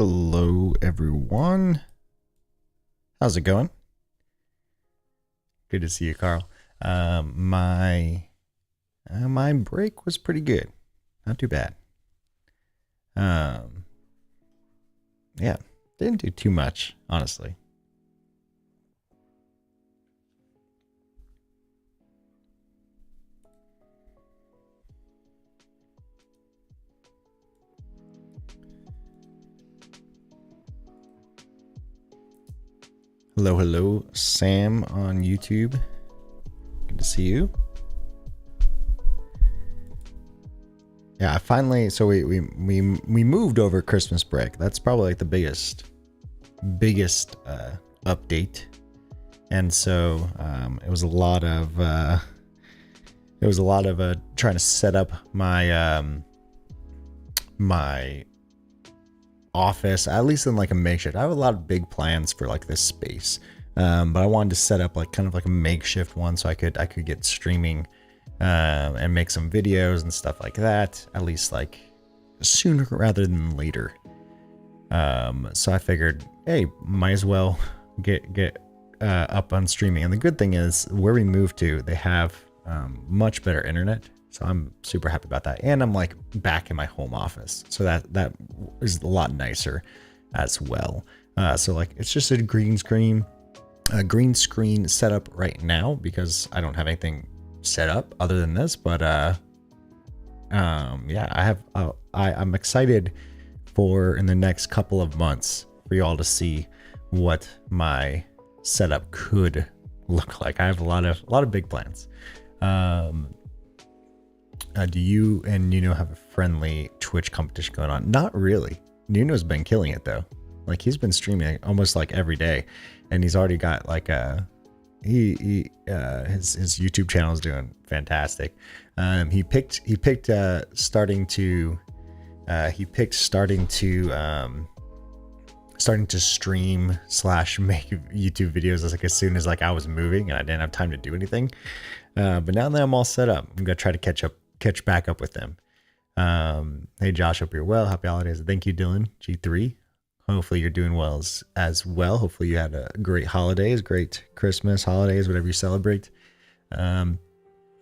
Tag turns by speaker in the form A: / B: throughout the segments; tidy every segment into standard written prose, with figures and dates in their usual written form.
A: Hello, everyone. How's it going? Good to see you, Carl. My break was pretty good. Not too bad. Yeah, didn't do too much, honestly. Hello, Sam on YouTube. Good to see you. Yeah, I finally. So we moved over Christmas break. That's probably like the biggest update. And so it was a lot of trying to set up my my office, at least in like a makeshift. I have a lot of big plans for like this space, but I wanted to set up like kind of like a makeshift one so I could get streaming and make some videos and stuff like that, at least like sooner rather than later. So I figured, hey, might as well get up on streaming. And the good thing is where we moved to, they have much better internet. So I'm super happy about that. And I'm like back in my home office. So that is a lot nicer as well. So like it's just a green screen setup right now because I don't have anything set up other than this. But yeah, I'm excited for in the next couple of months for y'all to see what my setup could look like. I have a lot of big plans. Do you and Nuno have a friendly Twitch competition going on? Not really. Nuno's been killing it though. Like he's been streaming almost like every day, and he's already got like his YouTube channel is doing fantastic. He picked starting to stream / make YouTube videos as soon as like I was moving and I didn't have time to do anything. But now that I'm all set up, I'm gonna try to catch back up with them. Hey Josh, hope you're well. Happy holidays. Thank you, Dylan G3. Hopefully you're doing well as well. Hopefully you had a great holidays, great Christmas, holidays, whatever you celebrate.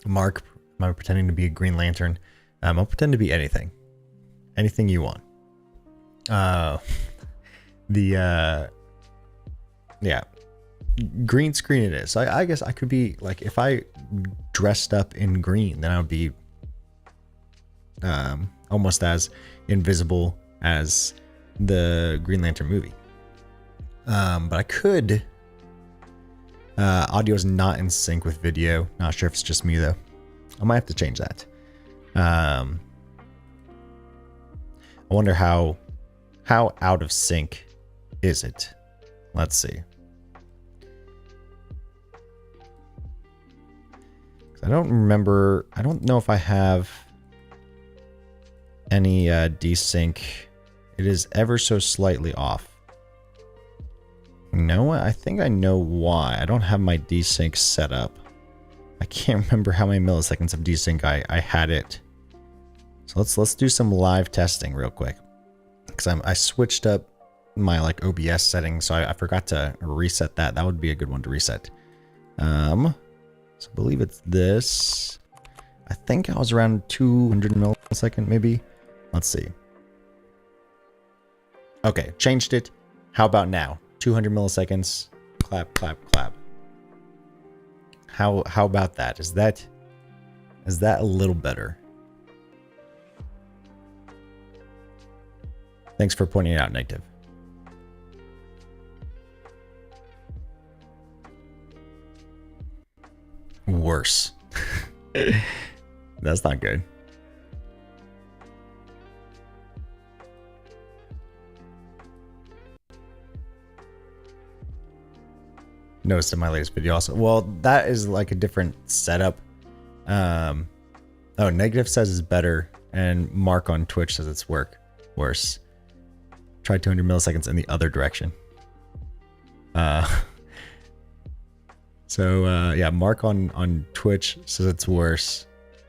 A: Mark, I'm pretending to be a Green Lantern. I'll pretend to be anything you want. Yeah, green screen it is. So I guess I could be like, if I dressed up in green, then I would be almost as invisible as the Green Lantern movie. But I could. Audio is not in sync with video. Not sure if it's just me though. I might have to change that. I wonder how out of sync is it? Let's see. I don't remember. I don't know if I have any desync. It is ever so slightly off. You know what? I think I know why. I don't have my desync set up. I can't remember how many milliseconds of desync I had it. So let's do some live testing real quick. Because I switched up my like OBS settings, so I forgot to reset that. That would be a good one to reset. So I believe it's this. I think I was around 200 millisecond, maybe. Let's see. Okay, changed it. How about now? 200 milliseconds. Clap, clap, clap. How about that? Is that a little better? Thanks for pointing it out, Negative. Worse. That's not good. Noticed in my latest video also. Well, that is like a different setup. Oh, Negative says it's better, and Mark on Twitch says it's worse. Try 200 milliseconds in the other direction. So yeah, Mark on Twitch says it's worse,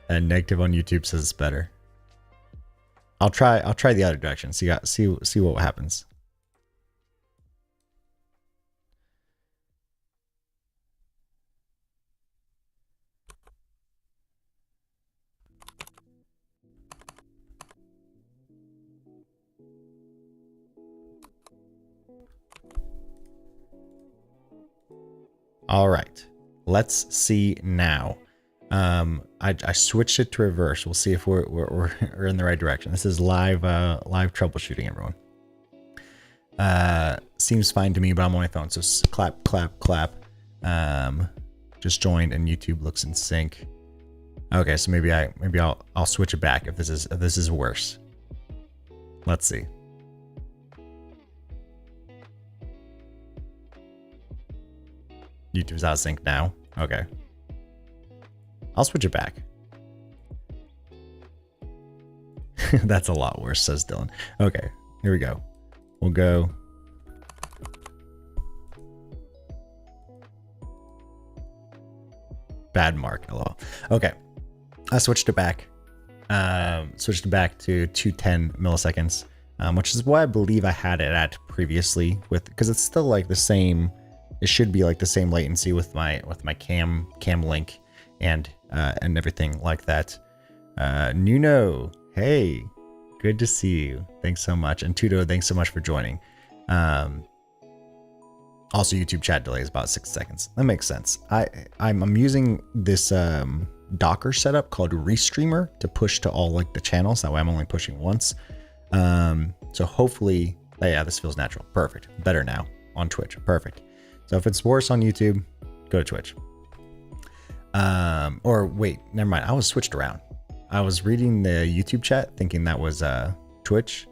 A: and Negative on YouTube says it's better. I'll try the other direction. See what happens. All right, let's see now. I switched it to reverse. We'll see if we're in the right direction. This is live troubleshooting, everyone. Seems fine to me, but I'm on my phone, so clap, clap, clap. Just joined and YouTube looks in sync. Okay, so maybe I'll switch it back if this is worse. Let's see. YouTube's out of sync now. Okay. I'll switch it back. That's a lot worse, says Dylan. Okay, here we go. We'll go. Bad mark, lol. Okay, I switched it back. Switched it back to 210 milliseconds, which is what I believe I had it at previously because it's still like the same. It should be like the same latency with my cam link and everything like that. Nuno, hey, good to see you. Thanks so much. And Tudo, thanks so much for joining. Also, YouTube chat delay is about 6 seconds. That makes sense. I'm using this Docker setup called Restreamer to push to all like the channels. That way I'm only pushing once. So hopefully, yeah, this feels natural. Perfect. Better now on Twitch. Perfect. So if it's worse on YouTube, go to Twitch. Or wait, never mind. I was switched around. I was reading the YouTube chat thinking that was Twitch.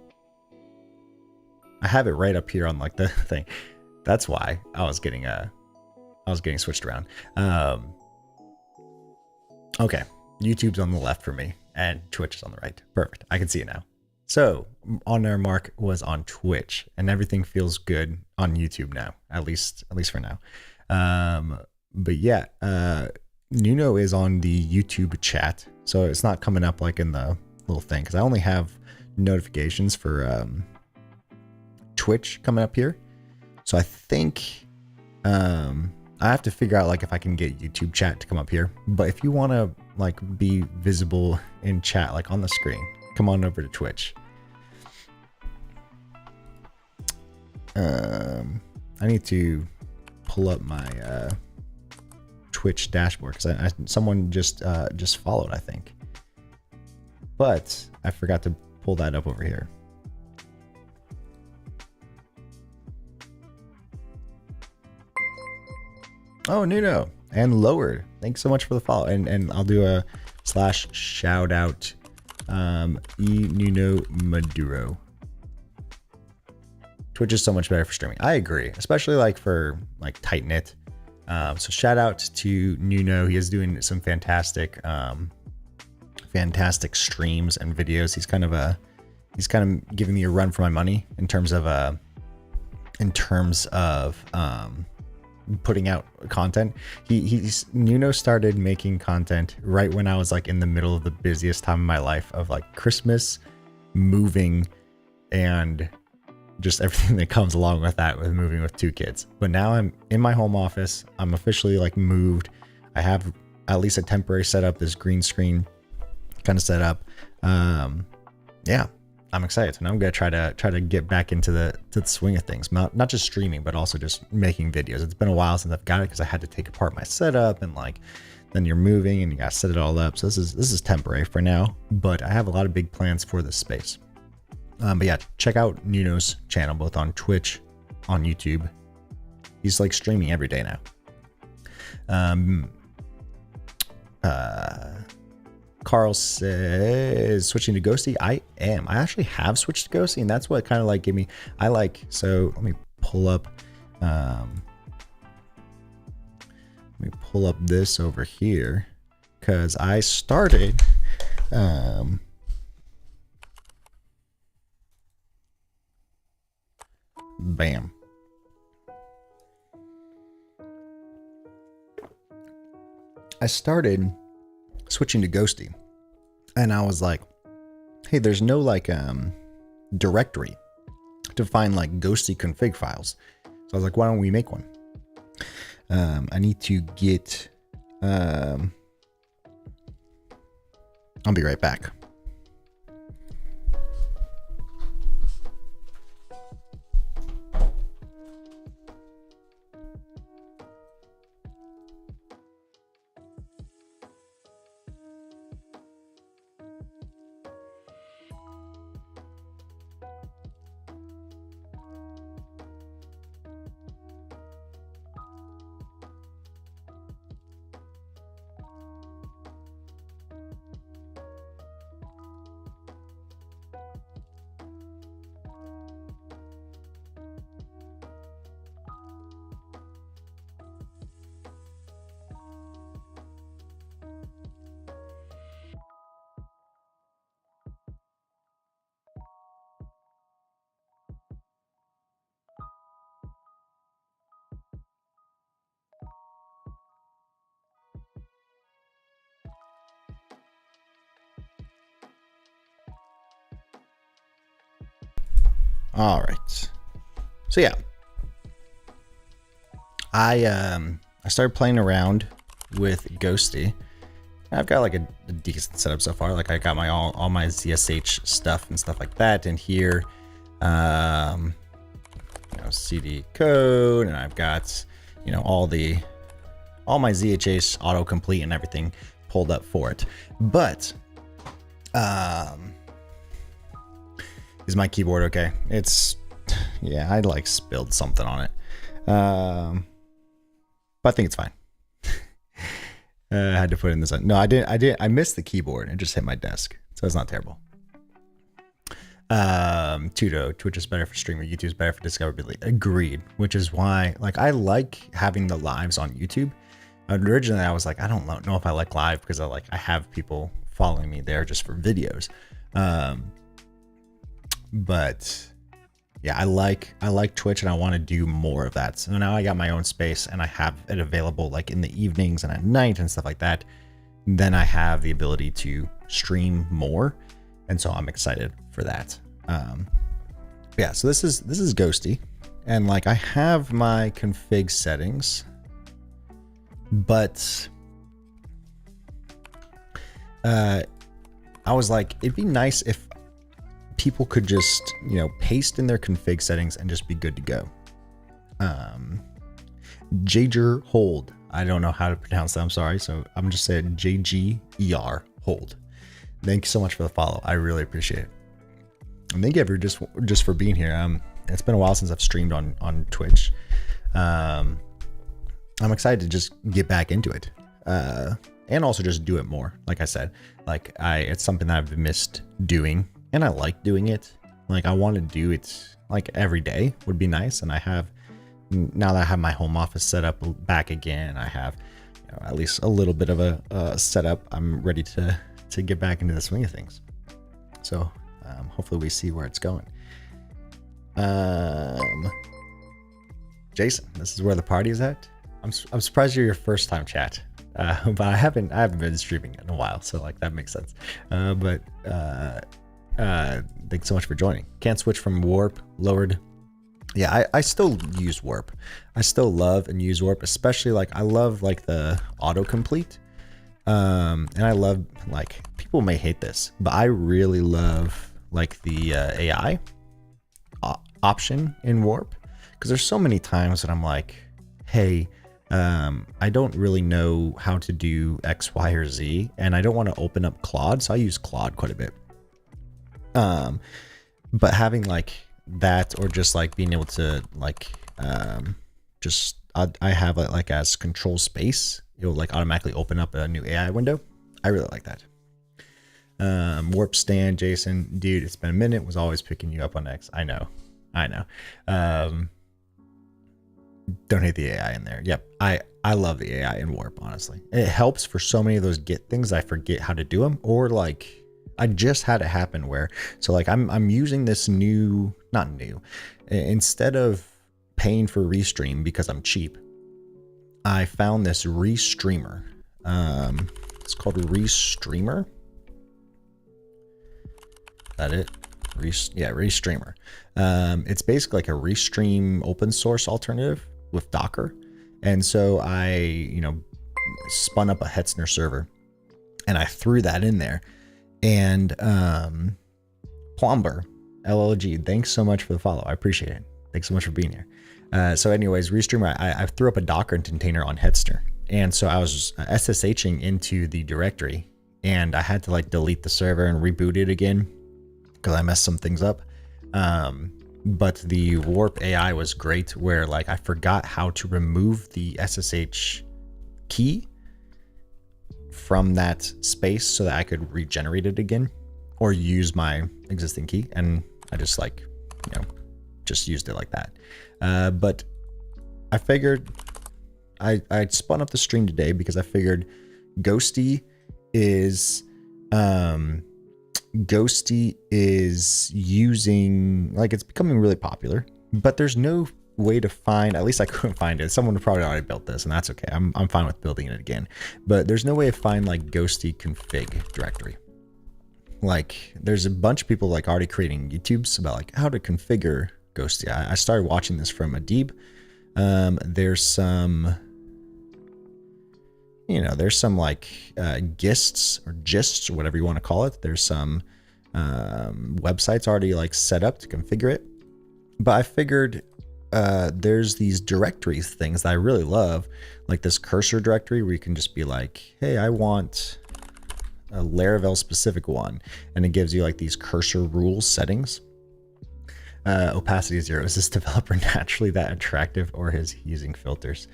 A: I have it right up here on like the thing. That's why I was getting switched around. Okay, YouTube's on the left for me and Twitch is on the right. Perfect. I can see it now. So on our mark was on Twitch and everything feels good on YouTube now, at least for now. But yeah, Nuno is on the YouTube chat, so it's not coming up like in the little thing because I only have notifications for Twitch coming up here. So I think I have to figure out like if I can get YouTube chat to come up here. But if you want to like be visible in chat like on the screen, come on over to Twitch. I need to pull up my Twitch dashboard because someone just followed, I think, but I forgot to pull that up over here. Oh, Nuno and Lowered, thanks so much for the follow, and I'll do a / shout out Nuno Maduro. Twitch is so much better for streaming. I agree, especially like for like tight knit. So shout out to Nuno. He is doing some fantastic streams and videos. He's kind of giving me a run for my money in terms of putting out content. Nuno started making content right when I was like in the middle of the busiest time of my life of like Christmas, moving, and just everything that comes along with that, with moving with 2 kids. But now I'm in my home office. I'm officially like moved. I have at least a temporary setup, this green screen kind of setup. Yeah, I'm excited, and I'm gonna try to get back into the swing of things. Not just streaming, but also just making videos. It's been a while since I've got it because I had to take apart my setup, and like then you're moving and you gotta set it all up. So this is temporary for now, but I have a lot of big plans for this space. But yeah, check out Nuno's channel, both on Twitch, on YouTube. He's like streaming every day now. Carl says switching to Ghostty. I am. I actually have switched to Ghostty, and that's what kind of like gave me. So let me pull up. Let me pull up this over here because I started. Bam. I started switching to Ghostty, and I was like, hey, there's no like directory to find like Ghostty config files. So I was like, why don't we make one? I need to get I'll be right back. All right. So yeah, I started playing around with Ghostty. I've got like a decent setup so far. Like I got my all my ZSH stuff and stuff like that in here. You know, CD code, and I've got, you know, all my ZHH autocomplete and everything pulled up for it. But is my keyboard okay? It's, yeah, I like spilled something on it. But I think it's fine. I had to put in this. No, I didn't. I missed the keyboard. It just hit my desk, so it's not terrible. Tudo, Twitch is better for streaming, YouTube is better for discoverability. Agreed. Which is why, like, I like having the lives on YouTube. Originally, I was like, I don't know if I like live because I have people following me there just for videos. But yeah, I like Twitch and I want to do more of that. So now I got my own space and I have it available like in the evenings and at night and stuff like that. Then I have the ability to stream more. And so I'm excited for that. Yeah, so this is Ghostty. And like I have my config settings, but I was like, it'd be nice if people could just, you know, paste in their config settings and just be good to go. Jager Hold. I don't know how to pronounce that. I'm sorry. So I'm just saying JGER Hold. Thank you so much for the follow. I really appreciate it. And thank you ever just for being here. It's been a while since I've streamed on Twitch. I'm excited to just get back into it. And also just do it more. Like I said, like it's something that I've missed doing. And I like doing it. Like I want to do it like every day would be nice. And I have, now that I have my home office set up back again, I have, you know, at least a little bit of a setup. I'm ready to get back into the swing of things. So hopefully we see where it's going. Jason, this is where the party is at. I'm surprised you're your first time chat. But I haven't been streaming in a while, so like that makes sense. Thanks so much for joining. Can't switch from warp, lowered. Yeah, I still use warp. I still love and use warp, especially like I love like the autocomplete. And I love, like, people may hate this, but I really love like the AI option in warp, because there's so many times that I'm like, hey, I don't really know how to do X, Y, or Z, and I don't want to open up Claude, so I use Claude quite a bit. But having like that, or just like being able to like, just I have it like as control space, it'll like automatically open up a new AI window. I really like that. Warp stand, Jason, dude, it's been a minute. Was always picking you up on X. I know. Don't hate the AI in there. Yep, I love the AI in warp. Honestly, it helps for so many of those Git things. I forget how to do them, or like I just had it happen where, so like I'm using this new, not new, instead of paying for Restream because I'm cheap, I found this Restreamer. It's called Restreamer. That it? Yeah, Restreamer. It's basically like a Restream open source alternative with Docker. And so I, you know, spun up a Hetzner server and I threw that in there. And Plomber LLG, thanks so much for the follow. I appreciate it. Thanks so much for being here. So anyways, Restreamer, I threw up a Docker container on Hetzner. And so I was SSHing into the directory, and I had to like delete the server and reboot it again because I messed some things up. But the Warp AI was great, where like I forgot how to remove the SSH key from that space so that I could regenerate it again or use my existing key. And I just like, you know, just used it like that. But I figured I spun up the stream today because I figured Ghostty is using, like, it's becoming really popular, but there's no way to find, at least I couldn't find it. Someone probably already built this, and that's okay. I'm fine with building it again, but there's no way to find like Ghostty config directory. like there's a bunch of people like already creating YouTubes about like how to configure Ghostty. I started watching this from Adib. There's some, there's some like gists or gists, whatever you want to call it. There's some websites already like set up to configure it. But I figured there's these directories things that I really love, like this cursor directory where you can just be like, hey, I want a Laravel specific one, and it gives you like these cursor rules settings. Opacity 0. Is this developer naturally that attractive, or is he using filters?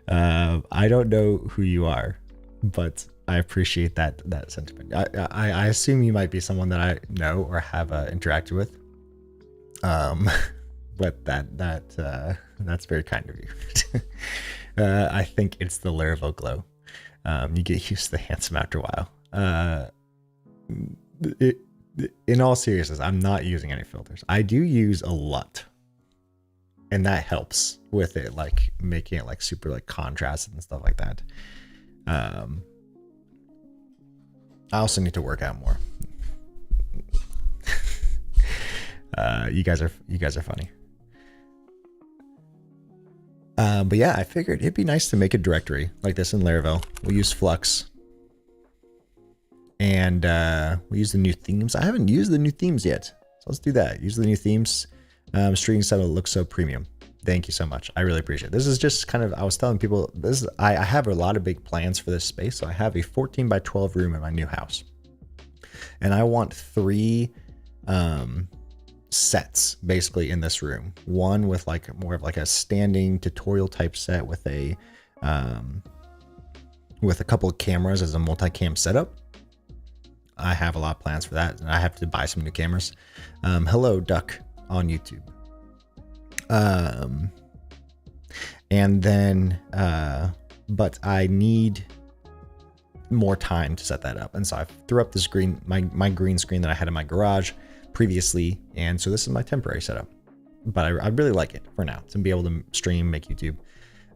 A: I don't know who you are, but I appreciate that sentiment. I assume you might be someone that I know or have interacted with. But that's very kind of you. I think it's the Laravel glow. You get used to the handsome after a while. In all seriousness, I'm not using any filters. I do use a LUT, and that helps with it, like making it like super like contrasted and stuff like that. I also need to work out more. You guys are funny. But yeah, I figured it'd be nice to make a directory like this in Laravel. We'll use Flux. And we use the new themes. I haven't used the new themes yet, so let's do that. Use the new themes. Streaming setup looks so premium. Thank you so much. I really appreciate it. This is just kind of, I was telling people, I have a lot of big plans for this space. So I have a 14 by 12 room in my new house, and I want 3 sets basically in this room. One with like more of like a standing tutorial type set with a couple of cameras as a multicam setup. I have a lot of plans for that, and I have to buy some new cameras. Hello, Duck on YouTube. And then, but I need more time to set that up. And so I threw up this my green screen that I had in my garage previously. And so this is my temporary setup, but I really like it for now to be able to stream, make YouTube.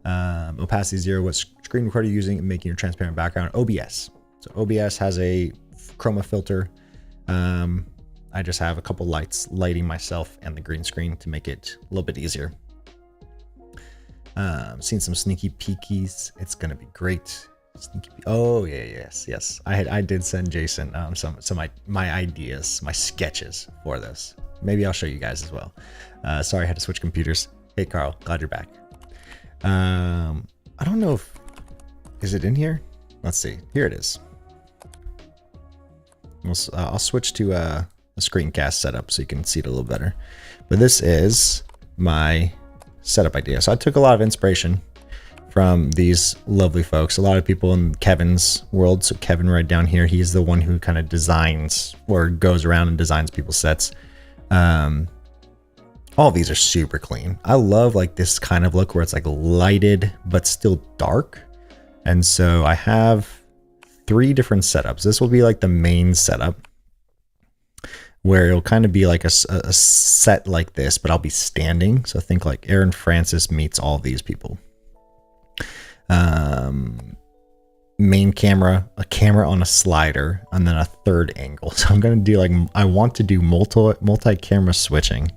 A: Opacity 0, what screen recorder are you using, making your transparent background? OBS. So OBS has a chroma filter. I just have a couple lights lighting myself and the green screen to make it a little bit easier. Seen some sneaky peekies. It's gonna be great. Oh yeah, yes. I did send Jason some my ideas, my sketches for this. Maybe I'll show you guys as well. Sorry, I had to switch computers. Hey Carl, glad you're back. I don't know is it in here? Let's see. Here it is. I'll switch to a screencast setup so you can see it a little better. But this is my setup idea. So I took a lot of inspiration from these lovely folks. A lot of people in Kevin's world. So Kevin right down here, he's the one who kind of designs or goes around and designs people's sets. All of these are super clean. I love like this kind of look where it's like lighted but still dark. And so I have 3 different setups. This will be like the main setup, where it'll kind of be like a set like this, but I'll be standing. So think like Aaron Francis meets all of these people. Main camera, a camera on a slider, and then a third angle. So I'm going to do like, I want to do multi-camera switching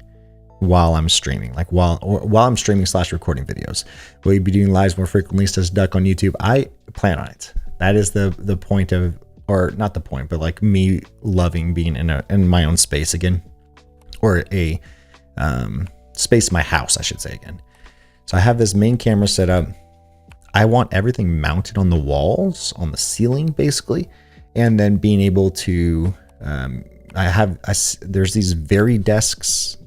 A: while I'm streaming, like while I'm streaming / recording videos. Will you be doing lives more frequently, says Duck on YouTube? I plan on it. That is the point of, or not the point, but like me loving being in my own space again, or a space in my house, I should say again. So I have this main camera set up. I want everything mounted on the walls, on the ceiling, basically, and then being able to. There's these Veridesks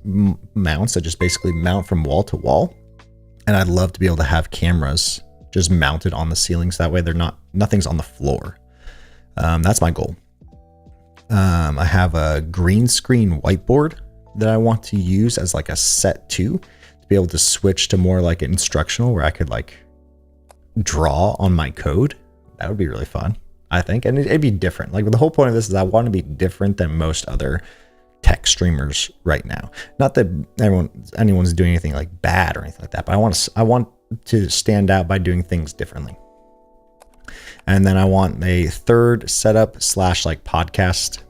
A: mounts that just basically mount from wall to wall, and I'd love to be able to have cameras just mounted on the ceiling, so that way nothing's on the floor. That's my goal. I have a green screen whiteboard that I want to use as like a set 2 to be able to switch to more like instructional, where I could like draw on my code. That would be really fun, I think. And it'd be different. Like the whole point of this is I want to be different than most other tech streamers right now. Not that anyone's doing anything like bad or anything like that, but I want to stand out by doing things differently. And then I want a third setup / like podcast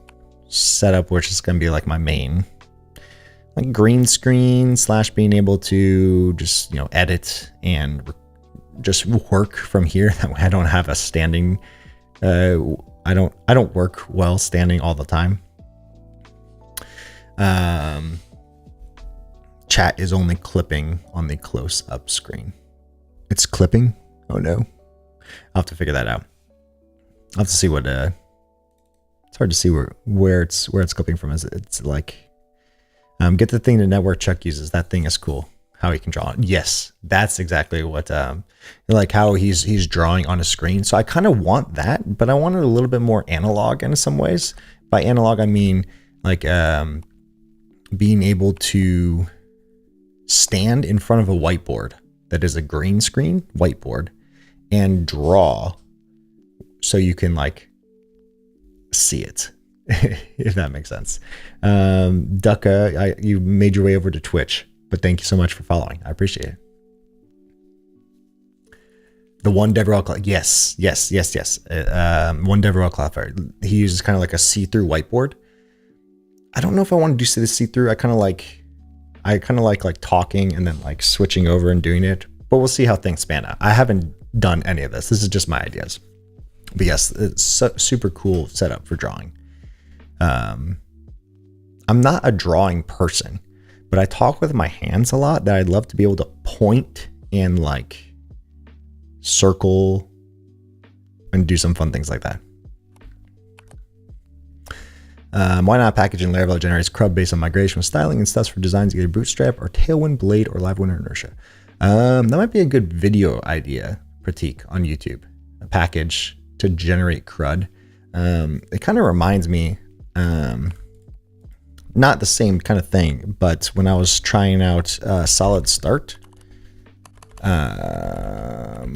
A: setup, which is going to be like my main, like green screen / being able to just, you know, edit and just work from here. That way I don't have a standing, I don't work well standing all the time. Chat is only clipping on the close up screen. It's clipping? Oh no. I'll have to figure that out. I'll have to see what, it's hard to see where it's clipping from. It's like, get the thing the network Chuck uses. That thing is cool. How he can draw it. Yes, that's exactly what, like how he's drawing on a screen. So I kind of want that, but I want it a little bit more analog in some ways. By analog, I mean like, being able to stand in front of a whiteboard that is a green screen whiteboard and draw so you can like see it, if that makes sense. Ducka, you made your way over to Twitch, but thank you so much for following. I appreciate it. The one Deverell cloud. Yes. One Deverell cloud. He uses kind of like a see-through whiteboard. I don't know if I want to do the see-through. I kind of like talking and then like switching over and doing it, but we'll see how things span out. I haven't done any of this. This is just my ideas. But yes, it's super cool setup for drawing. I'm not a drawing person, but I talk with my hands a lot, that I'd love to be able to point and like circle and do some fun things like that. Why not package in Laravel generates CRUD based on migration with styling and stuff for designs either Bootstrap or Tailwind, Blade, or Livewind or Inertia? That might be a good video idea, Pratik, on YouTube. A package to generate CRUD. It kind of reminds me, not the same kind of thing, but when I was trying out Solid Start, not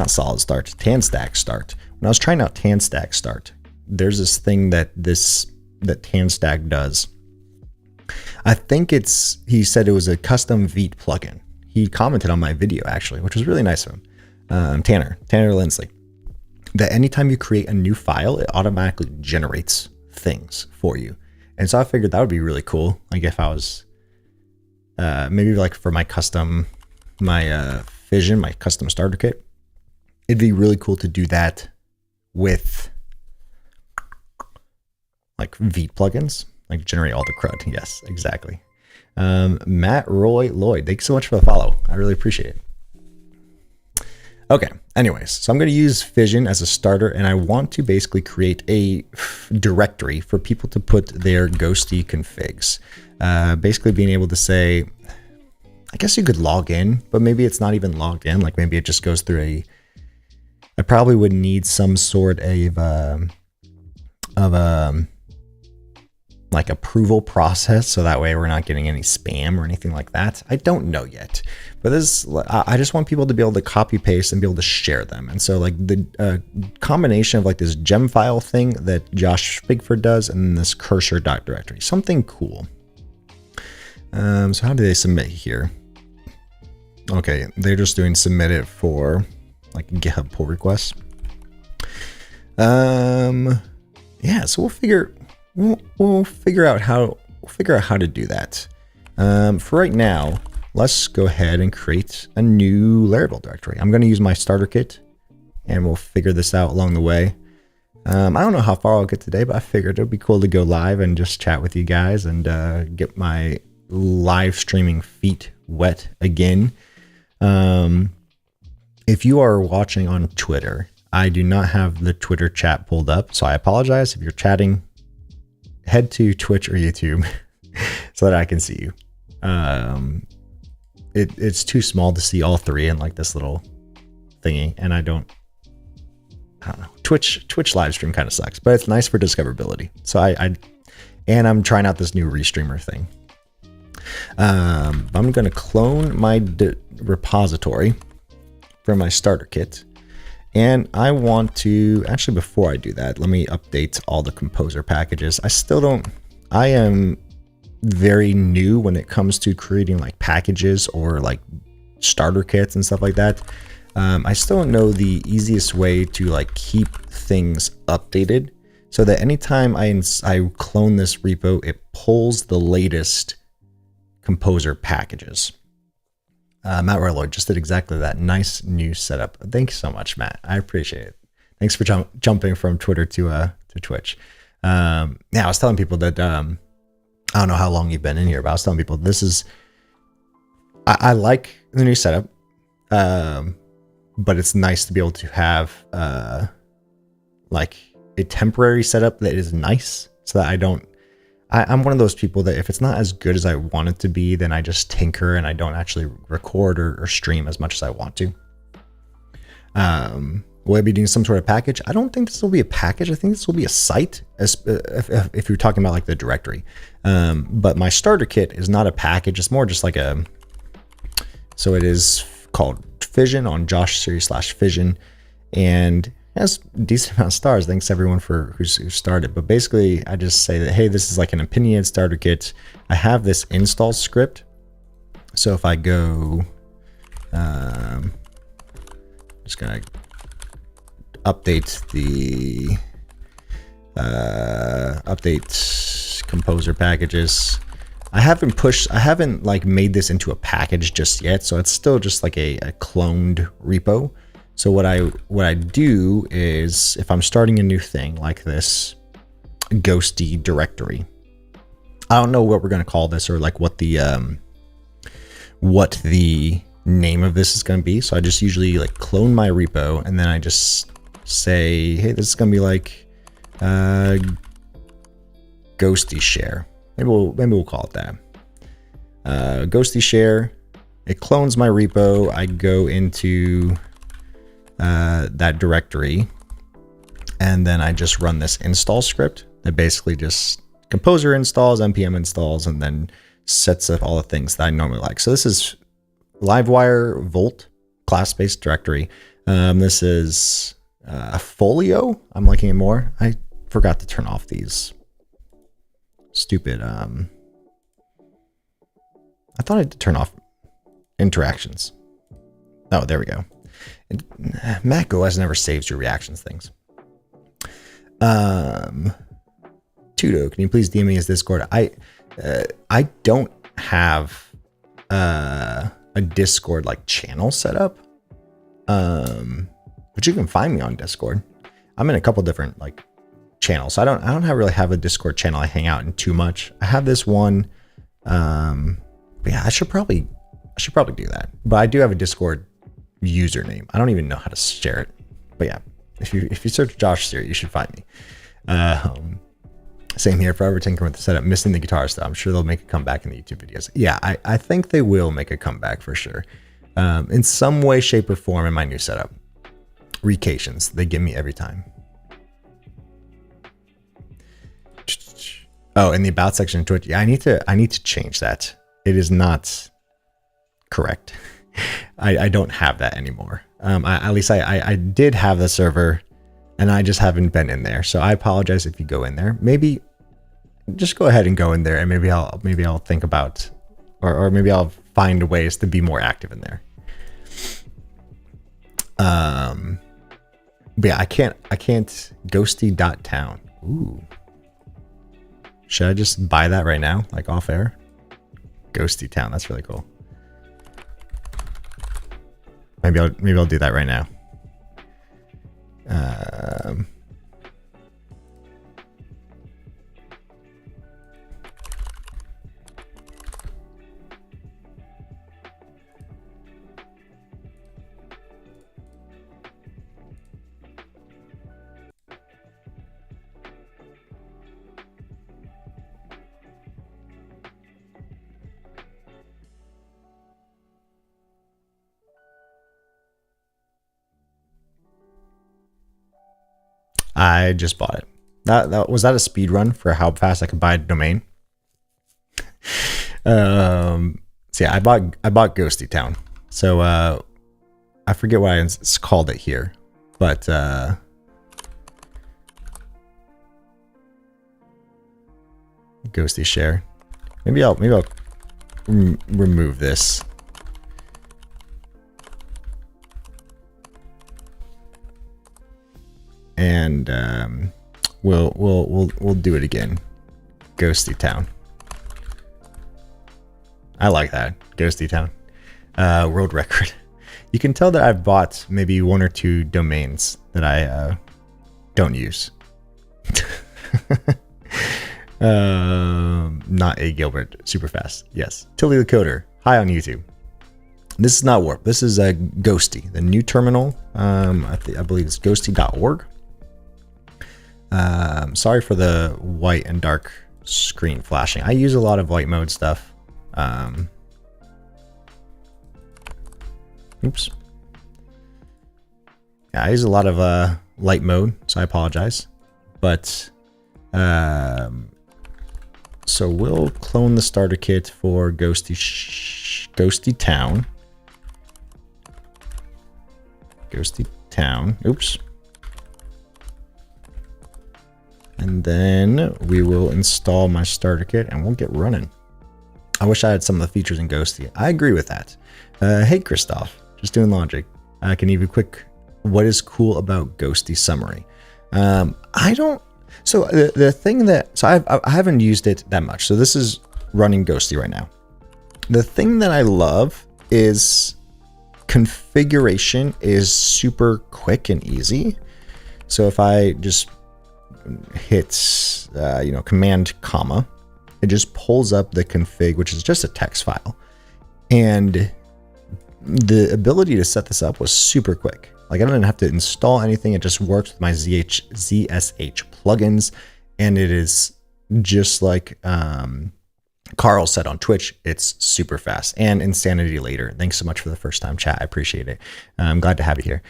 A: Solid Start, TanStack Start. When I was trying out TanStack Start, there's this thing that TanStack does. I think he said it was a custom Vite plugin. He commented on my video actually, which was really nice of him. Tanner Lindsley, that anytime you create a new file, it automatically generates things for you. And so I figured that would be really cool. Like if I was, maybe like for my custom Fission, my custom starter kit, it'd be really cool to do that with like Vite plugins, like generate all the CRUD. Yes, exactly. Matt Roy Lloyd, thanks so much for the follow. I really appreciate it. Okay, anyways, so I'm going to use Fission as a starter, and I want to basically create a directory for people to put their Ghostty configs. Basically being able to say, I guess you could log in, but maybe it's not even logged in. Like maybe it just goes through I probably would need some sort of like approval process, so that way we're not getting any spam or anything like that. I don't know yet, but I just want people to be able to copy paste and be able to share them. And so like the combination of like this gem file thing that Josh Spigford does and this cursor.directory, something cool. So how do they submit here? Okay, they're just doing submit it for like GitHub pull requests. Yeah, so we'll figure out how to do that. For right now, let's go ahead and create a new Laravel directory. I'm going to use my starter kit, and we'll figure this out along the way. I don't know how far I'll get today, but I figured it'd be cool to go live and just chat with you guys and get my live streaming feet wet again. If you are watching on Twitter, I do not have the Twitter chat pulled up, so I apologize if you're chatting. Head to Twitch or YouTube so that I can see you. It's too small to see all three in like this little thingy, and I don't know. Twitch live stream kind of sucks, but it's nice for discoverability. So and I'm trying out this new restreamer thing. I'm going to clone my repository for my starter kit. And I want to, actually before I do that, let me update all the composer packages. I am very new when it comes to creating like packages or like starter kits and stuff like that. I still don't know the easiest way to like keep things updated. so that anytime I clone this repo, it pulls the latest composer packages. Matt Royloyd just did exactly that. Nice new setup. Thanks so much, Matt. I appreciate it. Thanks for jumping from Twitter to Twitch. Yeah, I was telling people that I don't know how long you've been in here, but I was telling people this is I like the new setup, but it's nice to be able to have like a temporary setup that is nice, so that I'm one of those people that if it's not as good as I want it to be, then I just tinker and I don't actually record or stream as much as I want to. Will I be doing some sort of package? I don't think this will be a package. I think this will be a site, if you're talking about like the directory. But my starter kit is not a package. It's more just like so it is called Fission on Josh series /Fission, and has a decent amount of stars. Thanks everyone who started. But basically, I just say that, hey, this is like an opinionated starter kit. I have this install script. So if I go, just gonna update the update composer packages. I haven't like made this into a package just yet, so it's still just like a cloned repo. So what I do is, if I'm starting a new thing like this Ghostty directory, I don't know what we're gonna call this, or like what the name of this is gonna be. So I just usually like clone my repo, and then I just say, hey, this is gonna be like Ghostty share. Maybe we'll call it that. Ghostty share. It clones my repo. I go into that directory, and then I just run this install script that basically just composer installs, npm installs, and then sets up all the things that I normally like. So this is Livewire Volt class-based directory. This is Folio. I'm liking it more. I forgot to turn off these stupid I thought I did turn off interactions. Oh, there we go. Mac OS never saves your reactions things. Tudo, can you please DM me his Discord? I don't have a Discord like channel set up, but you can find me on Discord. I'm in a couple different like channels, so I don't really have a Discord channel I hang out in too much. I have this one, but yeah, I should probably do that. But I do have a Discord username. I don't even know how to share it, but yeah, if you search Josh Series, you should find me. Same here, forever tinkering with the setup, missing the guitar stuff. I'm sure they'll make a comeback in the YouTube videos. Yeah, I think they will make a comeback for sure, in some way, shape, or form in my new setup. Recations, they give me every time. Oh, in the about section of Twitch, yeah, I need to change that. It is not correct. I don't have that anymore. At least I did have the server, and I just haven't been in there. So I apologize if you go in there. Maybe just go ahead and go in there, and maybe I'll think about, or maybe I'll find ways to be more active in there. But yeah, I can't ghosty.town. Ooh. Should I just buy that right now, like off air? Ghosty town, that's really cool. Maybe I'll do that right now. I just bought it. That was that a speed run for how fast I could buy a domain? So yeah, I bought Ghosty Town. So I forget why it's called it here, but Ghosty share. Maybe I'll remove this. And we'll do it again. Ghosty Town. I like that. Ghosty Town. World record. You can tell that I've bought maybe 1 or 2 domains that I don't use. Not A Gilbert. Super fast. Yes. Tilly the Coder. Hi on YouTube. This is not Warp. This is Ghosty, the new terminal. I believe it's ghosty.org. Sorry for the white and dark screen flashing. I use a lot of light mode stuff. Oops. Yeah, I use a lot of light mode, so I apologize. But so we'll clone the starter kit for Ghosty Town. Ghosty Town. Oops. And then we will install my starter kit and we'll get running. I wish I had some of the features in Ghosty. I agree with that. Hey, Christoph, just doing logic. I can give you a quick, what is cool about Ghosty summary? I don't, so the thing that, so I haven't used it that much. So this is running Ghosty right now. The thing that I love is configuration is super quick and easy. So if I just hit, command comma, it just pulls up the config, which is just a text file. And the ability to set this up was super quick. Like I don't have to install anything. It just works with my ZSH plugins. And it is just like Carl said on Twitch, it's super fast. And Insanity Later. Thanks so much for the first time chat. I appreciate it. I'm glad to have you here.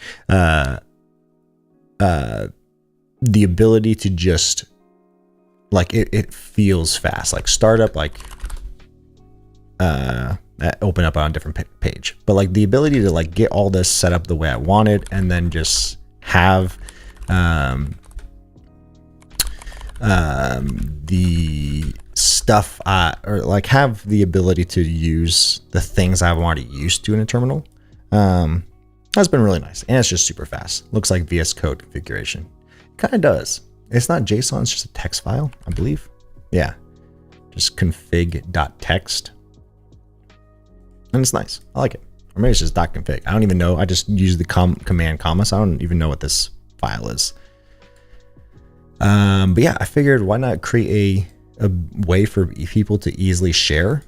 A: The ability to just like it feels fast, like startup, like open up on a different page, but like the ability to like get all this set up the way I wanted and then just have the stuff or like have the ability to use the things I'm already used to in a terminal. That's been really nice, and it's just super fast. Looks like VS Code configuration. Kind of does. It's not JSON, it's just a text file, I believe. Yeah, just config.txt. And it's nice. I like it. Or maybe it's just .config. I don't even know. I just use the command comma, so I don't even know what this file is. But yeah, I figured why not create a way for people to easily share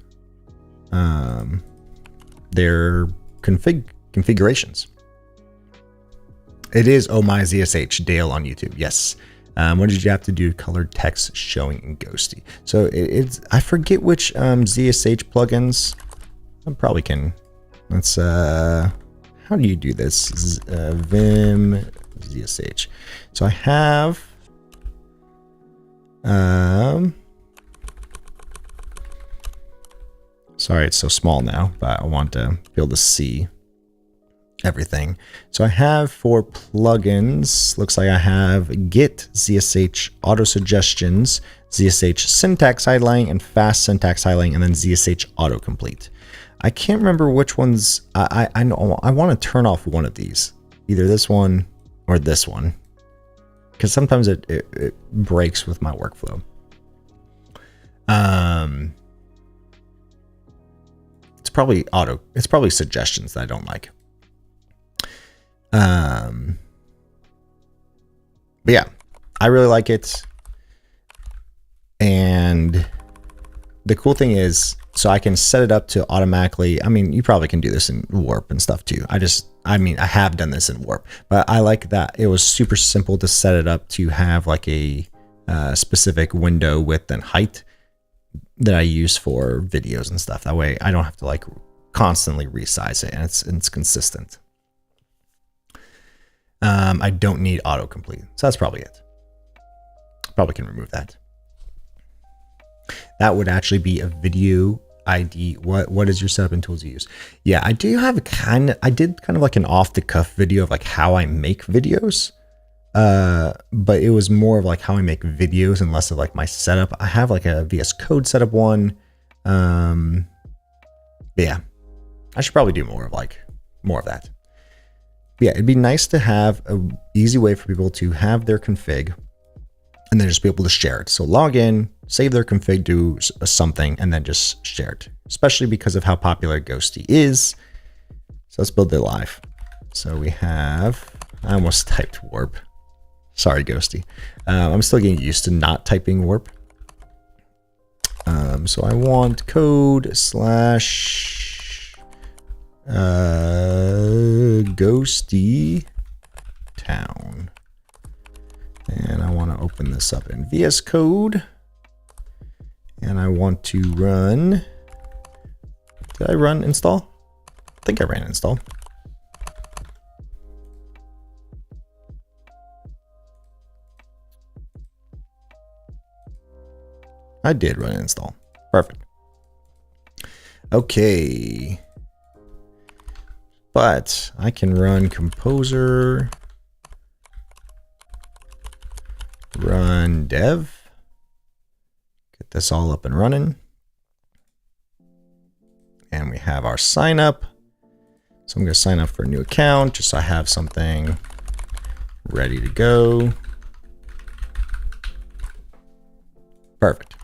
A: their configurations. It is Oh My ZSH Dale on YouTube. Yes. What did you have to do? Colored text showing in Ghosty. So it's I forget which ZSH plugins. I probably can. Let's how do you do this? Vim ZSH. So I have sorry, it's so small now, but I want to be able to see everything. So I have for plugins, looks like I have Git, ZSH auto suggestions, ZSH syntax highlighting, and fast syntax highlighting, and then ZSH autocomplete. I can't remember which ones. I know I want to turn off one of these, either this one or this one, because sometimes it breaks with my workflow. It's probably suggestions that I don't like. But yeah, I really like it. And the cool thing is, so I can set it up to automatically, I mean, you probably can do this in Warp and stuff too. I have done this in Warp, but I like that it was super simple to set it up to have like a specific window width and height that I use for videos and stuff. That way I don't have to like constantly resize it, and it's consistent. I don't need autocomplete, so that's probably it. Probably can remove that. That would actually be a video ID. What is your setup and tools you use? Yeah, I do have I did kind of like an off the cuff video of like how I make videos. But it was more of like how I make videos and less of like my setup. I have like a VS Code setup one. But yeah, I should probably do more of that. But yeah, it'd be nice to have a easy way for people to have their config and then just be able to share it. So log in, save their config, do something, and then just share it, especially because of how popular Ghostty is. So let's build it live. So we have, I almost typed warp. Sorry, Ghostty. I'm still getting used to not typing warp. So I want code slash Ghostty town. And I want to open this up in VS Code. And I want to run, did I run install? I think I ran install. I did run install. Perfect. Okay. But I can run composer, run dev, get this all up and running. And we have our sign up. So I'm going to sign up for a new account just so I have something ready to go. Perfect.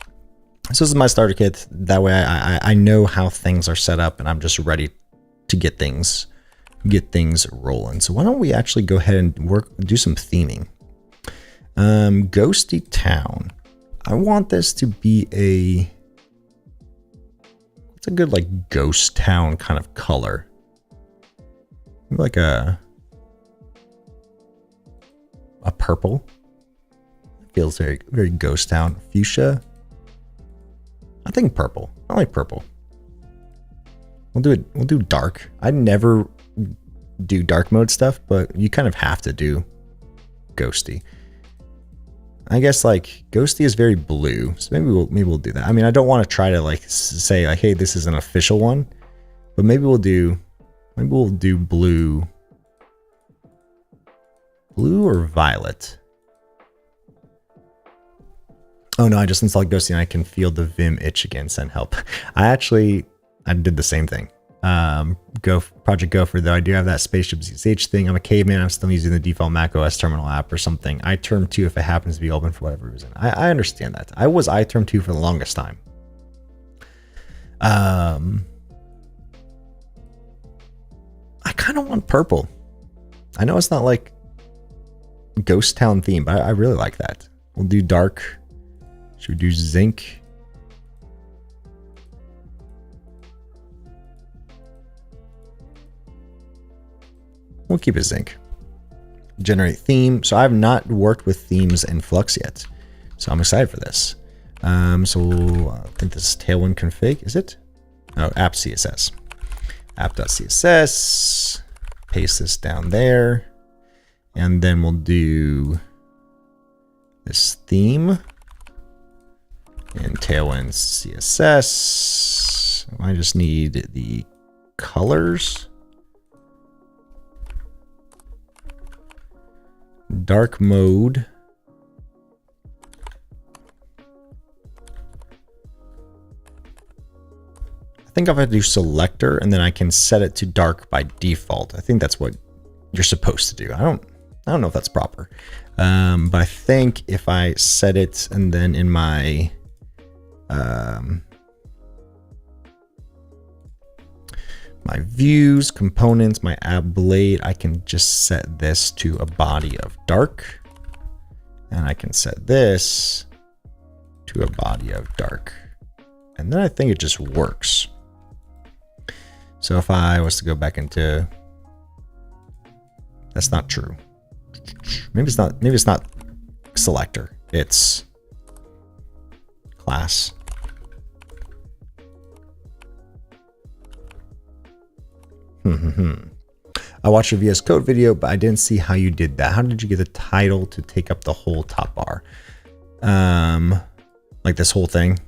A: So this is my starter kit. That way I know how things are set up and I'm just ready to get things rolling. So why don't we actually go ahead and do some theming. Ghostty town. I want this to be it's a good like ghost town kind of color. Maybe like a purple. Feels very, very ghost town. Fuchsia. I think purple. I like purple. We'll do dark. I never do dark mode stuff, but you kind of have to do Ghostty. I guess like Ghostty is very blue, so maybe we'll do that. I mean, I don't want to try to like say like, hey, this is an official one, but maybe we'll do blue or violet. Oh no, I just installed Ghostty and I can feel the Vim itch again. Send help. I did the same thing. Project Gopher, though I do have that spaceship ZSH thing. I'm a caveman. I'm still using the default Mac OS terminal app or something. iTerm 2 if it happens to be open for whatever reason. I understand that. I was iTerm 2 for the longest time. I kind of want purple. I know it's not like Ghost Town theme, but I really like that. We'll do dark. Should we do zinc? We'll keep it zinc. Generate theme. So I have not worked with themes in Flux yet. So I'm excited for this. So I think this is Tailwind config, is it? Oh, app CSS. App.css. Paste this down there. And then we'll do this theme. And Tailwind CSS. I just need the colors. Dark mode. I think if I do selector and then I can set it to dark by default. I think that's what you're supposed to do. I don't know if that's proper. But I think if I set it and then in my my views, components, my app blade, I can just set this to a body of dark. And I can set this to a body of dark. And then I think it just works. So if I was to go back into, that's not true. Maybe it's not selector. It's class. I watched your VS Code video, but I didn't see how you did that. How did you get the title to take up the whole top bar? Like this whole thing.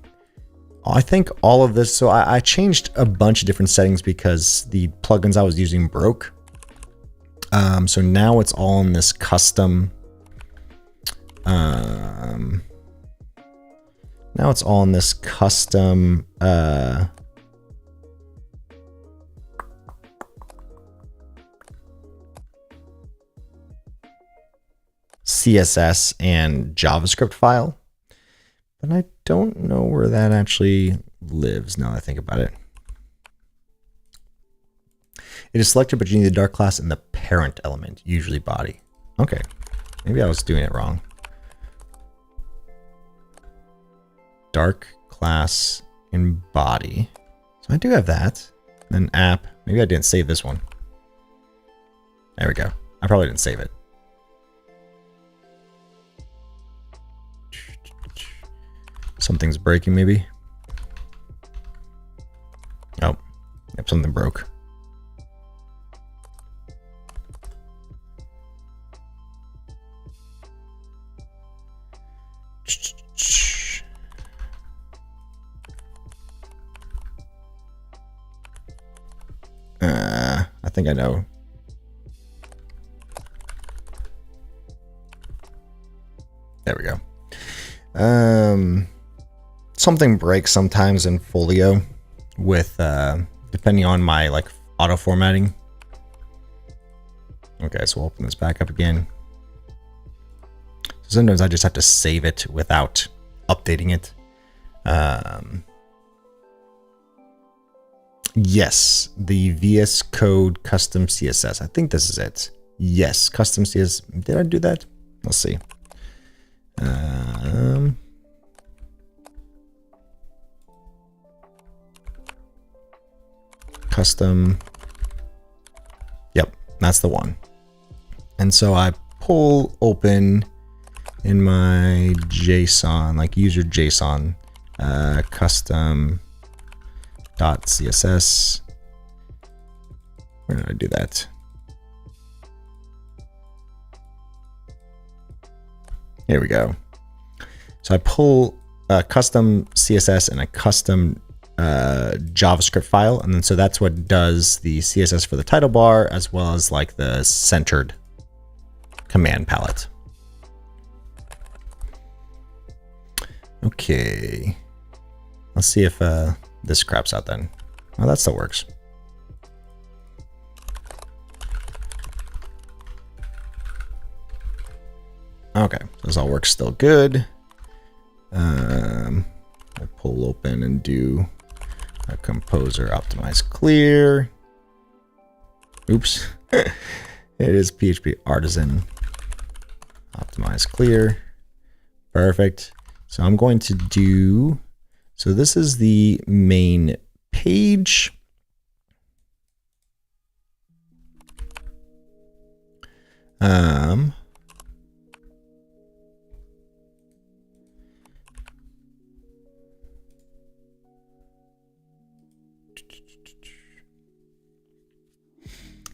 A: I think all of this, so I changed a bunch of different settings because the plugins I was using broke. So now it's all in this custom. Now it's all in this custom. CSS and JavaScript file, but I don't know where that actually lives now that I think about it. It is selected, but you need the dark class in the parent element, usually body. Okay, maybe I was doing it wrong. Dark class in body. So I do have that. Then app. Maybe I didn't save this one. There we go. I probably didn't save it. Something's breaking, maybe. Oh, yep, something broke. I think I know. There we go. Something breaks sometimes in Folio with depending on my like auto formatting. Okay, so we'll open this back up again. So sometimes I just have to save it without updating it. Yes, the VS Code custom CSS. I think this is it. Yes, custom CSS. Did I do that? Let's see. Custom. Yep, that's the one. And so I pull open in my JSON, like user JSON, custom .css. Where did I do that? Here we go. So I pull a custom CSS and a custom JavaScript file, and then so that's what does the CSS for the title bar as well as like the centered command palette. Okay, let's see if this craps out then. Oh, that still works. Okay, this all works still good. I pull open and do a composer optimize clear. Oops. It is PHP artisan optimize clear. Perfect. So I'm going to do, so this is the main page.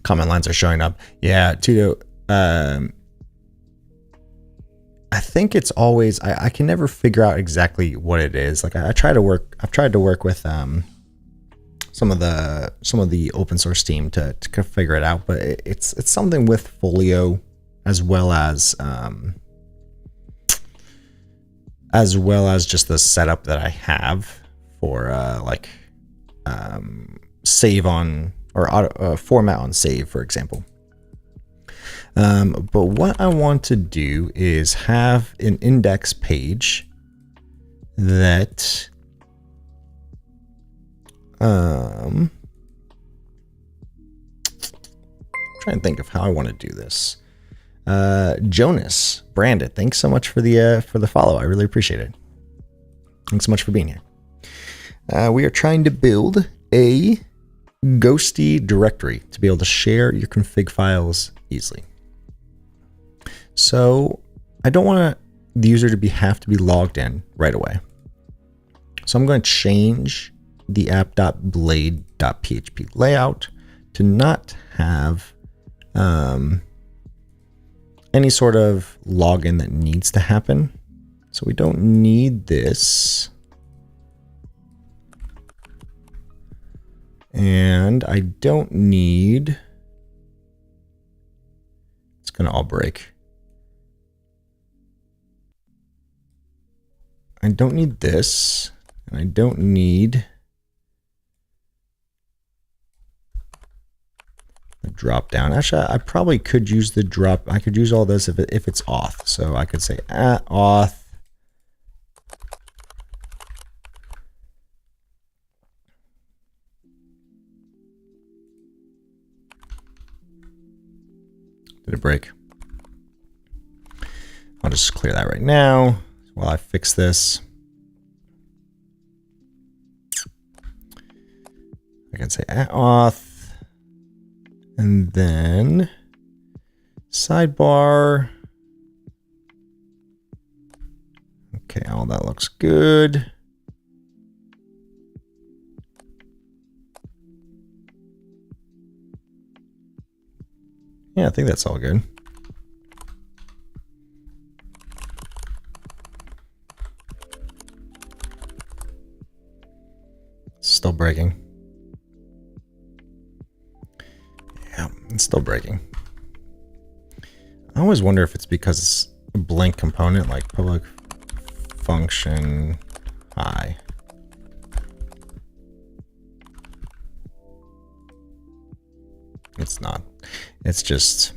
A: Comment lines are showing up. Yeah, Tudo. I think it's always, I can never figure out exactly what it is. Like I've tried to work with some of the open source team to figure it out, but it's something with Folio as well as just the setup that I have for save on or auto, format on save, for example. But what I want to do is have an index page that trying to think of how I want to do this. Jonas Brandon, thanks so much for the follow. I really appreciate it. Thanks so much for being here. We are trying to build a Ghostty directory to be able to share your config files easily. So I don't want the user to have to be logged in right away. So I'm going to change the app.blade.php layout to not have any sort of login that needs to happen. So we don't need this. And I don't need, it's going to all break. I don't need this, and I don't need the drop down. Actually, I probably could use the drop. I could use all this if it's auth. So I could say @auth. Did it break? I'll just clear that right now while I fix this. I can say @auth, and then sidebar. Okay, all that looks good. Yeah, I think that's all good. Still breaking. Yeah, it's still breaking. I always wonder if it's because it's a blank component, like public function hi. It's not. It's just...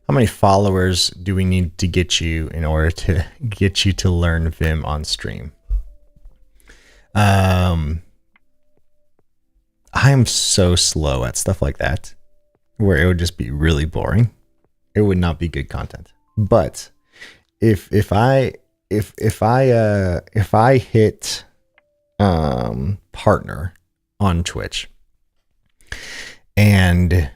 A: How many followers do we need to get you in order to get you to learn Vim on stream? I am so slow at stuff like that, where it would just be really boring. It would not be good content. But if I hit partner on Twitch, and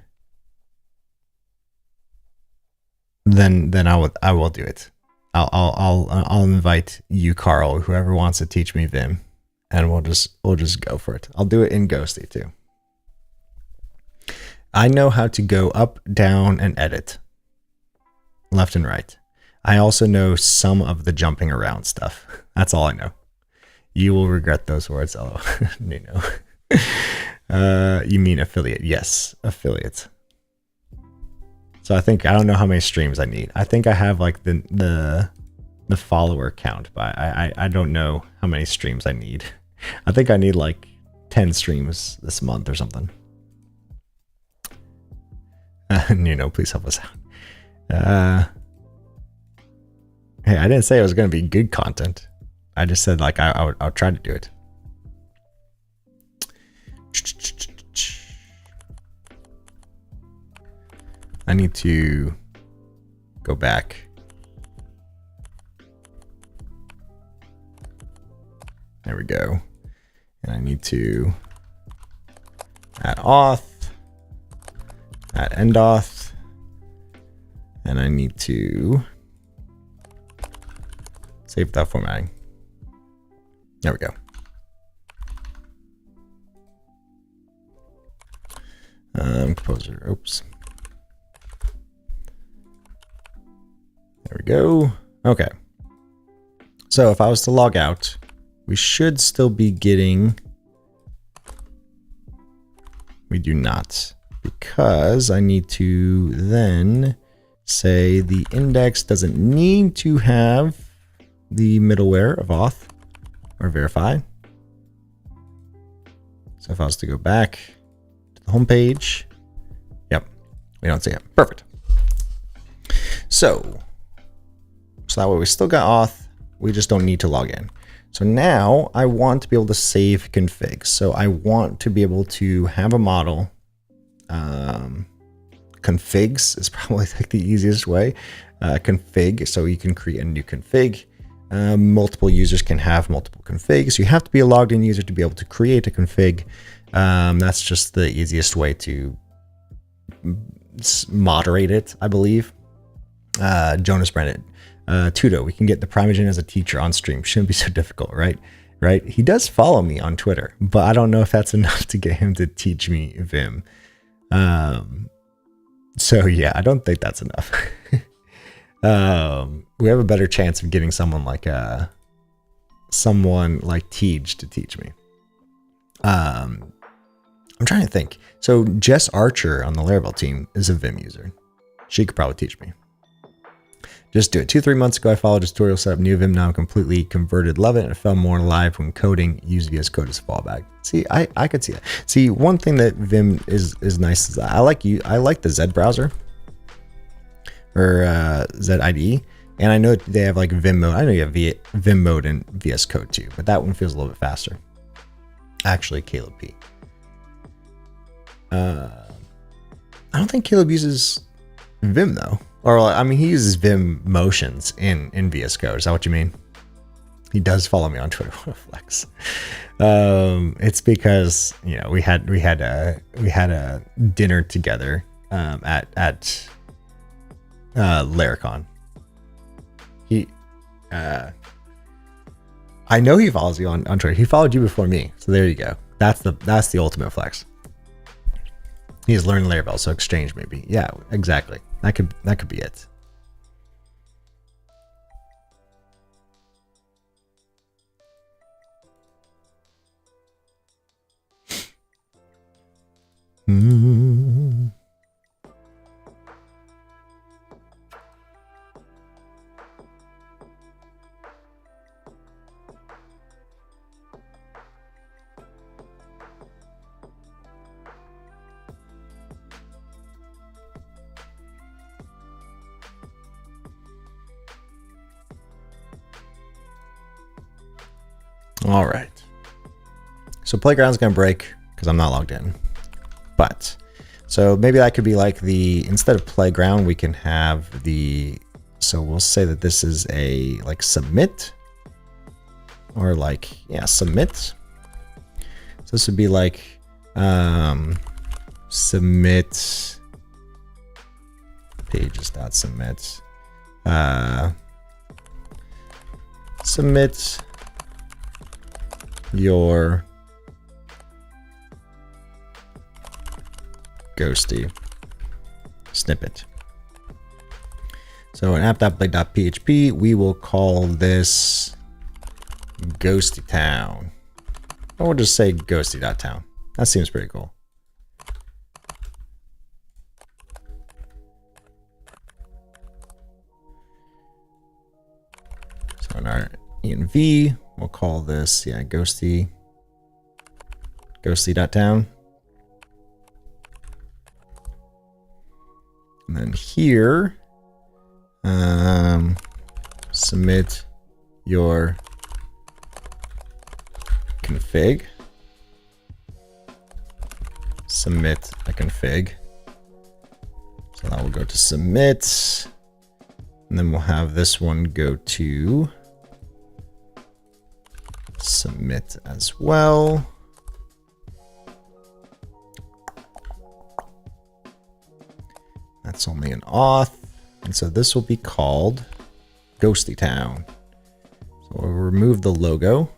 A: then I will do it. I'll invite you, Carl, whoever wants to teach me Vim, and we'll just go for it. I'll do it in Ghostty too. I know how to go up, down, and edit, left and right. I also know some of the jumping around stuff. That's all I know. You will regret those words. Oh, Nino. You mean affiliate? Yes, affiliate. So I don't know how many streams I need. I think I have like the follower count, but I don't know how many streams I need. I think I need like 10 streams this month or something. Nino, please help us out. Hey, I didn't say it was going to be good content. I just said like I'll try to do it. I need to go back. There we go. And I need to add auth, add endauth, and I need to save that formatting. There we go. Composer, oops. There we go. Okay. So if I was to log out, we should still be getting... We do not, because I need to then say the index doesn't need to have the middleware of auth or verify. So if I was to go back to the home page, yep, we don't see it. Perfect. So that way we still got auth. We just don't need to log in. So now I want to be able to save configs. So I want to be able to have a model. Configs is probably like the easiest way. Config, so you can create a new config. Multiple users can have multiple configs. You have to be a logged in user to be able to create a config. That's just the easiest way to moderate it, I believe. Jonas Brennan. Tudo, we can get the Primogen as a teacher on stream. Shouldn't be so difficult, right? Right? He does follow me on Twitter, but I don't know if that's enough to get him to teach me Vim. So yeah, I don't think that's enough. We have a better chance of getting someone like Tej to teach me. I'm trying to think. So Jess Archer on the Laravel team is a Vim user. She could probably teach me. Just do it. 2-3 months ago, I followed a tutorial, set up new Vim. Now I'm completely converted. Love it. And I felt more alive when coding. Use VS Code as fallback. See, I could see that. See, one thing that Vim is nice is I like the Z browser or Z IDE. And I know they have like Vim mode. I know you have Vim mode in VS Code too, but that one feels a little bit faster. Actually, Caleb P. I don't think Caleb uses Vim though. Or I mean, he uses Vim motions in VS Code. Is that what you mean? He does follow me on Twitter. What a flex. It's because, you know, we had a dinner together at Laracon. I know he follows you on Twitter. He followed you before me, so there you go. That's the ultimate flex. He's learned Laravel, so exchange maybe. Yeah, exactly. That could be it. All right. So Playground's going to break because I'm not logged in. But so maybe that could be like instead of Playground, we can have so we'll say that this is a like submit or like, yeah, submit. So this would be like submit pages.submit submit your Ghostty snippet. So in app.play.php, we will call this Ghostty Town. Or we'll just say Ghostty.town. That seems pretty cool. So in our env, we'll call this, yeah, Ghostty.town. And then here, submit your config. Submit a config. So that will go to submit. And then we'll have this one go to submit as well. That's only an auth. And so this will be called Ghostty Town. So we'll remove the logo.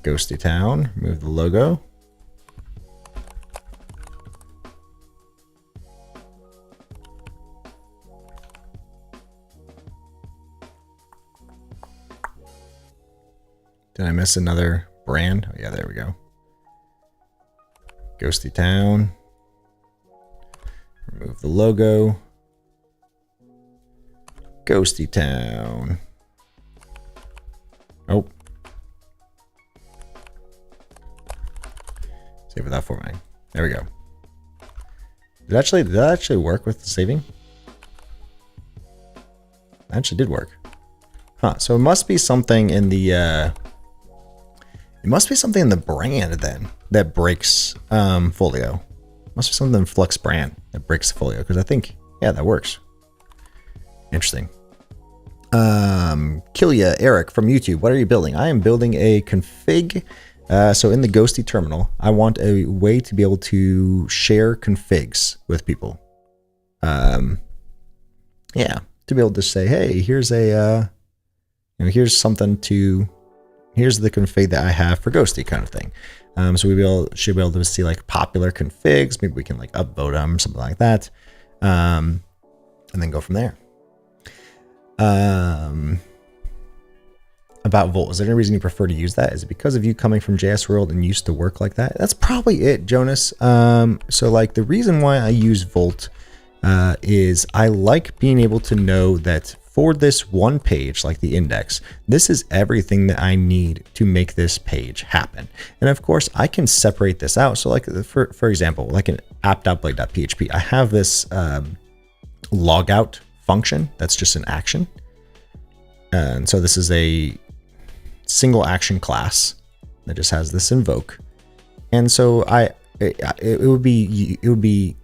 A: Ghostty Town, remove the logo. Did I miss another brand? Oh yeah, there we go. Ghostty Town. Remove the logo. Ghostty Town. Oh. Save without formatting. There we go. Did that actually work with the saving? That actually did work. Huh. So it must be something in the brand then that breaks Folio. Must be something in Flux brand that breaks Folio, because I think, yeah, that works. Interesting. Killia Eric from YouTube, what are you building? I am building a config. So in the Ghostty terminal, I want a way to be able to share configs with people. Yeah, to be able to say, hey, here's here's the config that I have for Ghostty, kind of thing. So should be able to see like popular configs. Maybe we can like upvote them, something like that, and then go from there. About about Volt? Is there any reason you prefer to use that? Is it because of you coming from JS World and used to work like that? That's probably it, Jonas. So like the reason why I use Volt is I like being able to know that for this one page, like the index, this is everything that I need to make this page happen. And of course, I can separate this out. So like, for example, like in app.blade.php, I have this logout function that's just an action. And so this is a single action class that just has this invoke. And so it would be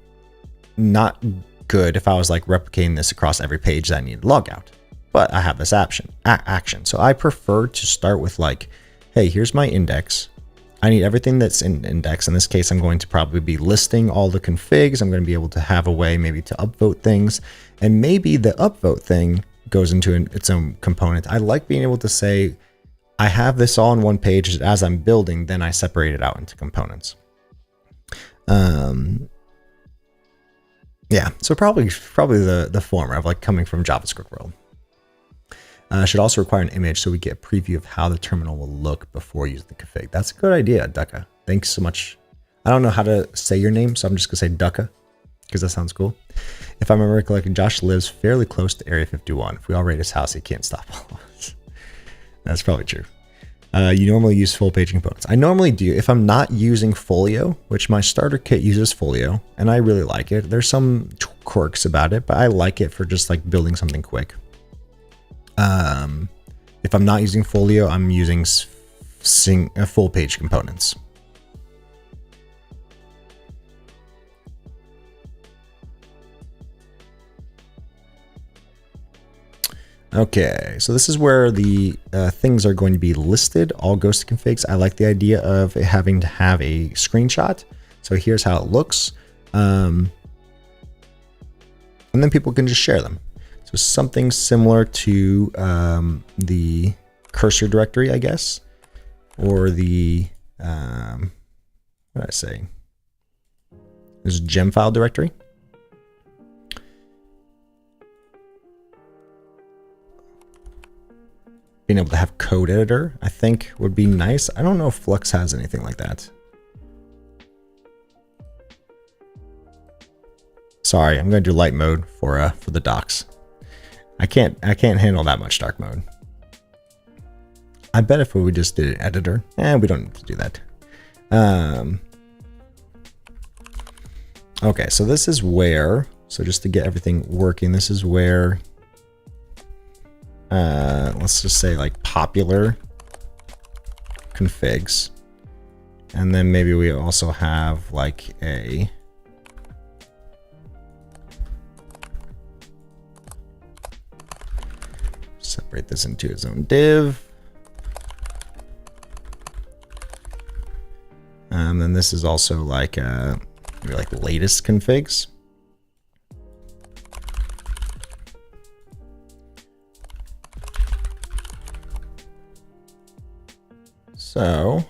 A: not good if I was like replicating this across every page that I need to log out, but I have this action. So I prefer to start with like, hey, here's my index. I need everything that's in index. In this case, I'm going to probably be listing all the configs. I'm going to be able to have a way maybe to upvote things, and maybe the upvote thing goes into its own component. I like being able to say, I have this all on one page as I'm building, then I separate it out into components. Yeah, so probably the former of like coming from JavaScript world. Should also require an image so we get a preview of how the terminal will look before using the config. That's a good idea, Ducka. Thanks so much. I don't know how to say your name, so I'm just gonna say Ducka because that sounds cool. If I remember correctly, Josh lives fairly close to Area 51. If we all raid his house, he can't stop all of us. That's probably true. You normally use full page components. I normally do if I'm not using Folio, which my starter kit uses Folio, and I really like it. There's some quirks about it, but I like it for just like building something quick. If I'm not using Folio, I'm using full page components. Okay, so this is where the things are going to be listed, all Ghostty configs. I like the idea of it having to have a screenshot. So here's how it looks. And then people can just share them. So something similar to the cursor directory, I guess, or the, what did I say? There's gem file directory. Being able to have code editor, I think would be nice. I don't know if Flux has anything like that. Sorry, I'm going to do light mode for the docs. I can't handle that much dark mode. I bet if we just did an editor, we don't need to do that. Okay, so this is where, so just to get everything working, this is where, let's just say like popular configs. And then maybe we also have like a, separate this into its own div. And then this is also like maybe like latest configs. So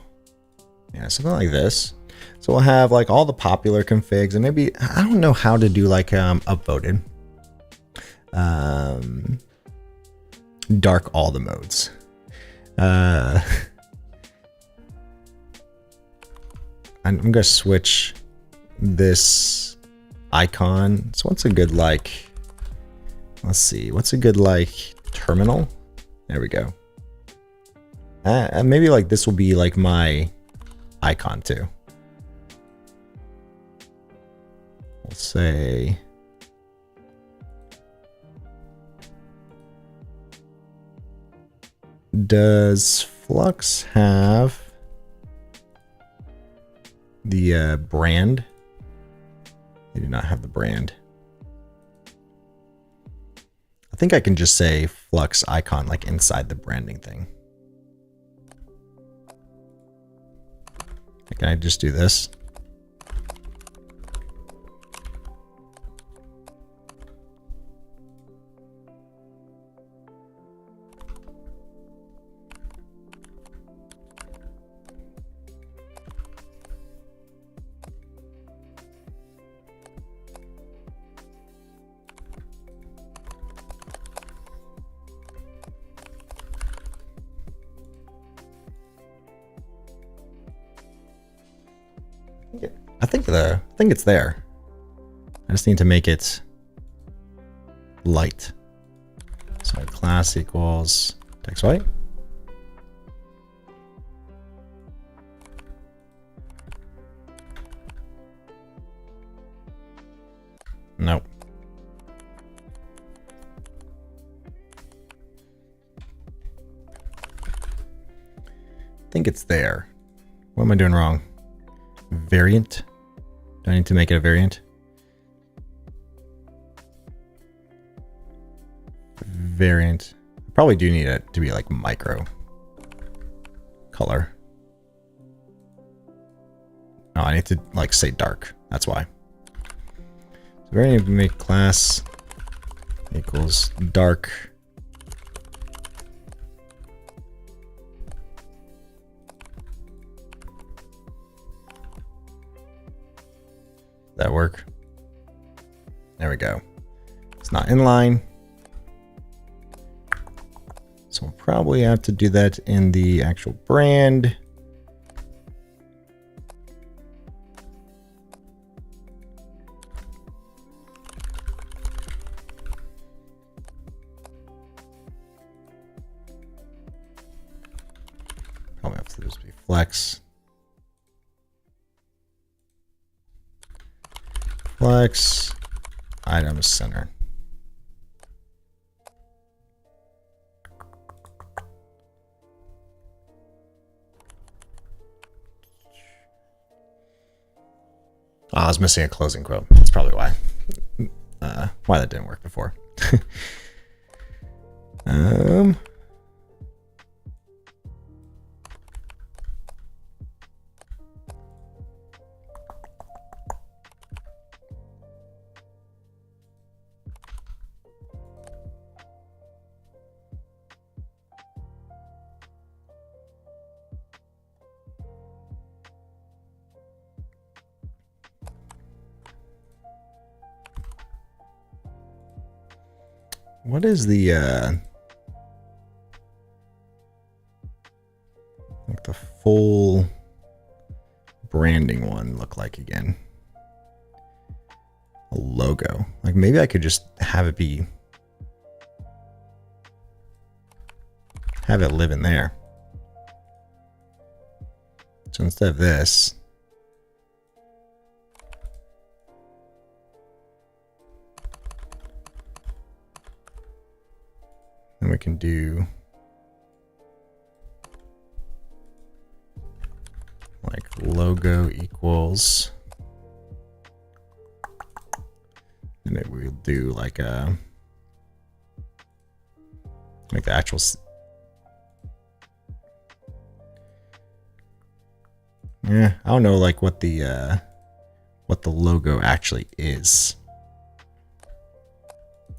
A: yeah, something like this. So we'll have like all the popular configs, and maybe I don't know how to do like upvoted. Dark all the modes. I'm gonna switch this icon. So what's a good like, let's see, what's a good like terminal? There we go. Maybe like this will be like my icon too. We'll say does Flux have the brand? They do not have the brand. I think I can just say Flux icon like inside the branding thing. Can I just do this? I think it's there. I just need to make it light. So class equals text white. Nope. I think it's there. What am I doing wrong? Variant? Do I need to make it a variant? Variant. I probably do need it to be like micro color. Oh, I need to like say dark. That's why. So variant make class equals dark. That work? There we go. It's not inline. So we'll probably have to do that in the actual brand. Probably have to just be flex. Flex item center. Oh, I was missing a closing quote. That's probably why. Why that didn't work before. What is the like the full branding one look like again? A logo. Like maybe I could just have it be, have it live in there. So instead of this, then we can do like logo equals, and maybe we'll do like a, like the actual, yeah, I don't know like what the logo actually is.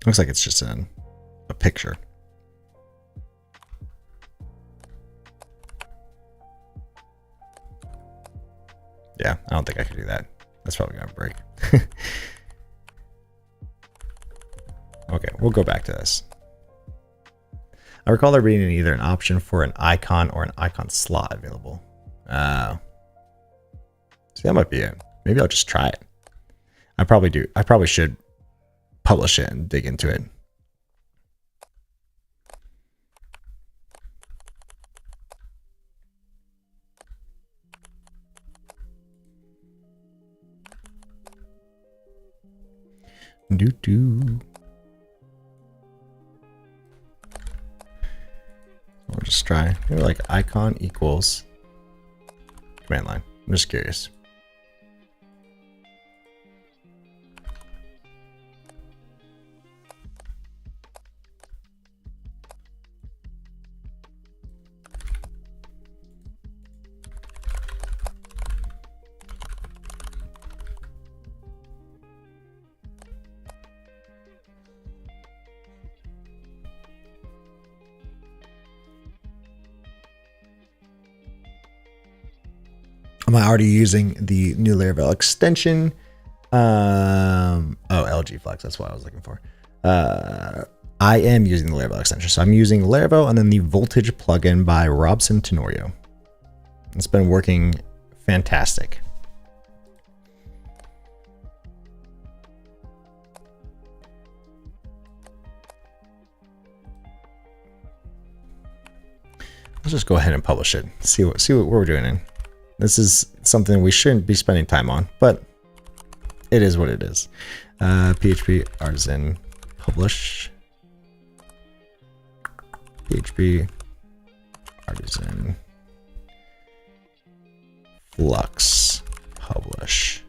A: Looks like it's just a picture. Yeah, I don't think I can do that. That's probably gonna break. Okay, we'll go back to this. I recall there being either an option for an icon or an icon slot available. So that might be it. Maybe I'll just try it. I probably should publish it and dig into it. I'll just try. Maybe like icon equals command line. I'm just curious. Am I already using the new Laravel extension? Oh, LG Flex. That's what I was looking for. I am using the Laravel extension. So I'm using Laravel and then the Voltage plugin by Robson Tenorio. It's been working fantastic. let's just go ahead and publish it. See what we're doing in. This is something we shouldn't be spending time on, but it is what it is. PHP artisan publish. PHP artisan flux publish.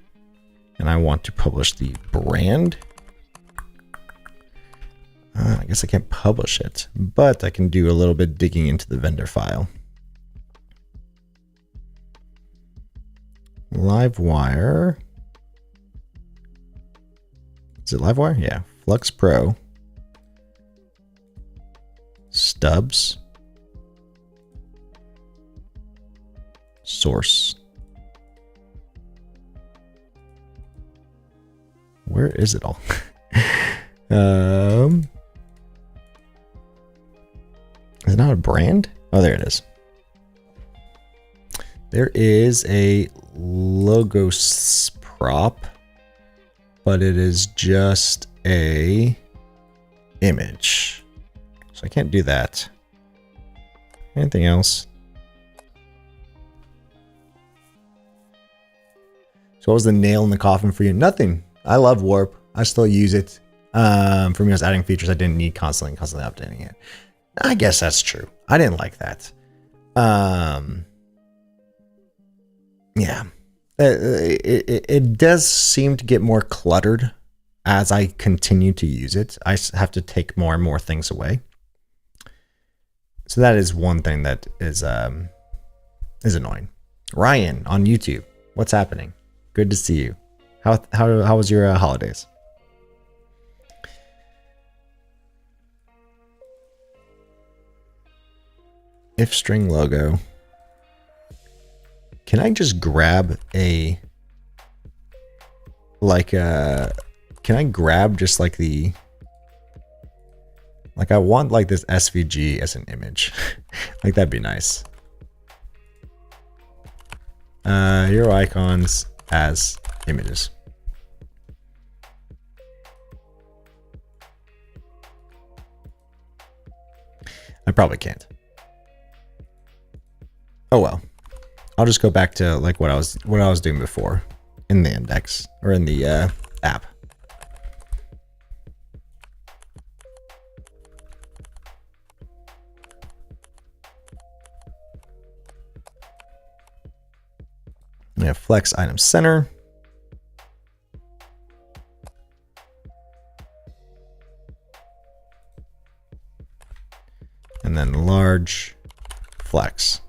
A: And I want to publish the brand. I guess I can't publish it, but I can do a little bit digging into the vendor file. Livewire. Is it Livewire? Yeah. Flux Pro. Stubs. Source. Where is it all? Is it not a brand? Oh, there it is. There is a logos prop, but it is just a image. So I can't do that. Anything else? So what was the nail in the coffin for you? Nothing. I love Warp. I still use it. For me, I was adding features I didn't need constantly updating it. I guess that's true. I didn't like that. Yeah. It does seem to get more cluttered as I continue to use it. I have to take more and more things away. So that is one thing that is annoying. Ryan on YouTube, what's happening? Good to see you. How was your holidays? If string logo. Can I just grab a can I grab just like the I want like this SVG as an image. Like that'd be nice. Hero icons as images. I probably can't. Oh well. I'll just go back to like what I was doing before in the index or in the app. We have flex item center. And then large flex.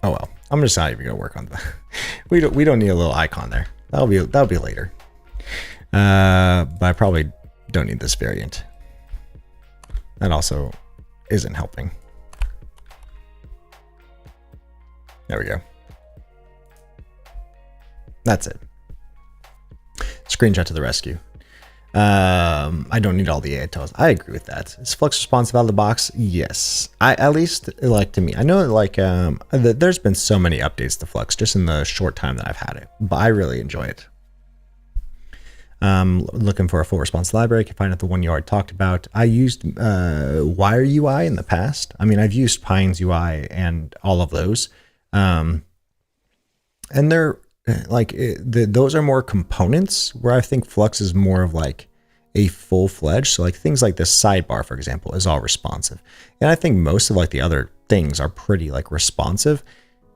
A: Oh well, I'm just not even gonna work on that. We don't need a little icon there. That'll be later. But I probably don't need this variant. That also isn't helping. There we go. That's it. Screenshot to the rescue. I don't need all the AI tools. I agree with that. Is Flux responsive out of the box? Yes. At least like to me. I know like there's been so many updates to Flux just in the short time that I've had it, but I really enjoy it. Looking for a full response library. Can find out the one you already talked about. I used Wire UI in the past. I mean, I've used Pines UI and all of those, and they're like those are more components, where I think Flux is more of like a full-fledged. So like things like the sidebar, for example, is all responsive, and I think most of like the other things are pretty like responsive.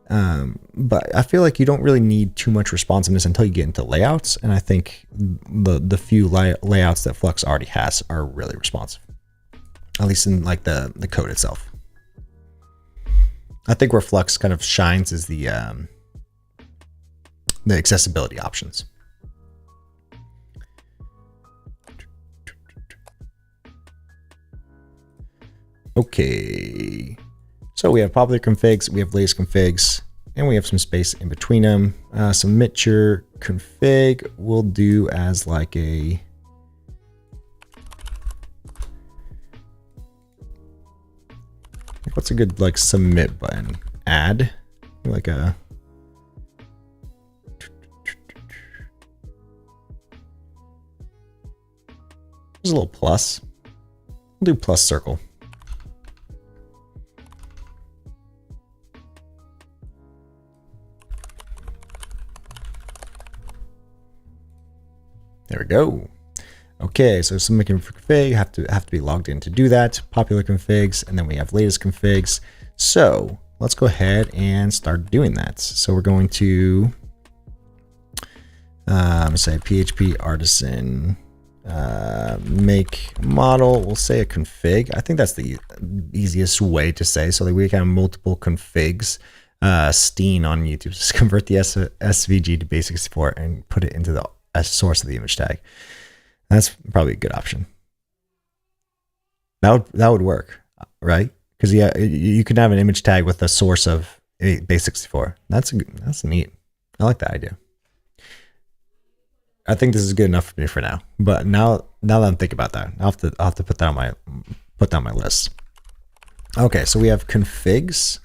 A: But I feel like you don't really need too much responsiveness until you get into layouts, and I think the few layouts that Flux already has are really responsive, at least in like the code itself. I think where Flux kind of shines is the accessibility options. Okay, so we have popular configs, we have latest configs, and we have some space in between them. Submit your config we'll do as like a what's a good like submit button? Add like a there's a little plus. We'll do plus circle. There we go. Okay, so submit config, have to be logged in to do that. Popular configs, and then we have latest configs. So let's go ahead and start doing that. So we're going to say PHP artisan make model. We'll say a config. I think that's the easiest way to say, so that we can have multiple configs. Steen on YouTube, just convert the SVG to basic64 and put it into the source of the image tag. That's probably a good option. That would work, right? Because yeah, you can have an image tag with the source of basic64. That's neat. I like that idea. I think this is good enough for me for now. But now that I'm thinking about that, I'll have to put that on my list. Okay, so we have configs.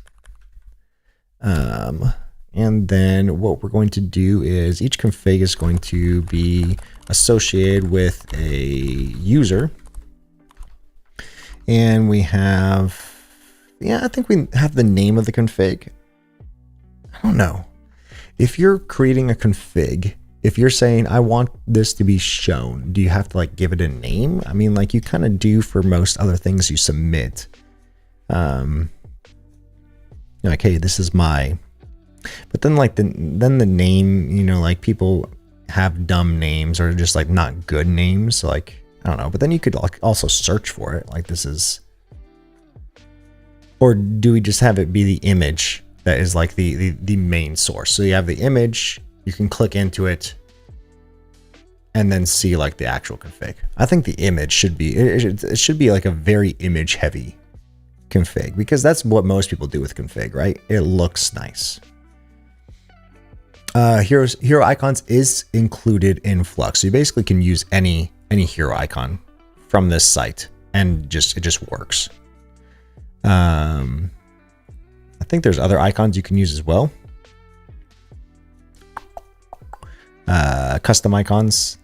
A: And then what we're going to do is each config is going to be associated with a user. And we have, I think we have the name of the config. I don't know. If you're creating a config, if you're saying, I want this to be shown, do you have to like give it a name? I mean, like you kind of do for most other things you submit. You're like, hey, this is my, but then like then the name, like people have dumb names or just like not good names. So like, I don't know, but then you could like also search for it. Like this is, or do we just have it be the image that is like the main source? So you have the image, you can click into it and then see like the actual config. I think the image should be, it should be like a very image heavy config, because that's what most people do with config, right? It looks nice. Hero icons is included in Flux. So you basically can use any hero icon from this site and it just works. I think there's other icons you can use as well. Custom icons.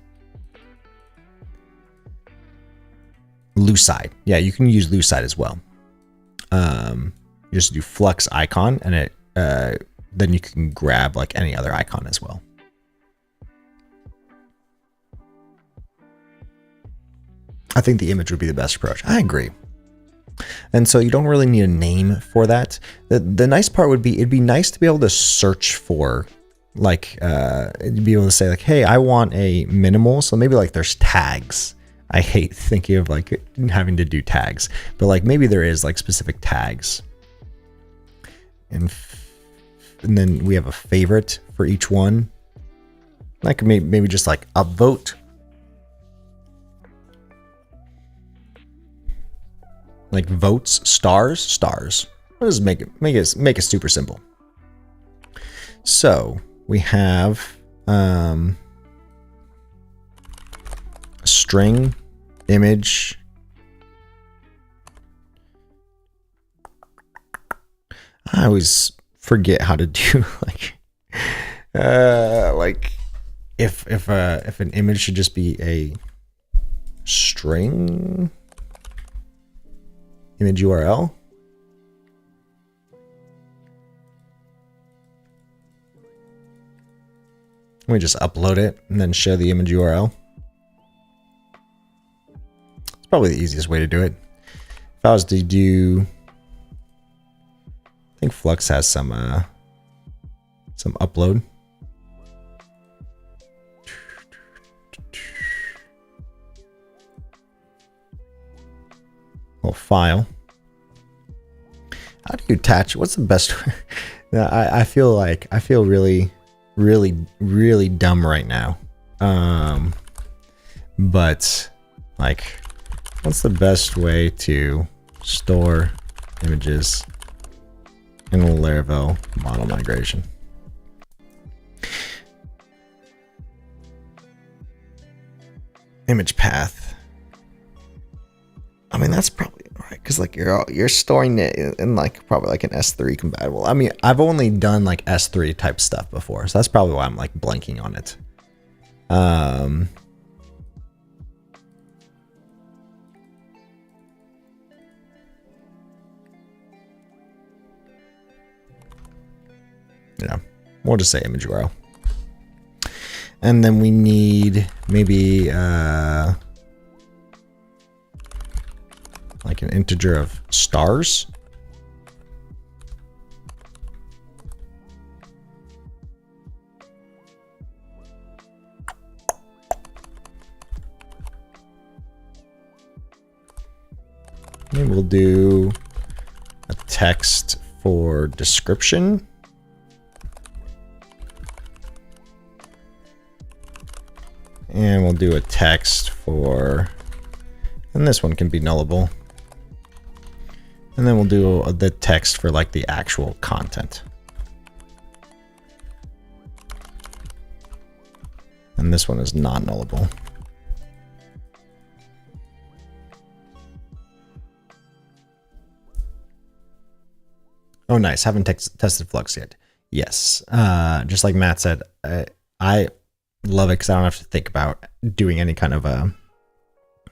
A: Lucide. Yeah, you can use Lucide as well. You just do Flux icon and it then you can grab like any other icon as well. I think the image would be the best approach. I agree. And so you don't really need a name for that. The nice part would be, it'd be nice to be able to search for like, be able to say like, hey, I want a minimal. So maybe like there's tags. I hate thinking of like having to do tags, but like maybe there is like specific tags. And then we have a favorite for each one. Like maybe just like upvote. Like votes, stars. I'll just make it super simple. So we have string image. I always forget how to do like if an image should just be a string image URL. Let me just upload it and then show the image URL. It's probably the easiest way to do it. If I was to do, I think Flux has some upload. Little file. do you attach? What's the best? I feel really, really, really dumb right now. But like, what's the best way to store images in a Laravel model migration? Image path. I mean, that's probably right, because like you're storing it in like probably like an S3 compatible. I mean, I've only done like S3 type stuff before, so that's probably why I'm like blanking on it. Yeah, we'll just say image URL. And then we need maybe like an integer of stars. And we'll do a text for description. And we'll do a text for, and this one can be nullable. And then we'll do the text for like the actual content. And this one is not nullable. Oh, nice. Haven't tested Flux yet. Yes. Just like Matt said, I love it because I don't have to think about doing any kind of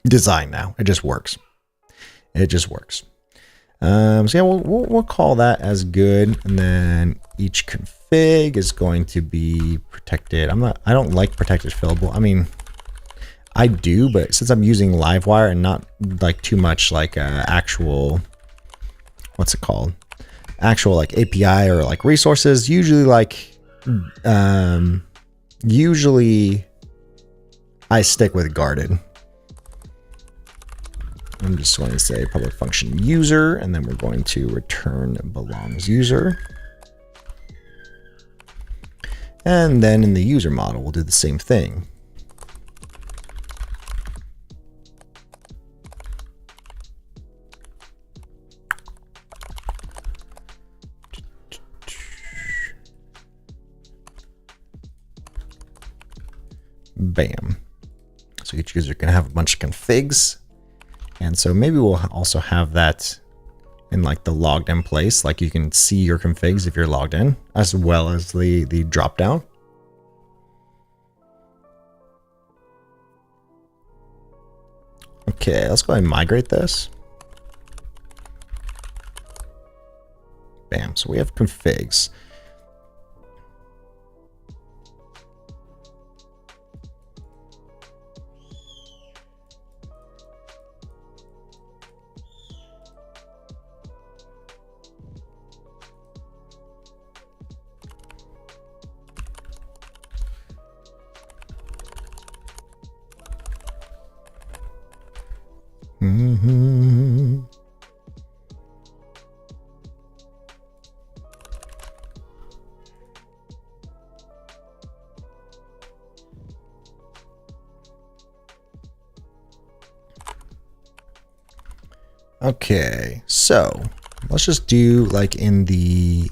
A: design now. It just works. It just works. So yeah, we'll call that as good, and then each config is going to be protected. I don't like protected fillable. I mean, I do, but since I'm using Livewire and not like too much like actual, what's it called? Actual like API or like resources, usually like, usually I stick with guarded. I'm just going to say public function user, and then we're going to return belongs user. And then in the user model, we'll do the same thing. Bam. So each user can have a bunch of configs. And so maybe we'll also have that in like the logged in place. Like you can see your configs if you're logged in, as well as the drop down. Okay, let's go ahead and migrate this. Bam. So we have configs. Okay, so let's just do like in the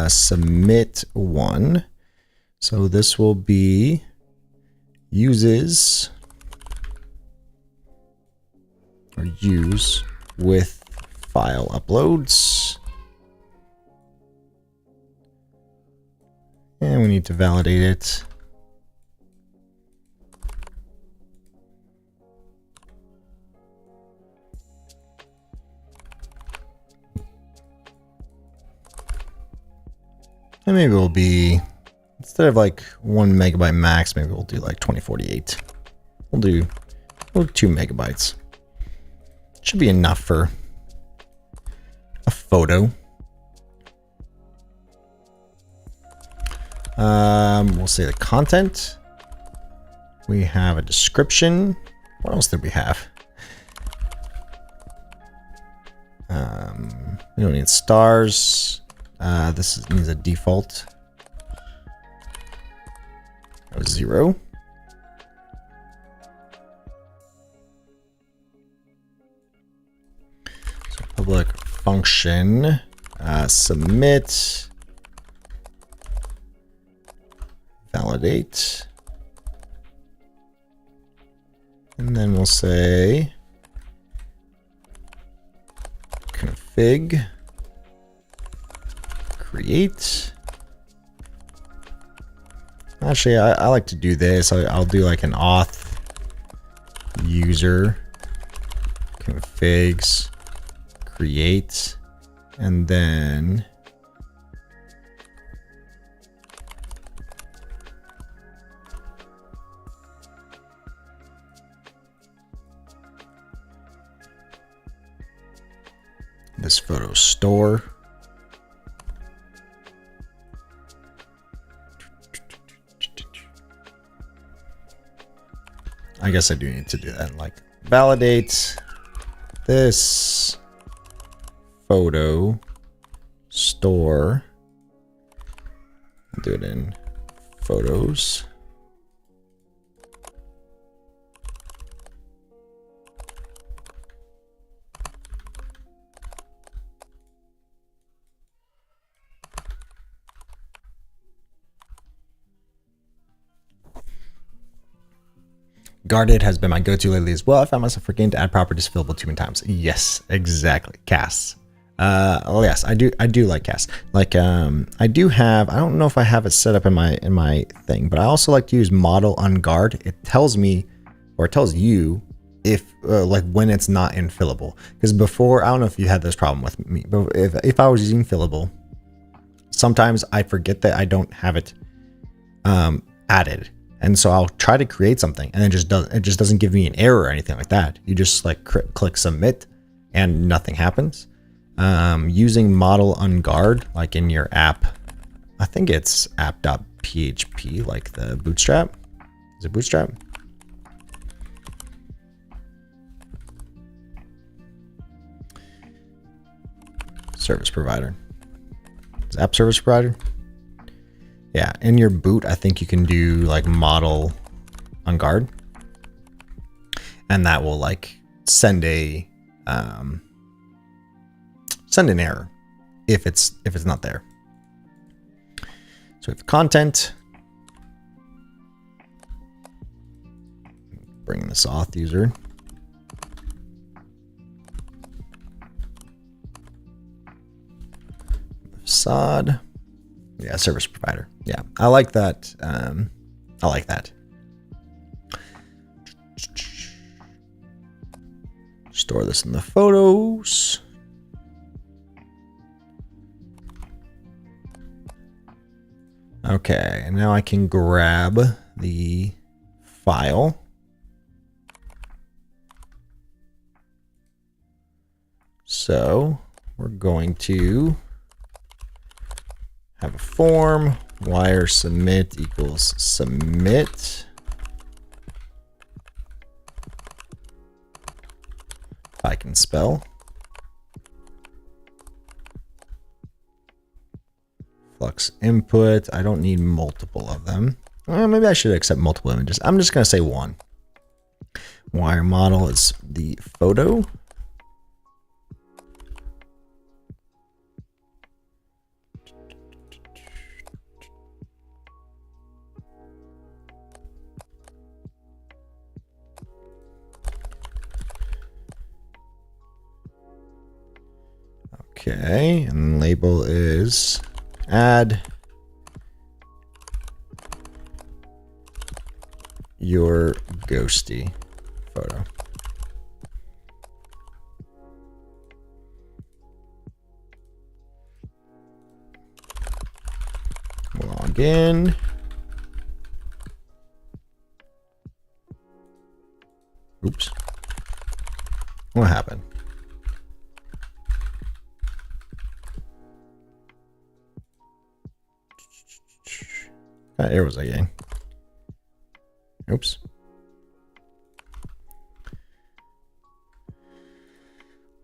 A: submit one. So this will be uses or use with file uploads. And we need to validate it. And maybe we'll be, instead of like 1 megabyte max, maybe we'll do like 2048. We'll do 2 megabytes. Should be enough for a photo. We'll say the content. We have a description. What else did we have? We don't need stars. Needs a default of 0. So public function submit validate, and then we'll say config create. Actually, I like to do this. I'll do like an auth user configs create, and then this photo store. I guess I do need to do that. Like validate this photo store. Do it in photos. Guarded has been my go-to lately as well. I found myself forgetting to add properties fillable too many times. Yes, exactly. Casts. Oh yes, I do like casts. Like I do have, I don't know if I have it set up in my thing, but I also like to use model unguard. It tells me, or it tells you if like when it's not in fillable. Because before, I don't know if you had this problem with me, but if I was using fillable, sometimes I forget that I don't have it added. And so I'll try to create something and it just doesn't give me an error or anything like that. You just like click submit and nothing happens. Using model unguard, like in your app, I think it's app.php, like the Bootstrap. Is it Bootstrap? Service provider. Is app service provider? Yeah, in your boot, I think you can do like model unguard, and that will like send an error if it's not there. So we have content. Bring this auth user. Facade. Yeah, service provider. Yeah, I like that. I like that. Store this in the photos. Okay, and now I can grab the file. So we're going to have a form, wire submit equals submit. If I can spell. Flux input. I don't need multiple of them. Maybe I should accept multiple images. I'm just going to say one. Wire model is the photo. Okay, and label is add your Ghostty photo. Log in. Oops. What happened? There was a gang. Oops.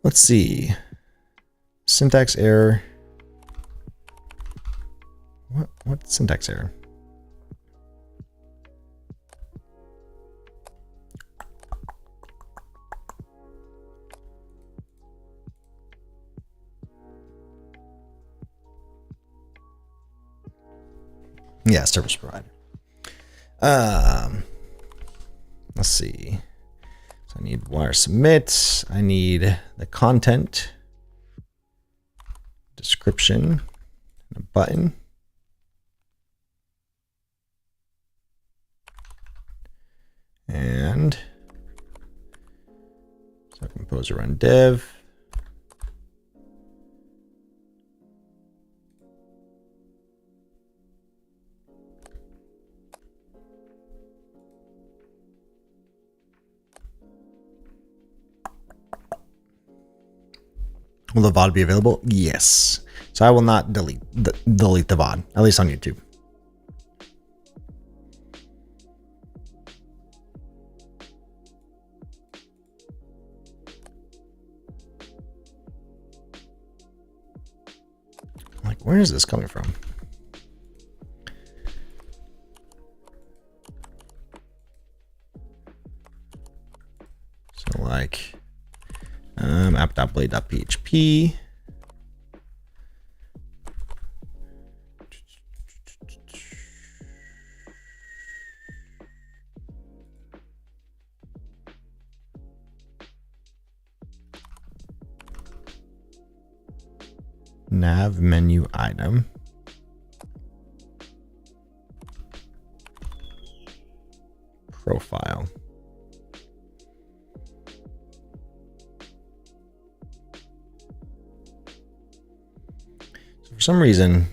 A: Let's see. syntax error. What syntax error? Yeah, service provider. Let's see. So I need wire submit. I need the content, description, and a button. And so composer run dev. Will the VOD be available? Yes. So I will not delete the VOD, at least on YouTube. Like, where is this coming from? So like app.blade.php. Nav menu item. Profile. So for some reason,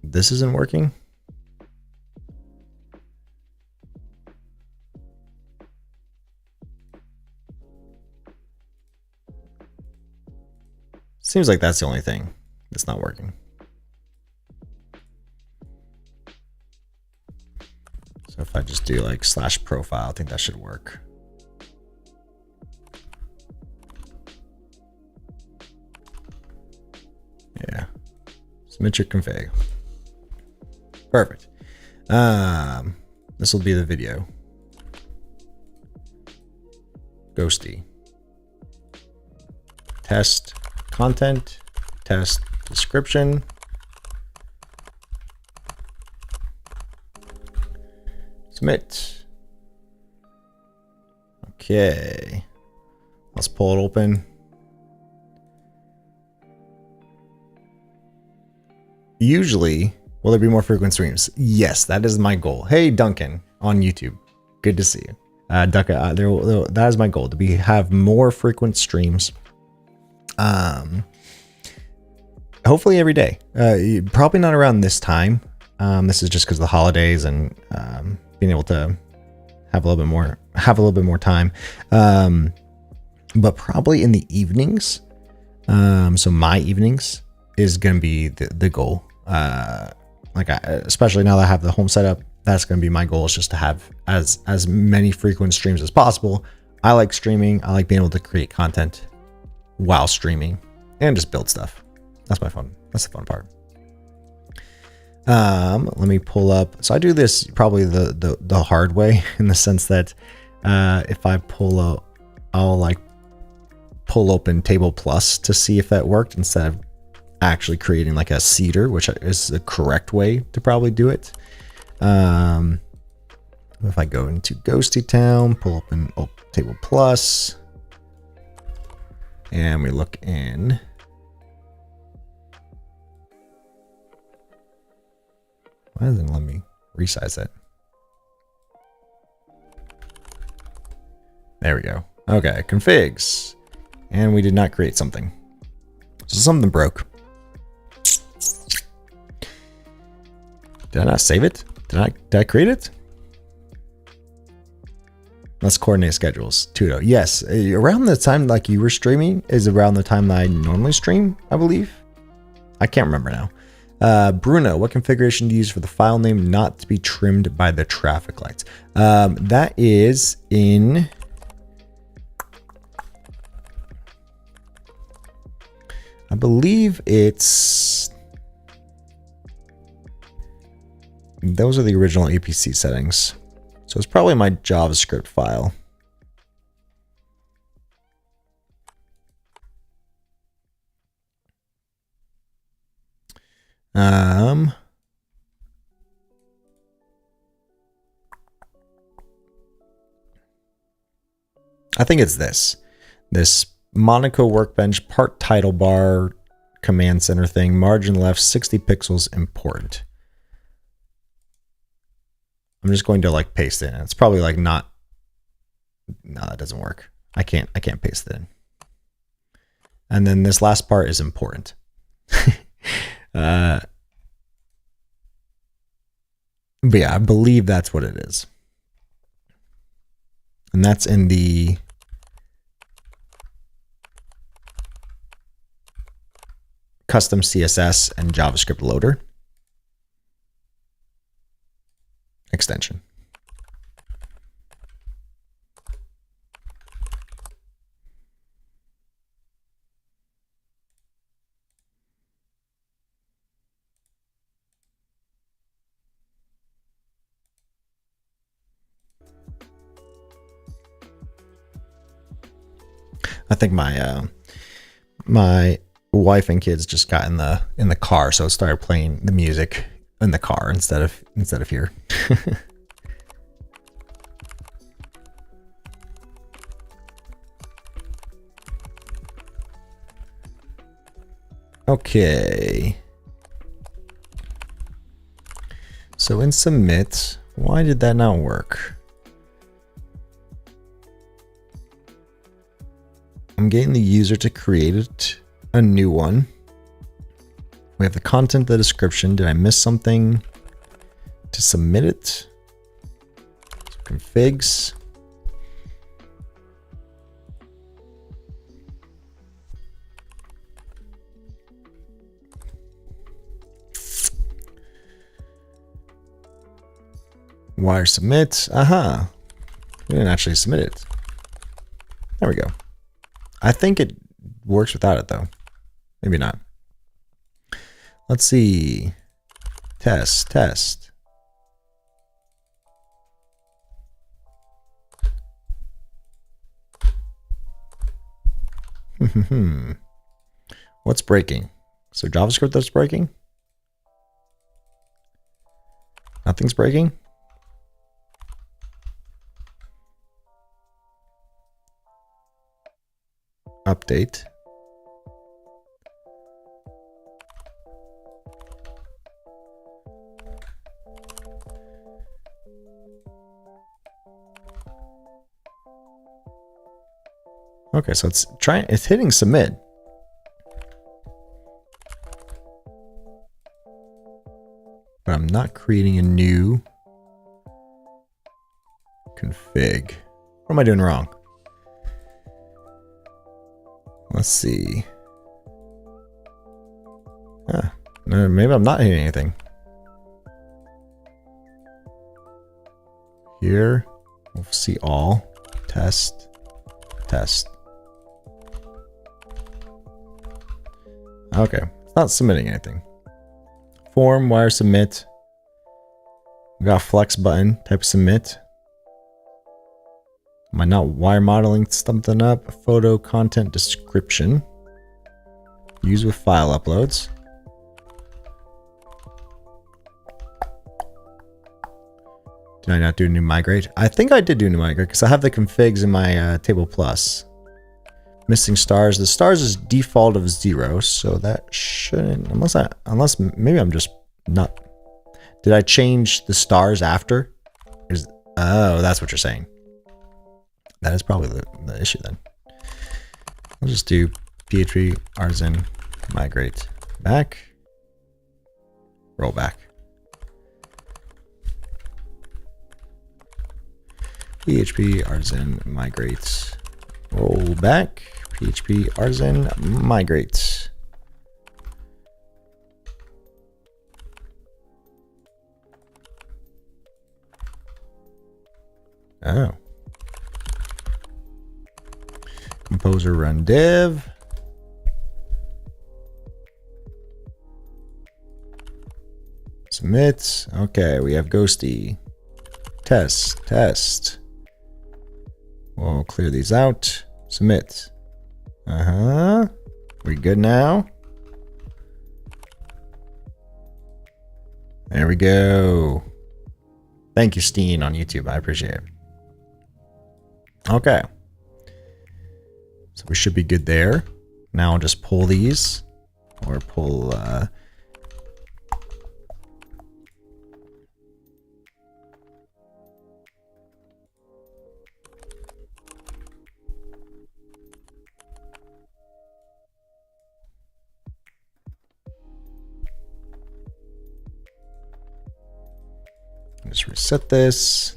A: this isn't working. Seems like that's the only thing that's not working. So if I just do like /profile, I think that should work. Yeah. Submit your config. Perfect. This will be the video. Ghostty. Test content, test description. Submit. Okay. Let's pull it open. Usually, will there be more frequent streams? Yes, that is my goal. Hey, Duncan on YouTube. Good to see you. Duncan, that is my goal, to have more frequent streams. Hopefully every day. Probably not around this time. This is just because of the holidays and being able to have a little bit more time. But probably in the evenings. So my evenings is gonna be the goal. Especially now that I have the home setup, that's gonna be my goal, is just to have as many frequent streams as possible. I like streaming. I like being able to create content while streaming and just build stuff. That's my fun. That's the fun part. Let me pull up. So I do this probably the hard way, in the sense that if I pull up, I'll like pull open Table Plus to see if that worked, instead of actually creating like a seeder, which is the correct way to probably do it. If I go into Ghosty Town, pull open Table Plus, and we look in. Why doesn't it let me resize it? There we go. Okay, configs. And we did not create something. So something broke. Did I not save it? Did I create it? Let's coordinate schedules. Tudo. Yes, around the time like you were streaming is around the time that I normally stream, I believe. I can't remember now. Bruno, what configuration do you use for the file name not to be trimmed by the traffic lights? That is in I believe those are the original APC settings. So it's probably my JavaScript file. I think it's this Monaco workbench part title bar command center thing, margin left 60 pixels important. I'm just going to like paste it in. It's probably like not, no, that doesn't work. I can't paste it in. And then this last part is important. But yeah, I believe that's what it is. And that's in the custom CSS and JavaScript loader extension. I think my my wife and kids just got in the car, so it started playing the music in the car instead of here. Okay. So in submit, why did that not work? I'm getting the user to create a new one. We have the content, the description. Did I miss something to submit it? Configs. Wire submit. Aha. We didn't actually submit it. There we go. I think it works without it though. Maybe not. Let's see. Test. What's breaking? So JavaScript that's breaking? Nothing's breaking? Update. Okay, so it's hitting submit. But I'm not creating a new config. What am I doing wrong? Let's see. No, maybe I'm not hitting anything. Here, we'll see all. Test. Okay, it's not submitting anything. Form, wire submit. We got a flex button, type submit. Am I not wire modeling something up? Photo content description. Use with file uploads. Did I not do new migrate? I think I did do new migrate because I have the configs in my table plus. Missing stars. The stars is default of 0, so that shouldn't, unless maybe I'm just not. Did I change the stars after? Oh, that's what you're saying. That is probably the issue then. I'll just do PHP artisan migrate back, roll back. PHP artisan migrate, roll back. PHP artisan migrate. Oh. Composer run dev. Submit. Okay, we have Ghostty. Test, test. We'll clear these out. Submit. We good now? There we go. Thank you, Steen, on YouTube. I appreciate it. Okay. So we should be good there. Now I'll just pull these. Or pull... just reset this.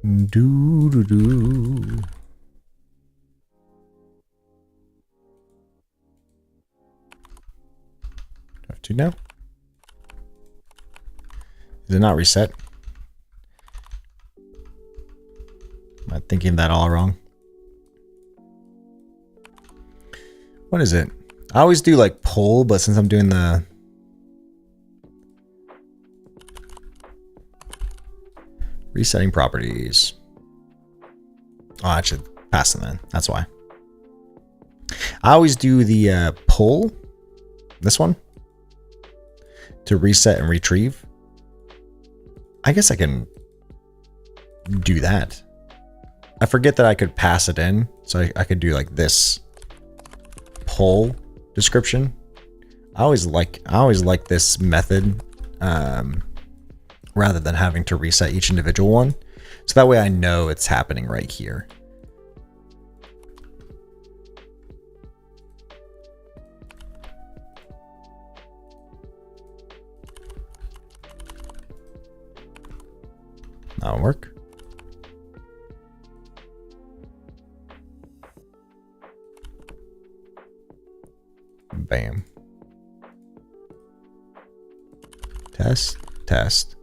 A: Do do do. Have to now. Is it not reset? Am I thinking that all wrong? What is it? I always do like pull, but since I'm doing the resetting properties. Oh, I should pass them then. That's why. I always do the pull, this one, to reset and retrieve. I guess I can do that. I forget that I could pass it in, so I could do like this pull description. I always like this method rather than having to reset each individual one. So that way I know it's happening right here. That'll work. Bam. Test, test.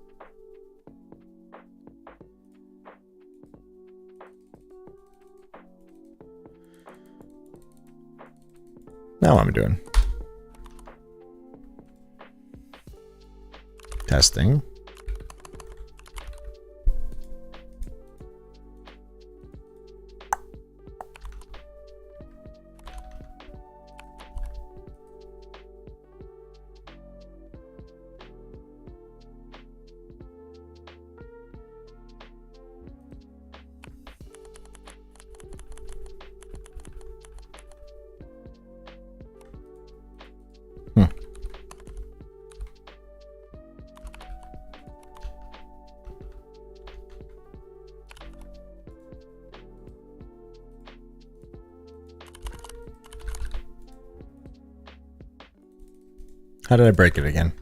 A: Now what am I doing? Testing. How did I break it again?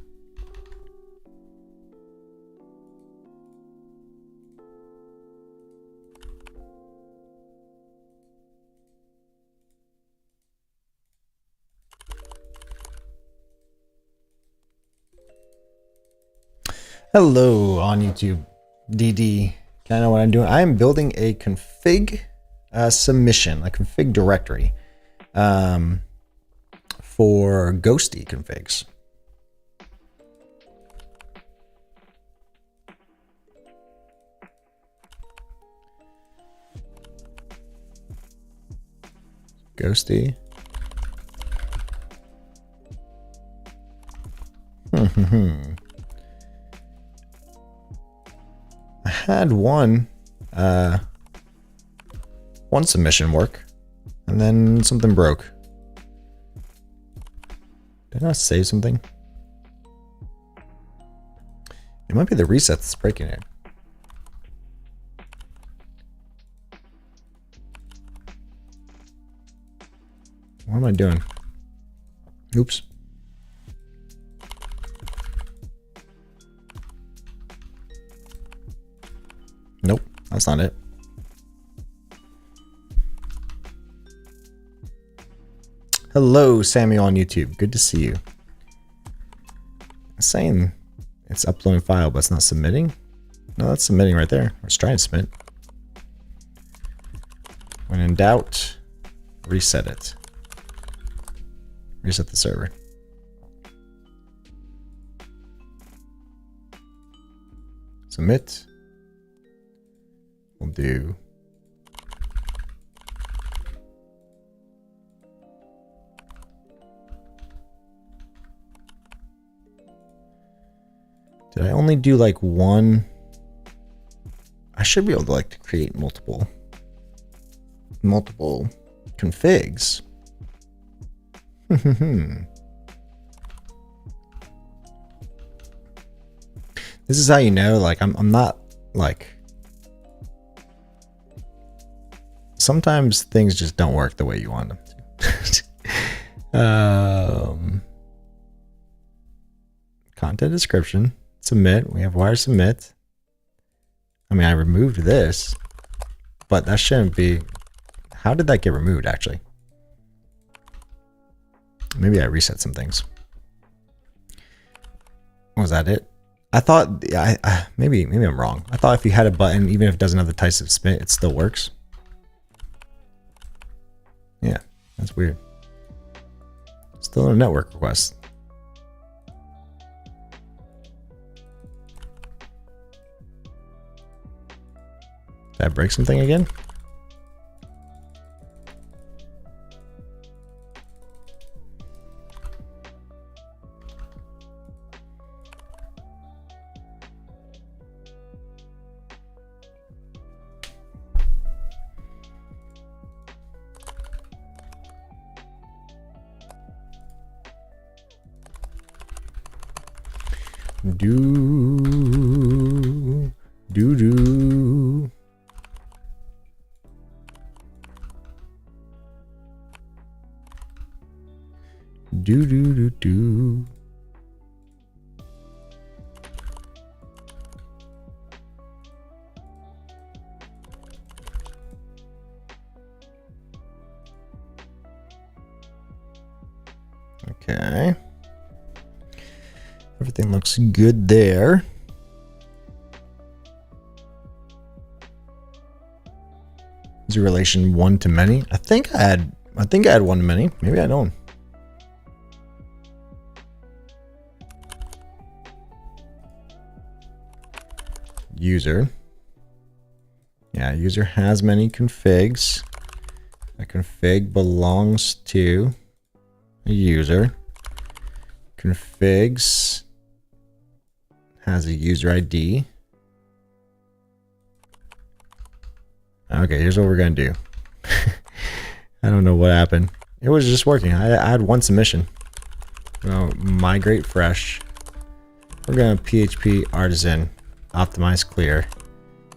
A: Hello on YouTube, DD. Can I know what I'm doing? I am building a config submission, a config directory for Ghostty configs. Ghostty. I had one submission work, and then something broke. Did I not save something? It might be the reset that's breaking it. What am I doing? Oops. Nope, that's not it. Hello, Samuel on YouTube. Good to see you. It's saying it's uploading file, but it's not submitting. No, that's submitting right there. It's trying to submit. When in doubt, reset it. Reset the server. Submit. We'll do. Did I only do like one? I should be able to like create multiple configs. This is how you know, like I'm not like, sometimes things just don't work the way you want them to. Content description, submit. We have wire submit. I mean, I removed this, but that shouldn't be. How did that get removed actually? Maybe I reset some things. Was that it? I thought maybe I'm wrong. I thought if you had a button, even if it doesn't have the type of submit, it still works. Yeah, that's weird. Still a network request. Did I break something again? Do. Okay. Everything looks good there. Is a relation one to many? I think I had one to many. Maybe I don't. User. Yeah, user has many configs. A config belongs to a user. Configs has a user ID. Okay, here's what we're gonna do. I don't know what happened. It was just working. I had one submission. We'll migrate fresh. We're gonna PHP artisan optimize clear,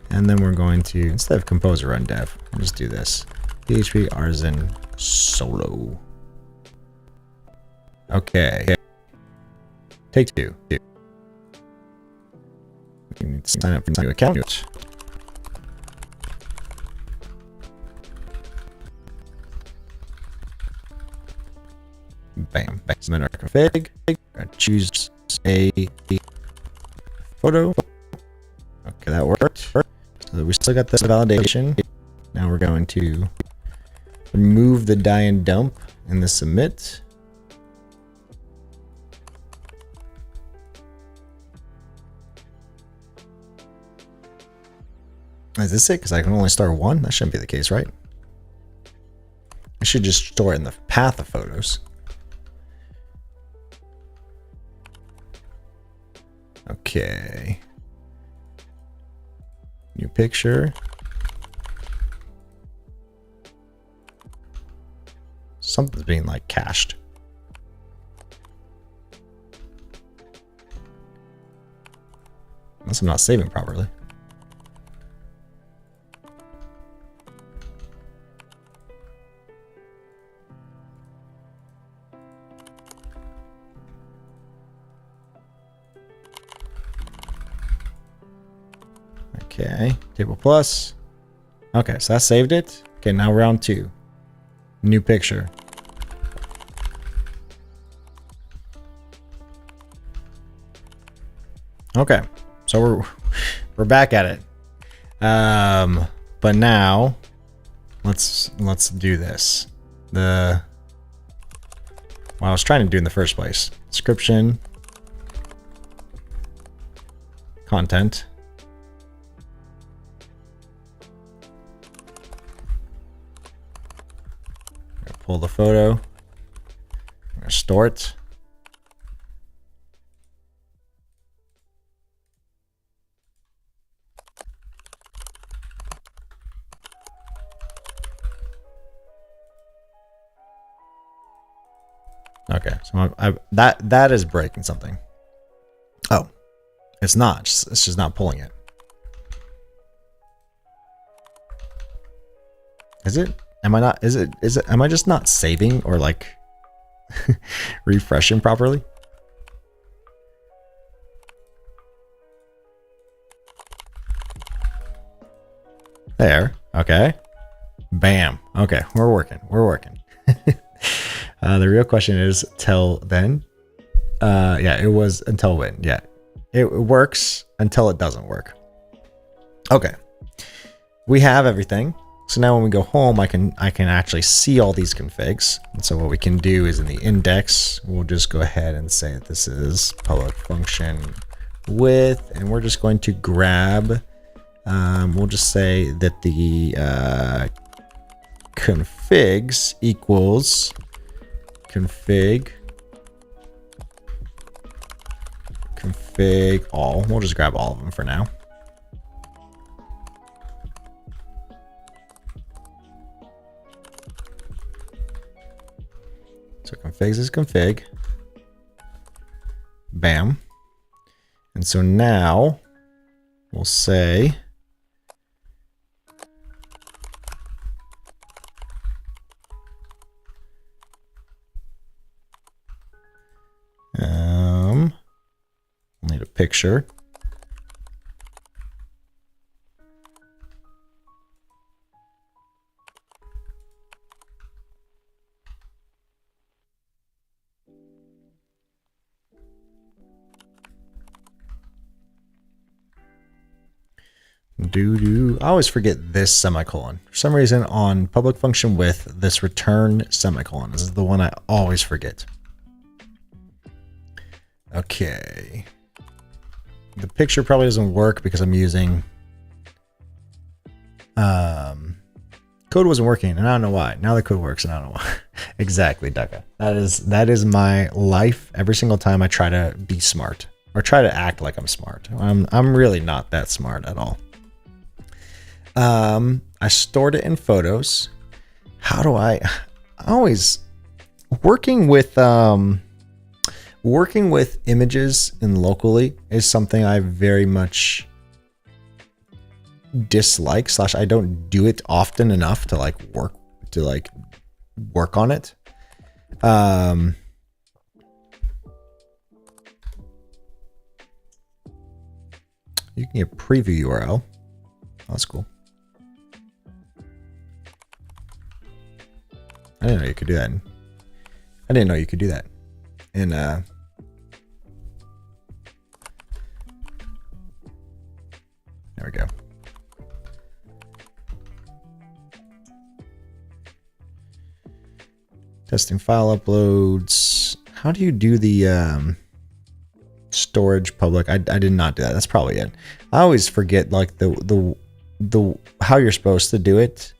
A: and then we're going to, instead of composer run dev, we'll just do this. PHP artisan solo. Okay. Take two. You need to sign up for a new account. Bam. Submit our config. Choose a photo. Okay, that worked. So we still got this validation. Now we're going to remove the die and dump in the submit. Is this it? Because I can only start one? That shouldn't be the case, right? I should just store it in the path of photos. Okay. New picture. Something's being like cached. Unless I'm not saving properly. Okay, table plus. Okay, so that saved it. Okay, now round two. New picture. Okay, so we're back at it. But now let's do this. What I was trying to do in the first place. Description, content. Pull the photo. I'm gonna store it. Okay, so that is breaking something. Oh, it's not. It's just not pulling it. Is it? Am I not? Is it? Am I just not saving or like refreshing properly? There. Okay. Bam. Okay, we're working. We're working. The real question is till then. Yeah, it was until when. Yeah, it works until it doesn't work. Okay, we have everything. So now when we go home, I can actually see all these configs. And so what we can do is in the index, we'll just go ahead and say that this is public function with, and we're just going to grab. We'll just say that the configs equals config all. We'll just grab all of them for now. So configs is config. Bam. And so now we'll say we'll need a picture. I always forget this semicolon. For some reason on public function with, this return semicolon. This is the one I always forget. Okay. The picture probably doesn't work because I'm using code wasn't working and I don't know why. Now the code works and I don't know why. Exactly, Ducka. That is my life every single time I try to be smart or try to act like I'm smart. I'm really not that smart at all. I stored it in photos. How do I always working with images and locally is something I very much dislike / I don't do it often enough to work on it. You can get preview URL. Oh, that's cool. I didn't know you could do that. I didn't know you could do that. And there we go. Testing file uploads. How do you do the storage public? I did not do that. That's probably it. I always forget like the how you're supposed to do it.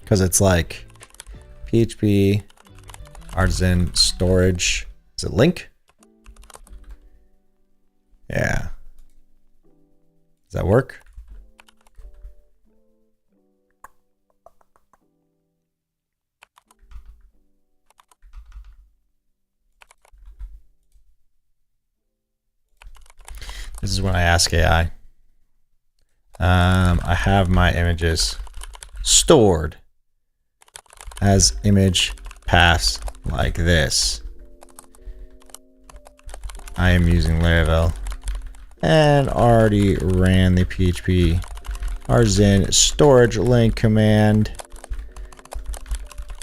A: Because it's like PHP artisan storage. Is it link? Yeah. Does that work? This is when I ask AI. I have my images stored as image paths like this. I am using Laravel. and already ran the PHP artisan storage link command.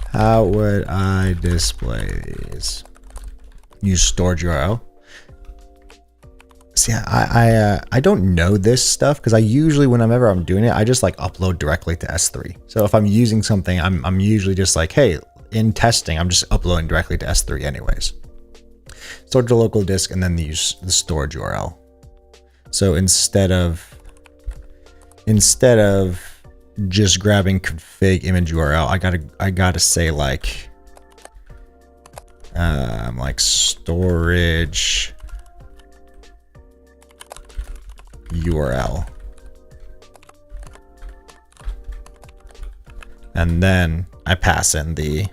A: How would I display these? Use storage URL. See, I don't know this stuff because I usually, whenever I'm doing it, I just like upload directly to S3. So if I'm using something, I'm usually just like, hey, in testing, I'm just uploading directly to S3 anyways. Storage to local disk and then use the storage URL. So instead of just grabbing config image URL, I gotta say like storage URL, and then I pass in the,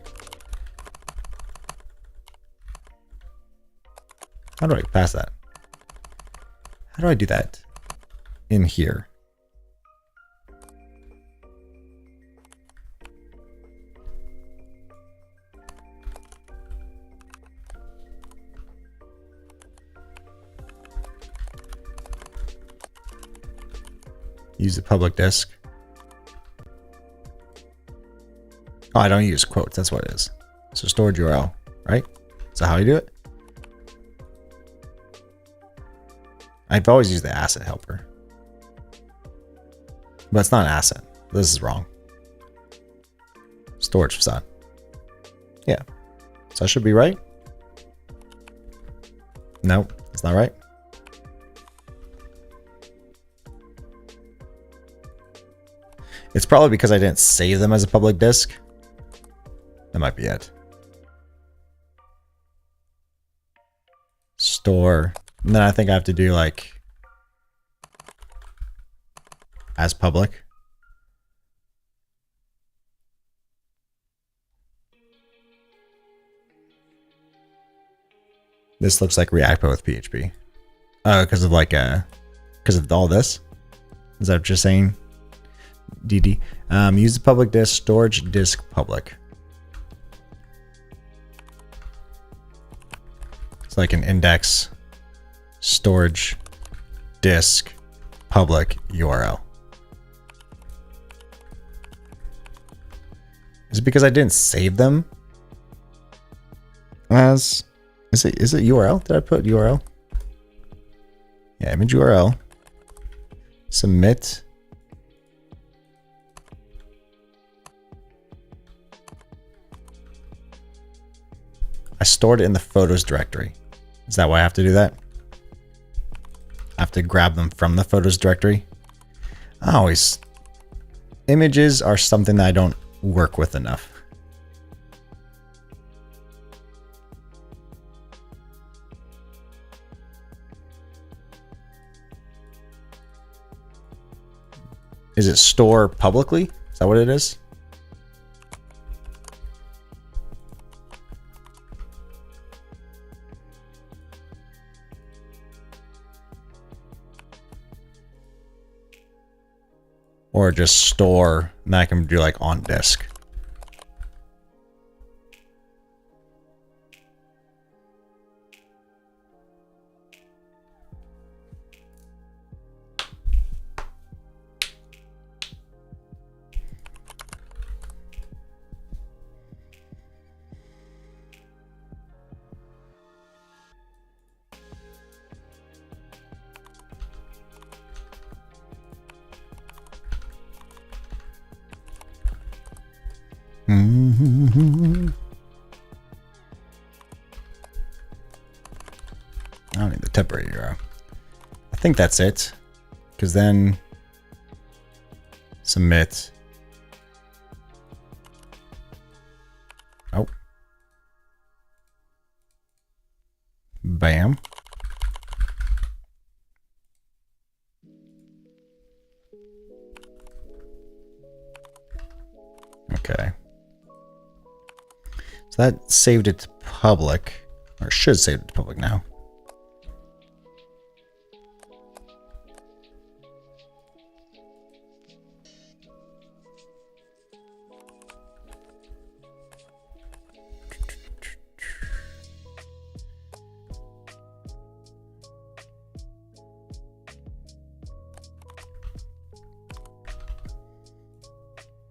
A: how do I pass that? How do I do that in here? Use the public disk. Oh, I don't use quotes. That's what it is. So storage URL, right? Is that how you do it? I've always used the asset helper, but it's not an asset. This is wrong. Storage facade. Yeah. So I should be right. Nope, it's not right. It's probably because I didn't save them as a public disk. That might be it. Store. And then I think I have to do like as public. This looks like React but with PHP. Oh, because of like because of all this? Is that what you're saying? DD. Use the public disk, storage disk public. It's like an index, storage, disk, public URL. Is it because I didn't save them as, is it URL? Did I put URL? Yeah, image URL. Submit. I stored it in the photos directory. Is that why I have to do that? I have to grab them from the photos directory. Images are something that I don't work with enough. Is it store publicly? Is that what it is? Or just store, and then I can do like on disk. I don't need the temporary URL. I think that's it. Because then submit. Oh. Bam. Okay. So that saved it to public, or should save it to public now.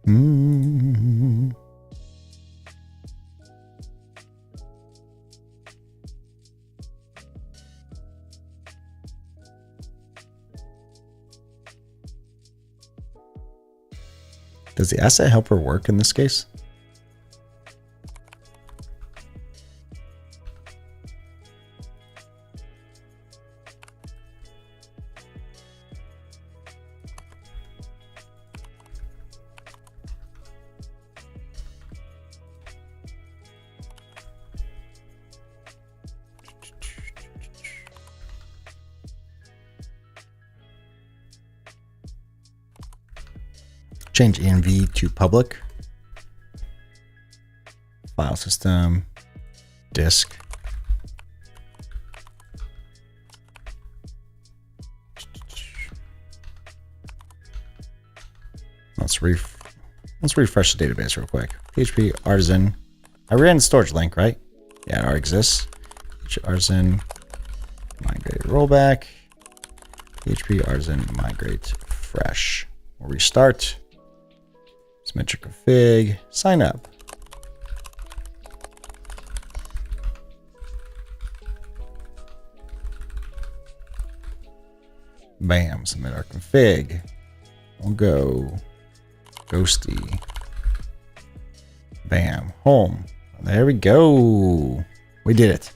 A: Hmm. Does the asset helper work in this case? Change env to public. File system, disk. Let's refresh the database real quick. PHP artisan. I ran the storage link, right? Yeah, it already exists. Artisan migrate rollback. PHP artisan migrate fresh. We'll restart. Submit your config. Sign up. Bam. Submit our config. We'll go Ghostty. Bam. Home. There we go. We did it.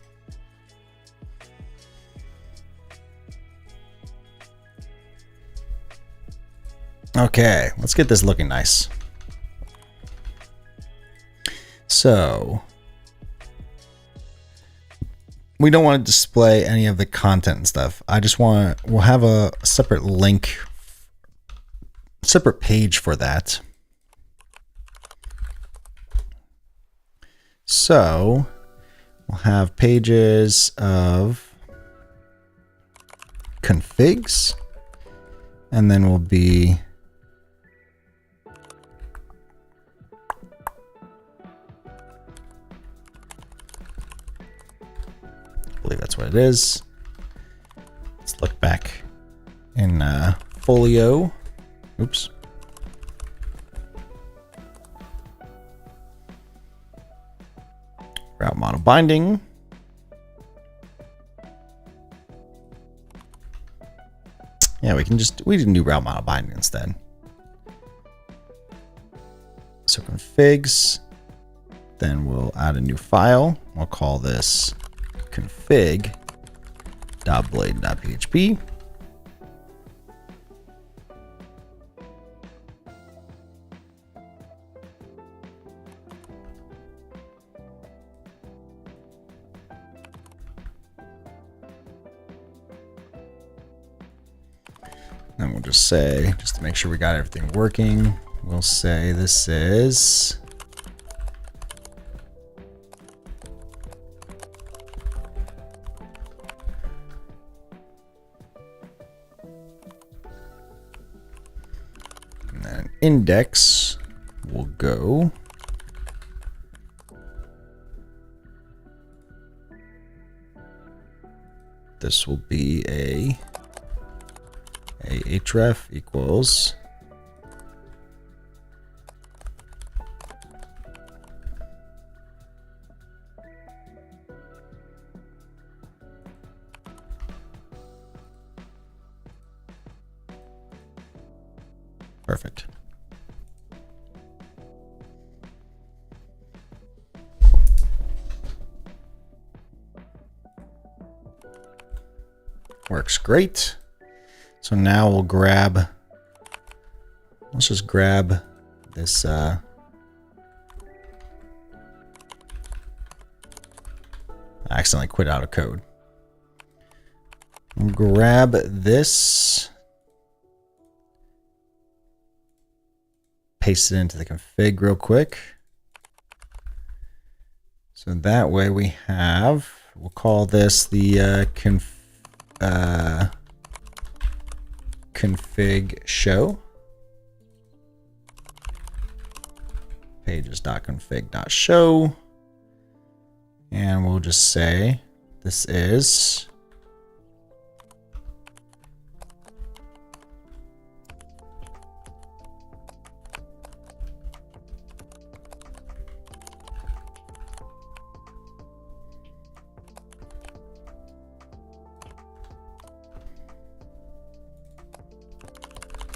A: Okay, let's get this looking nice. So we don't want to display any of the content and stuff. We'll have a separate link, separate page for that. So we'll have pages of configs, and then we'll be I believe that's what it is. Let's look back in Folio. Oops. Route model binding. Yeah, we can do route model binding instead. So configs. Then we'll add a new file. We'll call this config.blade.php. And we'll just say, just to make sure we got everything working, we'll say this is index will go this will be a href equals perfect. Works great. So now we'll let's just grab this I accidentally quit out of code. We'll grab this, paste it into the config real quick. So that way we'll call this the config show pages.config.show, and we'll just say this is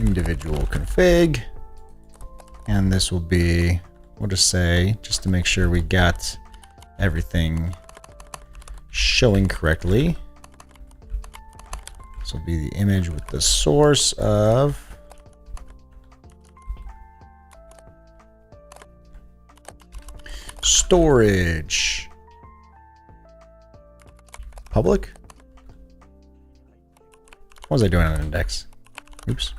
A: individual config. And this will be, we'll just say, just to make sure we got everything showing correctly. This will be the image with the source of storage. Public? What was I doing on an index? Oops.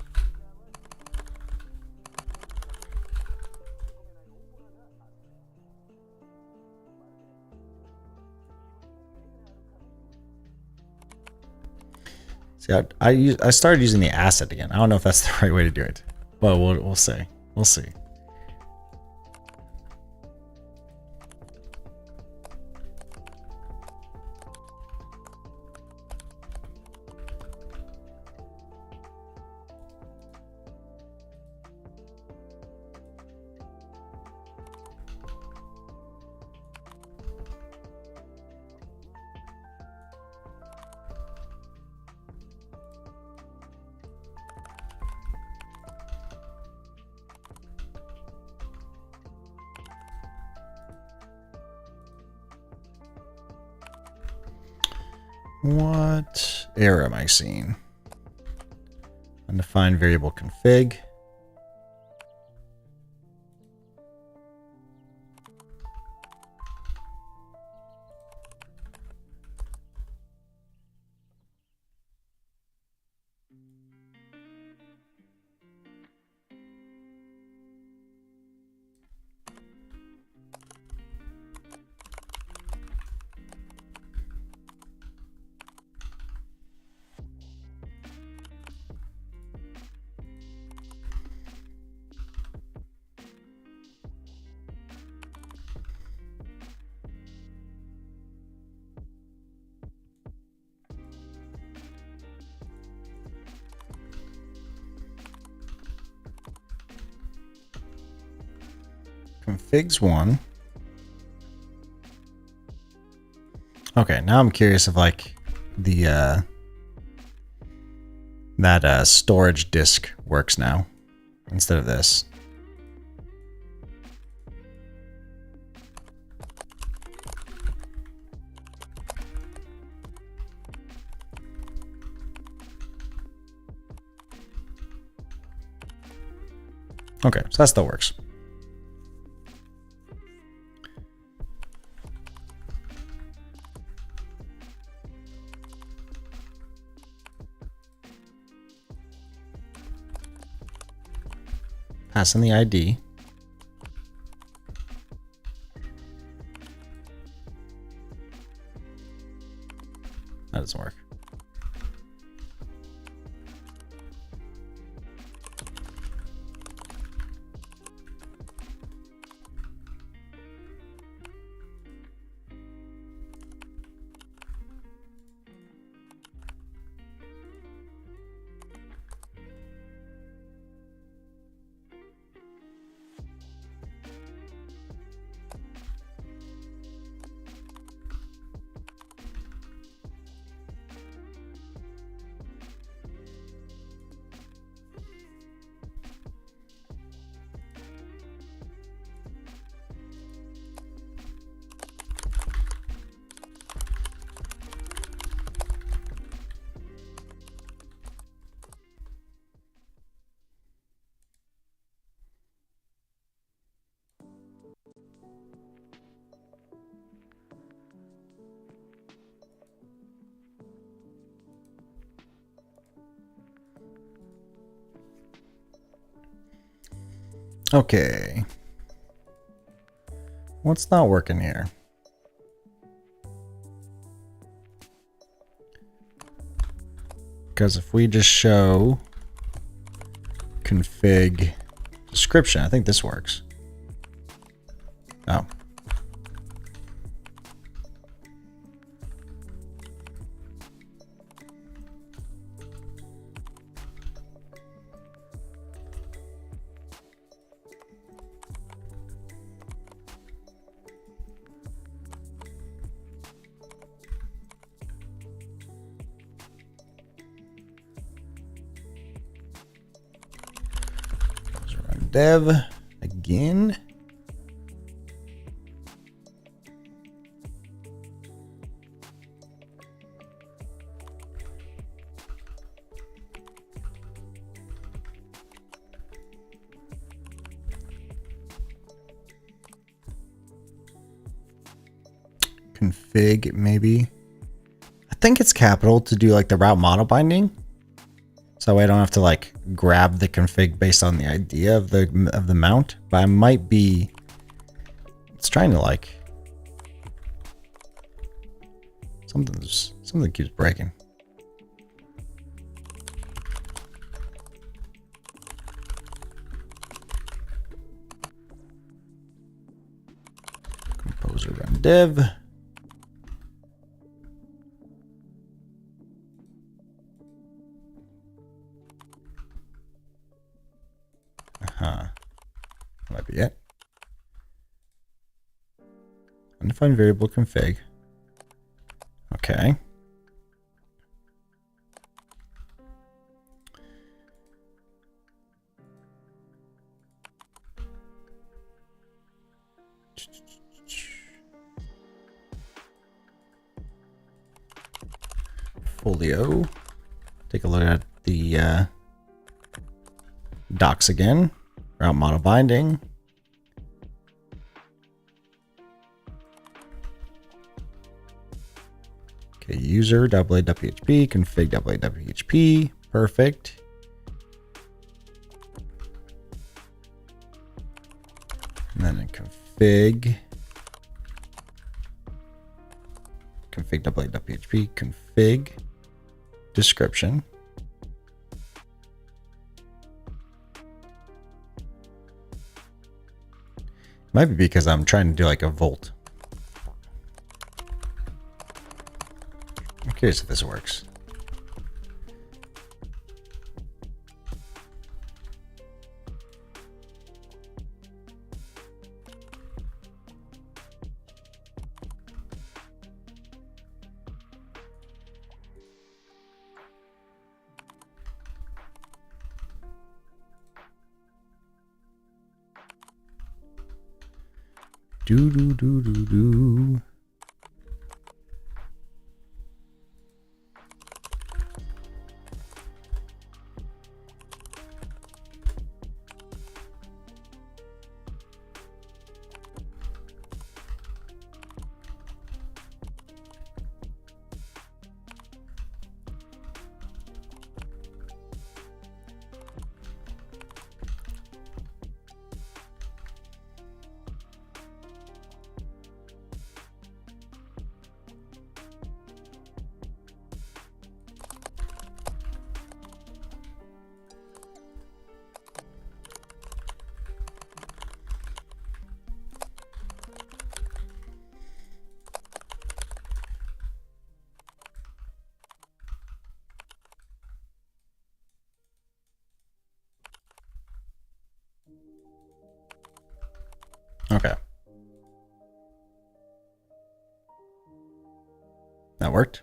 A: See, I started using the asset again. I don't know if that's the right way to do it, but we'll see. We'll see. What error am I seeing? Undefined variable config. Configs 1. Okay, now I'm curious if like the that storage disk works now instead of this. Okay, so that still works. Pass in the ID. That doesn't work. Okay. What's not working here? Because if we just show config description, I think this works. Oh. run dev again. Config, maybe. I think it's capital to do like the route model binding. So that way I don't have to like grab the config based on the idea of the mount. But I might be, it's trying to like, something keeps breaking. Composer run dev. Might be it. Undefined variable config. Okay. Folio. Take a look at the docs again. Route model binding. Okay, user .php, config .php. Perfect. And then a config. Config .php, config description. Might be because I'm trying to do like a volt. I'm curious if this works. Do do do do do. Okay. That worked.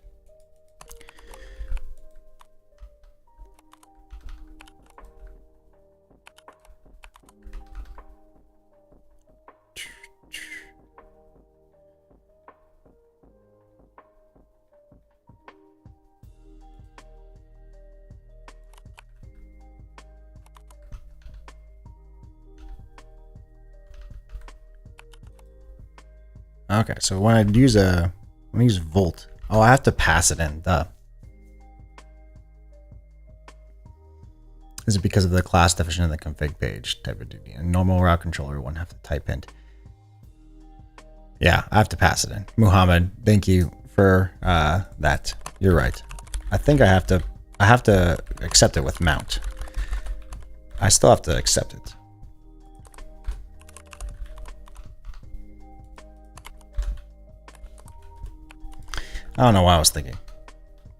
A: Okay, so when I use volt, oh, I have to pass it in. Duh. Is it because of the class definition of the config page type of duty? A normal route controller wouldn't have to type in. Yeah, I have to pass it in. Muhammad, thank you for that. You're right. I think I have to accept it with mount. I still have to accept it. I don't know what I was thinking.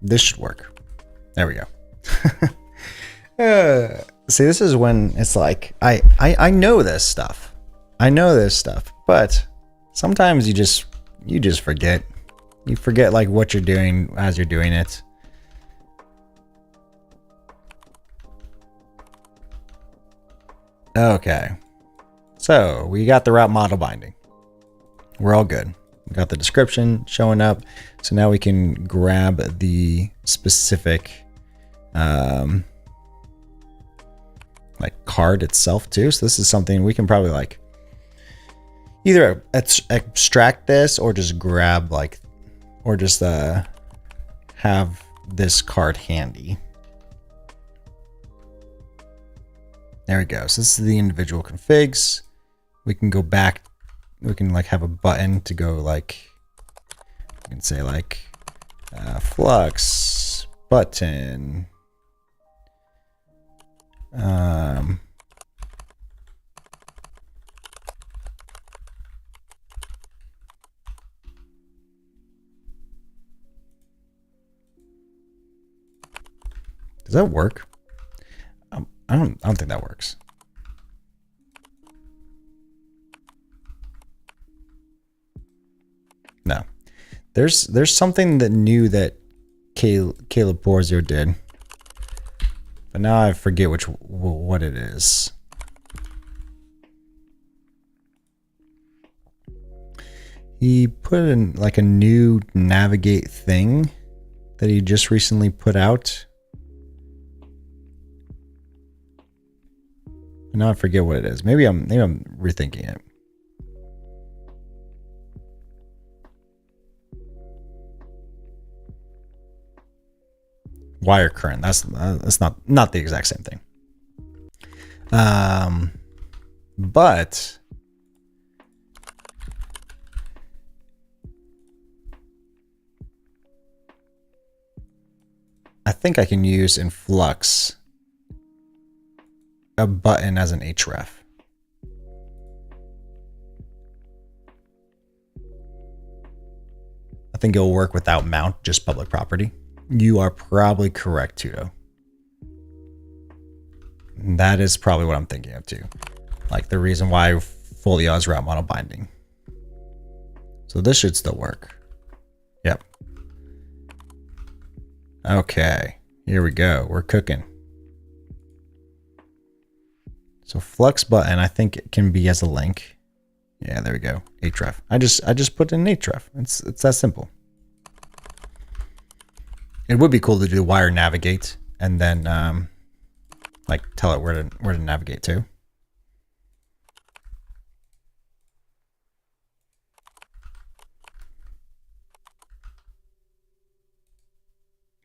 A: This should work. There we go. See, this is when it's like, I know this stuff. I know this stuff, but sometimes you just forget. You forget like what you're doing as you're doing it. Okay. So we got the route model binding. We're all good. We got the description showing up. So now we can grab the specific like card itself too. So this is something we can probably like either extract this or just grab like, or just have this card handy. There we go. So this is the individual configs. We can go back. We can like have a button to go like, we can say like flux button. Does that work? I don't think that works. No. There's something that new that Caleb Borzio did. But now I forget what it is. He put in like a new navigate thing that he just recently put out. Now I forget what it is. Maybe I'm rethinking it. Wire current. That's not the exact same thing. But I think I can use in Flux a button as an href. I think it'll work without mount, just public property. You are probably correct, Tudo. That is probably what I'm thinking of too. Like the reason why Folio has route model binding. So this should still work. Yep. Okay, here we go. We're cooking. So flux button, I think it can be as a link. Yeah, there we go. href. I just put in href. It's that simple. It would be cool to do wire navigate and then like tell it where to navigate to.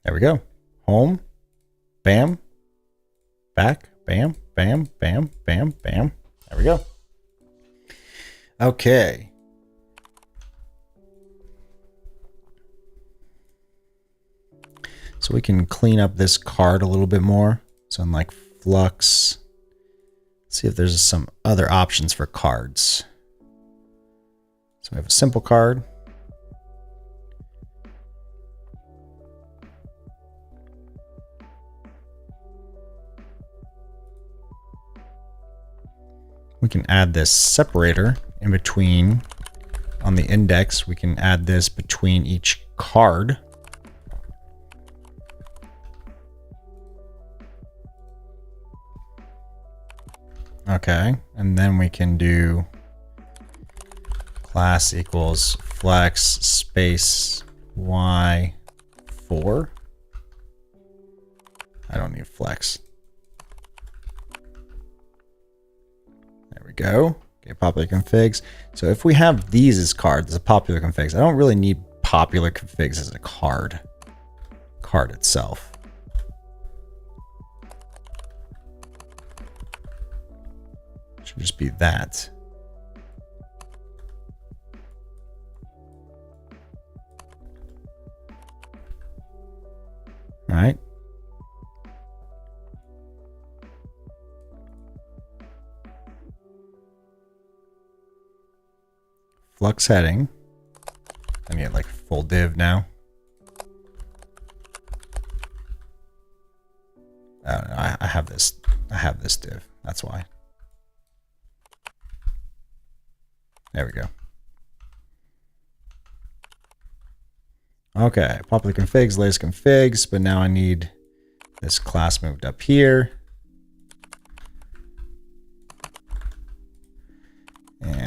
A: There we go. Home, bam, back, bam, bam, bam, bam, bam. There we go. Okay. So we can clean up this card a little bit more. So in like Flux, see if there's some other options for cards. So we have a simple card. We can add this separator in between on the index. We can add this between each card. Okay, and then we can do class equals flex space y4. I don't need flex. There we go. Okay, popular configs. So if we have these as cards, as a popular configs, I don't really need popular configs as a card itself. Should just be that. All right. Flux heading. I need like full div now. I have this. I have this div. That's why. There we go. Okay, popular configs, latest configs, but now I need this class moved up here.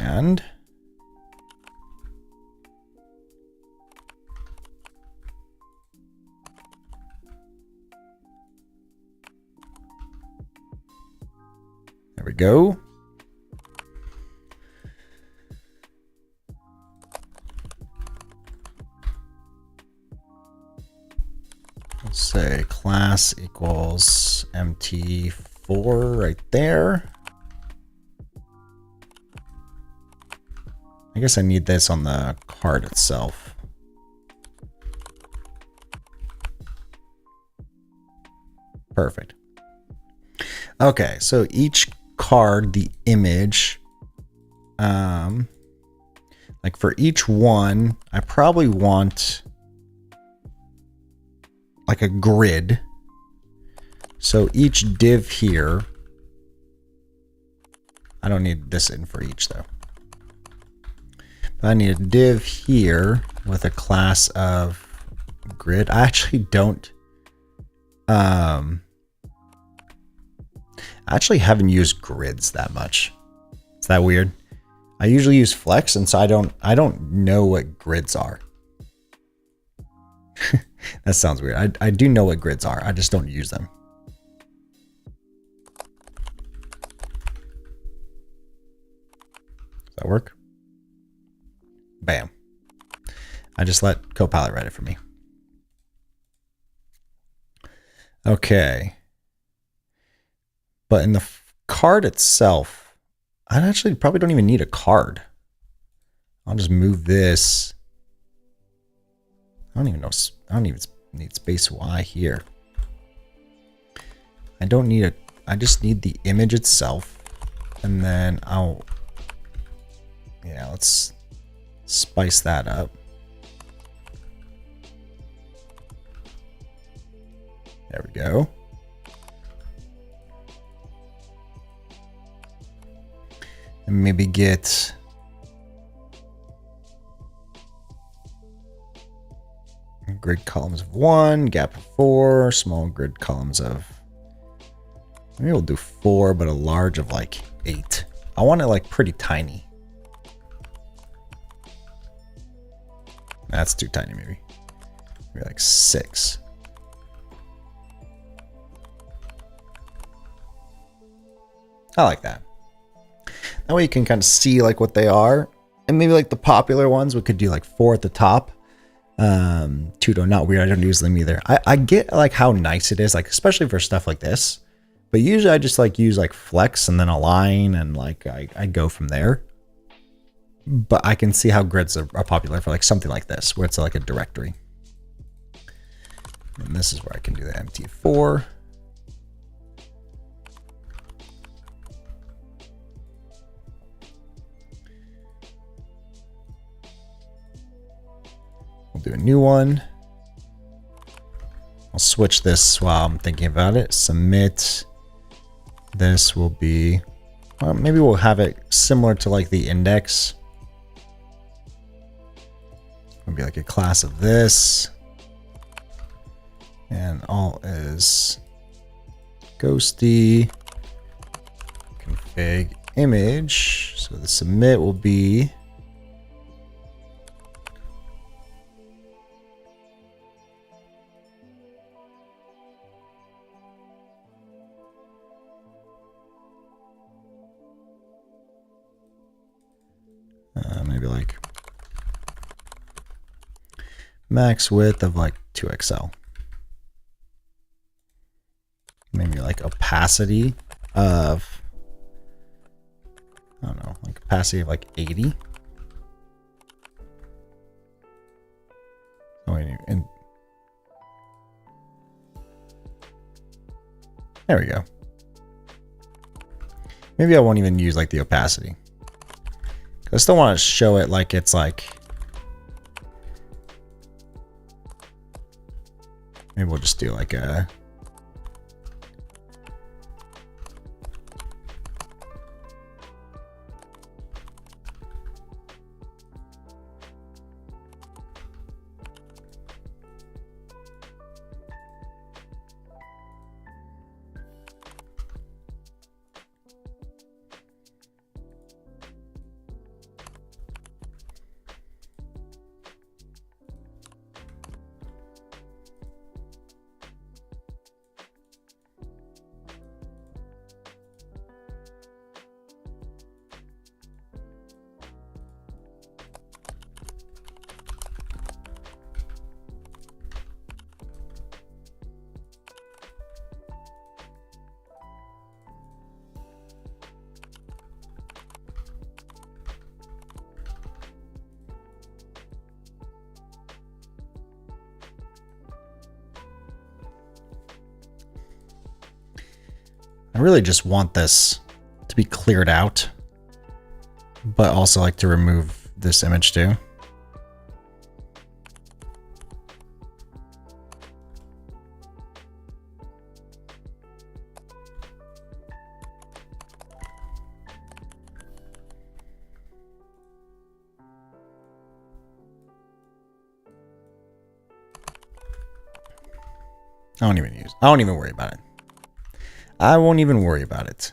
A: And there we go. Let's say class equals MT4 right there. I guess I need this on the card itself. Perfect. Okay, so each card, the image, like for each one, I probably want like a grid. So each div here, I don't need this in for each though. But I need a div here with a class of grid. I actually don't, I actually haven't used grids that much. Is that weird? I usually use flex, and so I don't know what grids are. That sounds weird. I do know what grids are. I just don't use them. Does that work? Bam. I just let Copilot write it for me. Okay. But in the card itself, I actually probably don't even need a card. I'll just move this. I don't even need space Y here. I don't need I just need the image itself. And then let's spice that up. There we go. And maybe get grid columns of 1, gap of 4, small grid columns of, maybe we'll do 4, but a large of like 8. I want it like pretty tiny. That's too tiny, maybe like 6. I like that. That way you can kind of see like what they are. And maybe like the popular ones, we could do like 4 at the top. Tudo, not weird. I don't use them either. I get like how nice it is, like especially for stuff like this. But usually I just like use like flex and then align and like I go from there. But I can see how grids are popular for like something like this, where it's like a directory. And this is where I can do the MT4. We'll do a new one. I'll switch this while I'm thinking about it. Submit. This will be, well, maybe we'll have it similar to like the index. It'll be like a class of this. And all is Ghostty config image. So the submit will be maybe like max width of like 2XL. Maybe like opacity of, I don't know, like opacity of like 80. Oh, and there we go. Maybe I won't even use like the opacity. I still want to show it like it's like, maybe we'll just do like a, I really just want this to be cleared out, but also like to remove this image too. I don't even worry about it. I won't even worry about it.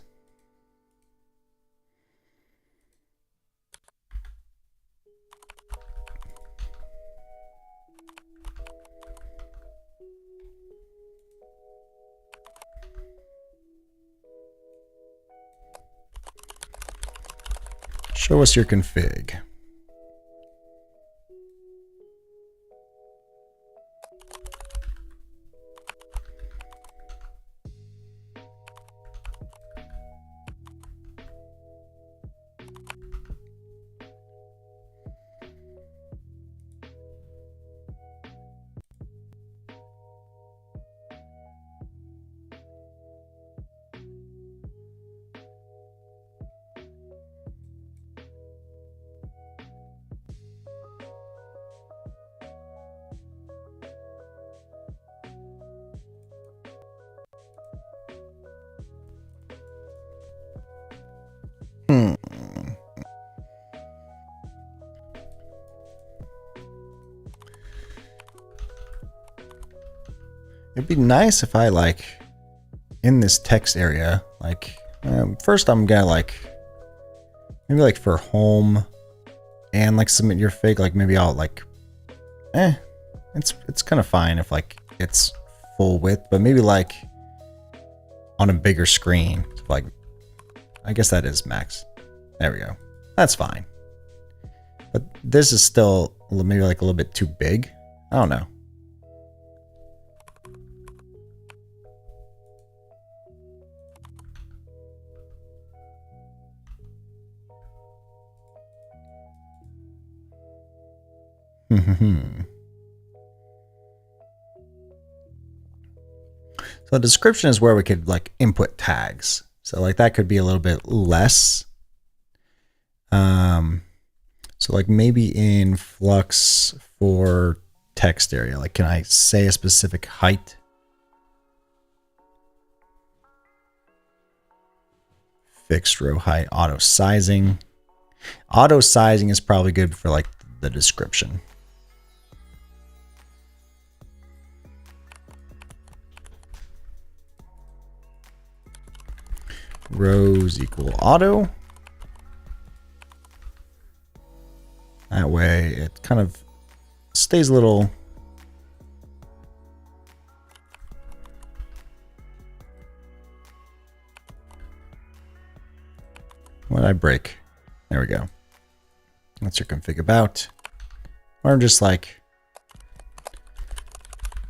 A: Show us your config. It'd be nice if I like in this text area, like first I'm gonna like maybe like for home and like submit your fig, like maybe I'll like it's kind of fine if like it's full width, but maybe like on a bigger screen, like I guess that is max. There we go. That's fine. But this is still maybe like a little bit too big. I don't know. So the description is where we could like input tags. So like that could be a little bit less. So like maybe in Flux for text area, like can I say a specific height? Fixed row height, auto sizing. Auto sizing is probably good for like the description. Rows equal auto. That way it kind of stays a little what did I break? There we go. That's your config about. Or just like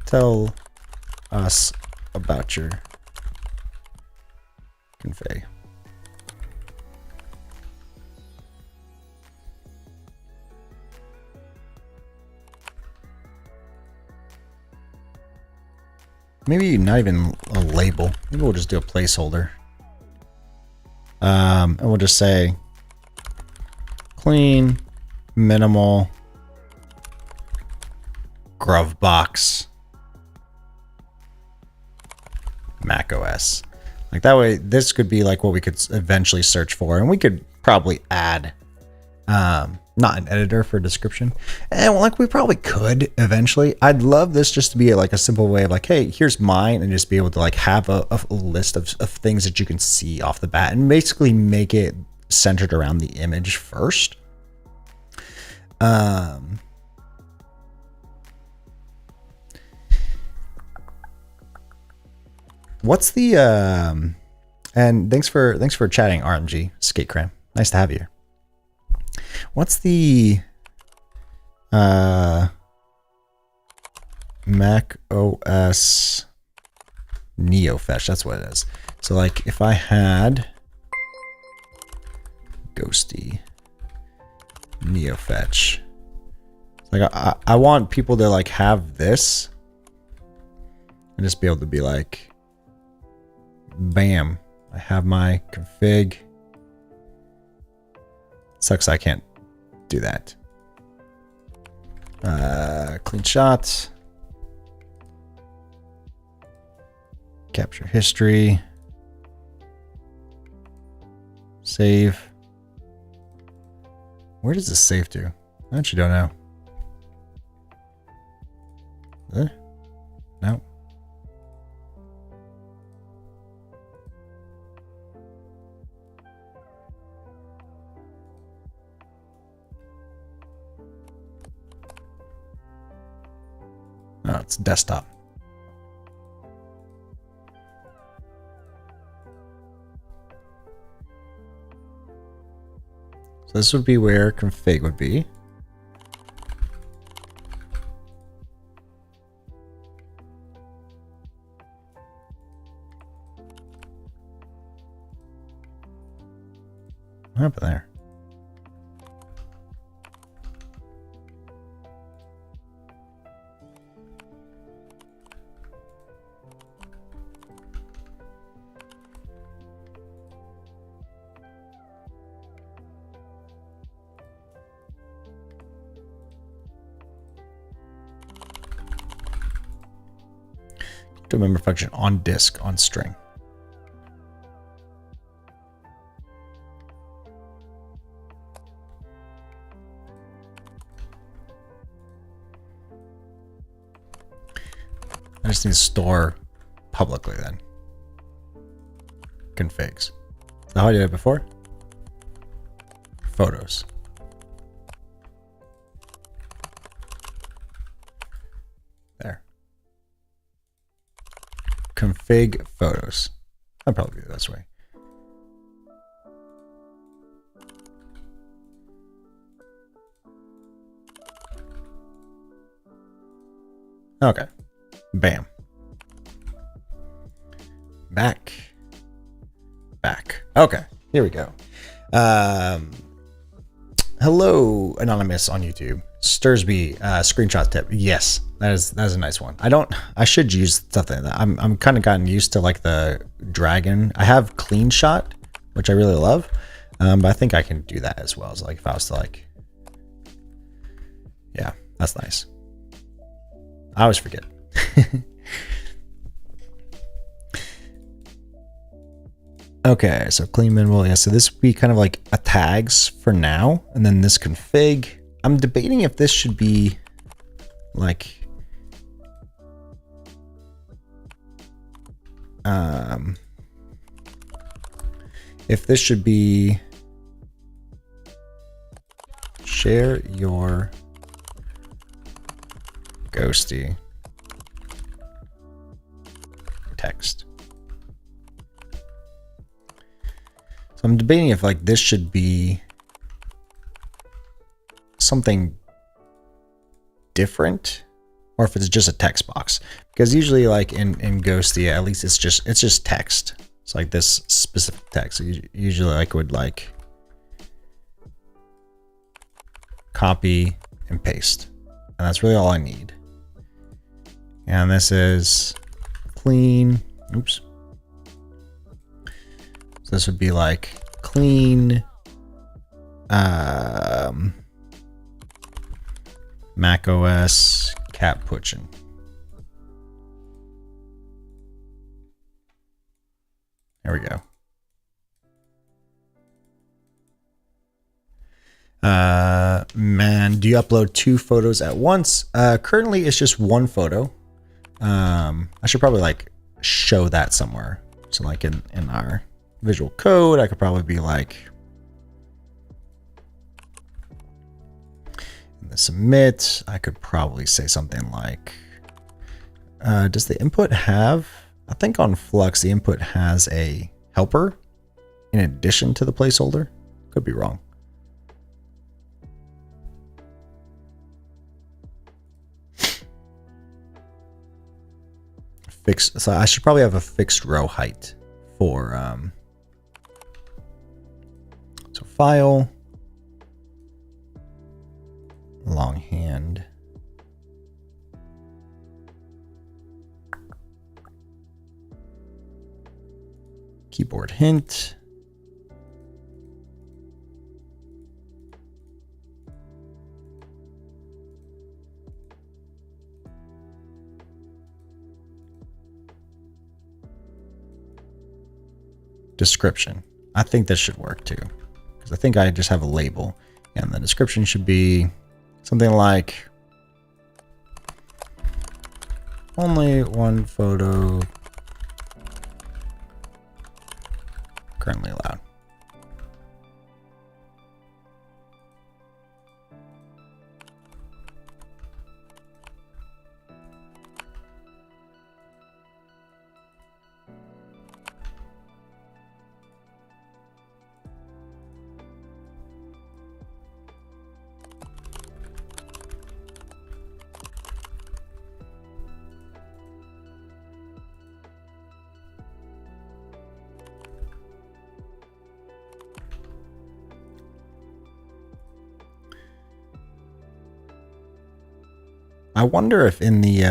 A: tell us about your config. Maybe not even a label. Maybe we'll just do a placeholder. And we'll just say clean, minimal, Grub box, Mac OS. Like that way, this could be like what we could eventually search for, and we could probably add not an editor for description, and like we probably could eventually. I'd love this just to be like a simple way of like, hey, here's mine, and just be able to like have a list of things that you can see off the bat, and basically make it centered around the image first. What's the and thanks for chatting, RMG Skate Cram. Nice to have you. What's the Mac OS Neo Fetch? That's what it is. So like if I had Ghostty Neo Fetch, like I want people to like have this and just be able to be like, bam, I have my config. Sucks I can't do that. Clean shot. Capture history. Save. Where does this save to? I actually don't know. No. Oh, it's desktop. So this would be where config would be. What happened there? To a member function on disk on string. I just need to store publicly then. Configs. So how I did it before? Photos. There. Config photos. I'll probably do it this way. Okay. Bam. Back. Okay, here we go. Hello, Anonymous on YouTube. Stursby, screenshot tip. Yes, that is a nice one. I should use something like that. I'm kind of gotten used to like the dragon. I have clean shot, which I really love. But I think I can do that as well. So like if I was to like, yeah, that's nice. I always forget. Okay, so clean minimal. Yeah, so this would be kind of like a tags for now. And then this config. I'm debating if this should be like if this should be share your Ghostty text. So I'm debating if like this should be something different or if it's just a text box, because usually like in Ghostty, at least it's just text. It's like this specific text. So usually like would like copy and paste, and that's really all I need. And this is clean. Oops. So this would be like clean Mac OS cat pushing. There we go. Man, do you upload 2 photos at once? Currently it's just 1 photo. I should probably like show that somewhere. So like in our visual code, I could probably be like in the submit, I could probably say something like, does the input have, I think on Flux, the input has a helper in addition to the placeholder. Could be wrong. Fixed, so I should probably have a fixed row height for so file longhand Keyboard hint. Description. I think this should work too, because I think I just have a label, and the description should be something like only one photo currently allowed. I wonder if in the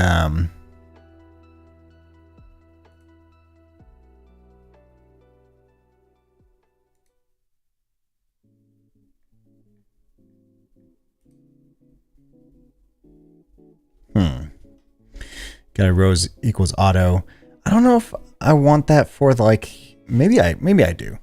A: got a rows equals auto. I don't know if I want that for like, maybe I do.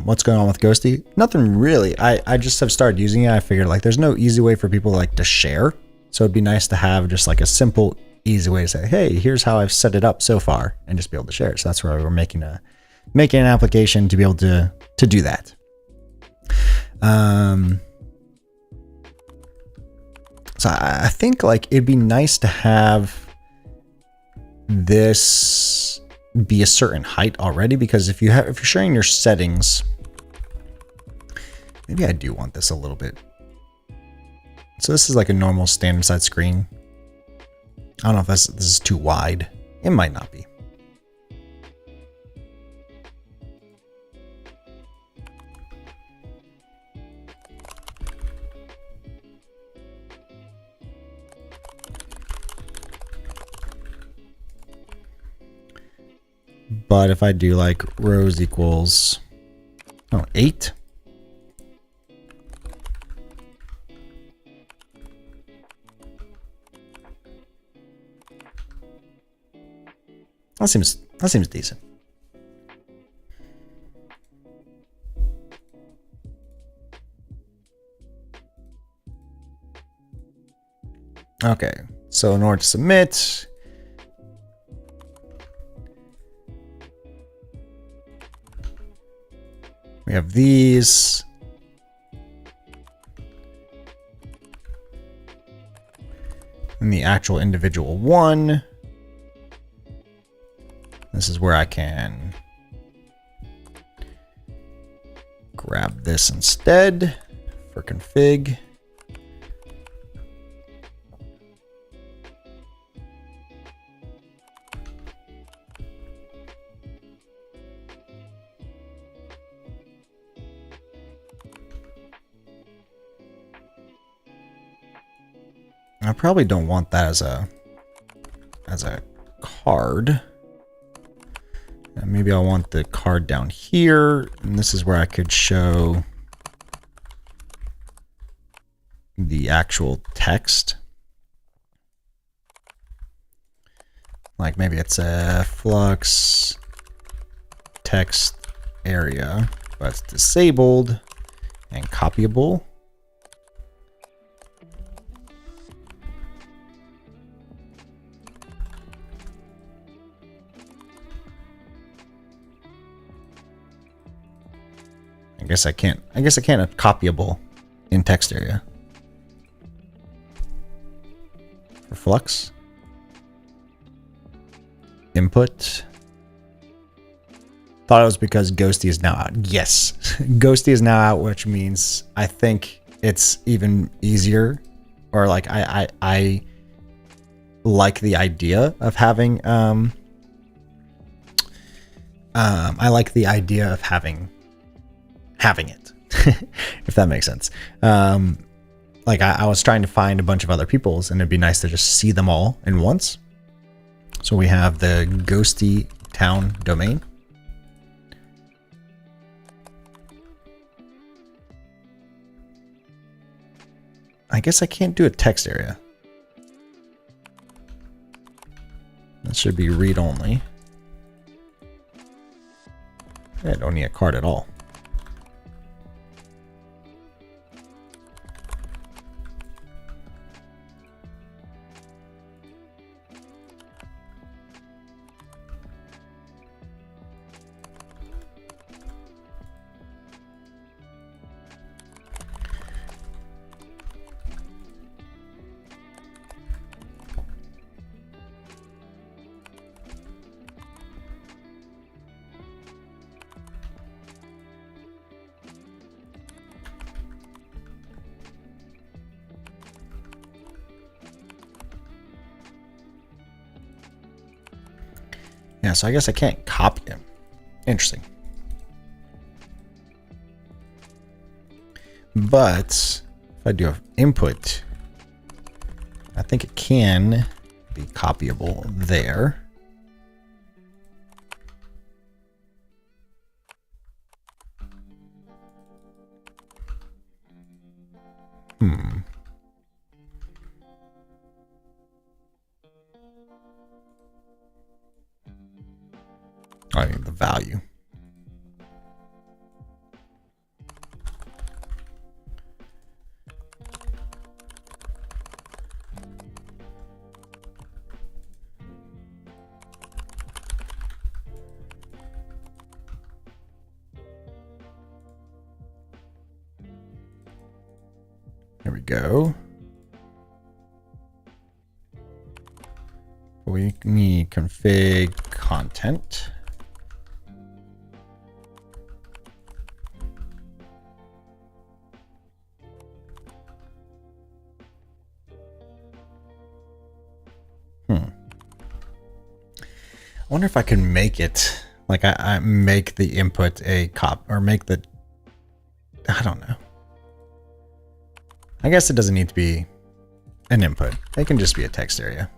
A: What's going on with Ghostty? Nothing really. I just have started using it. I figured like there's no easy way for people like to share. So it'd be nice to have just like a simple, easy way to say, hey, here's how I've set it up so far, and just be able to share it. So that's why we're making an application to be able to do that. So I think like it'd be nice to have this be a certain height already, because if you're sharing your settings, maybe I do want this a little bit. So this is like a normal standard size screen. I don't know if this is too wide. It might not be. But if I do like rows equals 8. That seems decent. Okay, so in order to submit, we have these. And the actual individual one. This is where I can grab this instead for config. I probably don't want that as a card. Maybe I want the card down here, and this is where I could show the actual text. Like maybe it's a flux text area, but it's disabled and copyable. I guess I can't have copyable in text area. For flux. Input. Thought it was because Ghostty is now out. Yes, Ghostty is now out, which means I think it's even easier, or like I like the idea of having I like the idea of having it, if that makes sense. Like I was trying to find a bunch of other people's, and it'd be nice to just see them all in once. So we have the Ghostty town domain. I guess I can't do a text area. That should be read only. I don't need a card at all. Yeah, so I guess I can't copy them. Interesting. But if I do an input, I think it can be copyable there. I need the value. There we go. We need config content. I wonder if I can make it like I make the input a or make the, I don't know. I guess it doesn't need to be an input. It can just be a text area.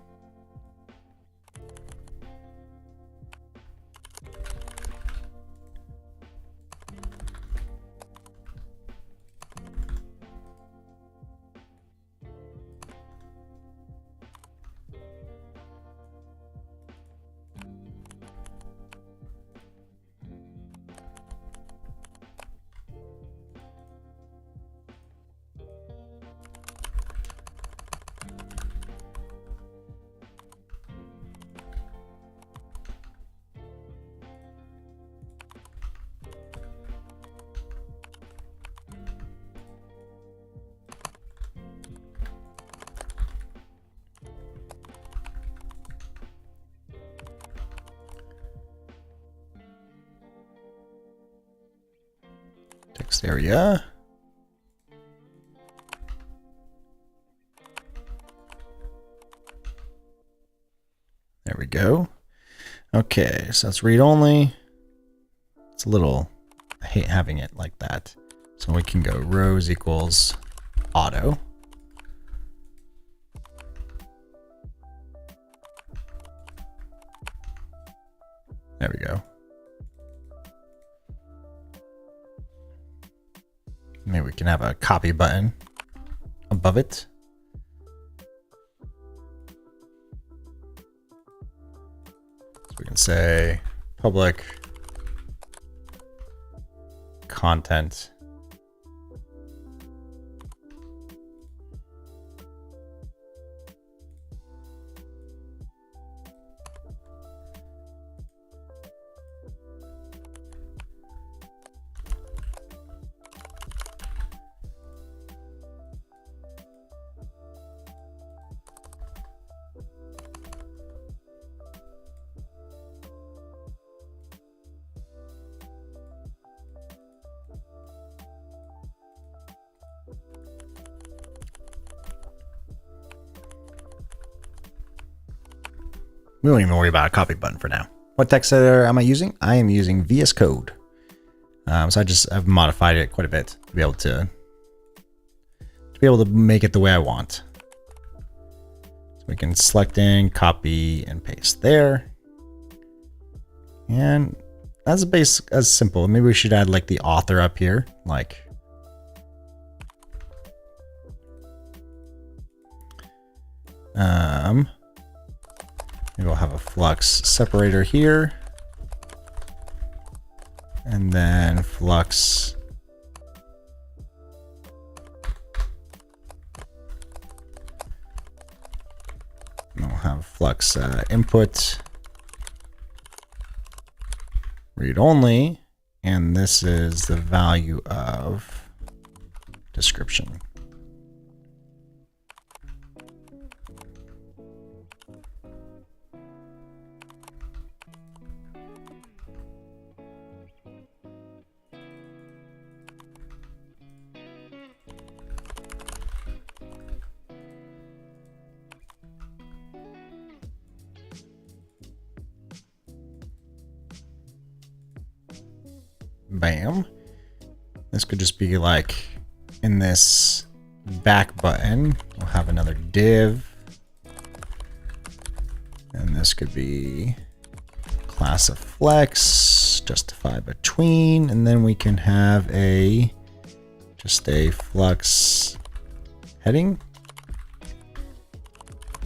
A: Text area. There we go. Okay, so that's read only. It's a little, I hate having it like that. So we can go rows equals auto. There we go. Maybe we can have a copy button above it. So we can say public content. We won't even worry about a copy button for now. What text editor am I using? I am using VS Code. So I've modified it quite a bit to be able to make it the way I want. So we can select in, copy, and paste there. And that's as simple. Maybe we should add like the author up here, like Maybe we'll have a flux separator here. And then flux and we'll have flux input read only, and this is the value of description. Bam. This could just be like in this back button, we'll have another div. And this could be class of flex, justify between, and then we can have just a flux heading.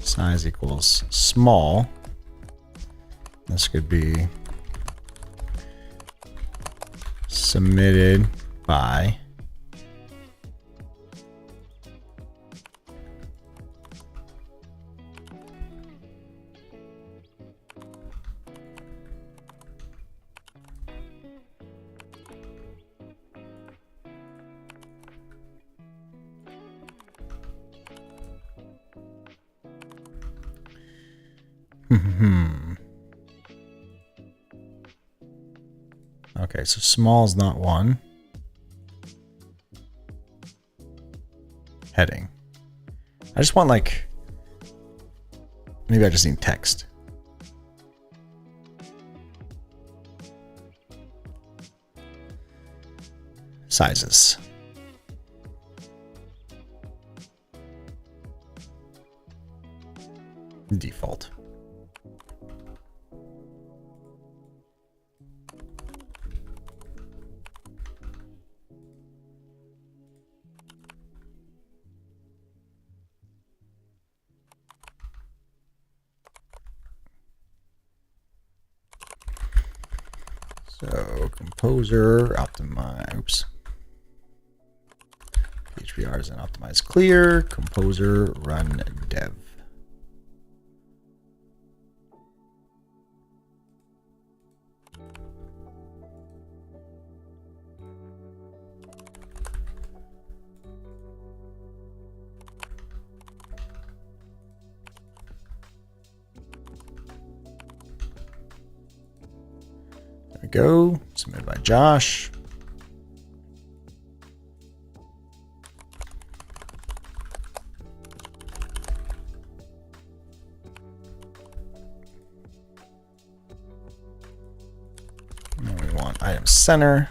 A: Size equals small. This could be submitted by Okay, so small is not one. Heading. I just want like, maybe I just need text. Sizes. Default. So composer, optimize, oops. PHP artisan optimize clear, composer, run dev. There we go. Submitted by Josh. And then we want item center.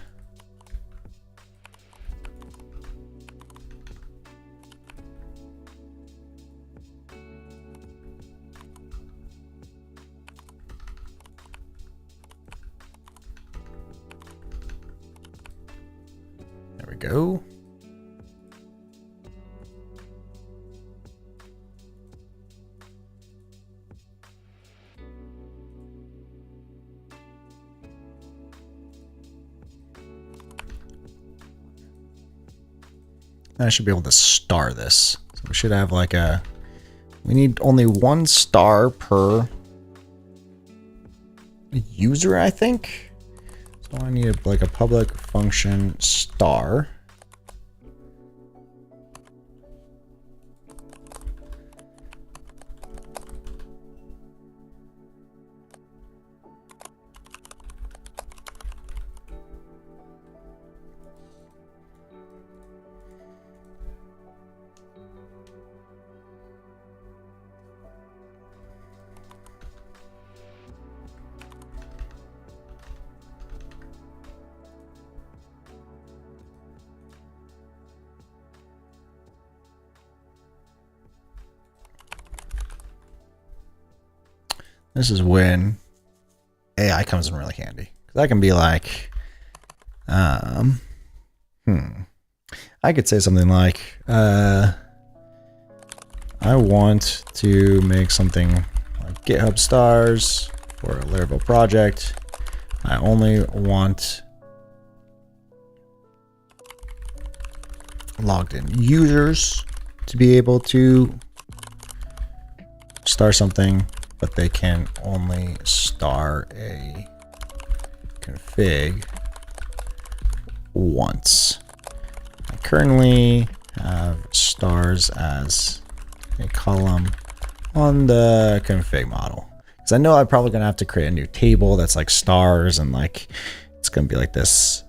A: There we go. I should be able to star this. So we should have like we need only one star per user, I think. So I need like a public function star. This is when AI comes in really handy. Because I can be like, I could say something like, I want to make something like GitHub stars for a Laravel project. I only want logged in users to be able to star something, but they can only star a config once. I currently have stars as a column on the config model, because I know I'm probably gonna have to create a new table that's like stars, and like it's gonna be like this.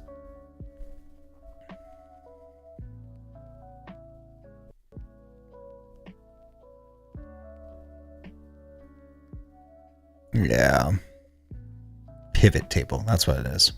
A: Yeah, pivot table, that's what it is.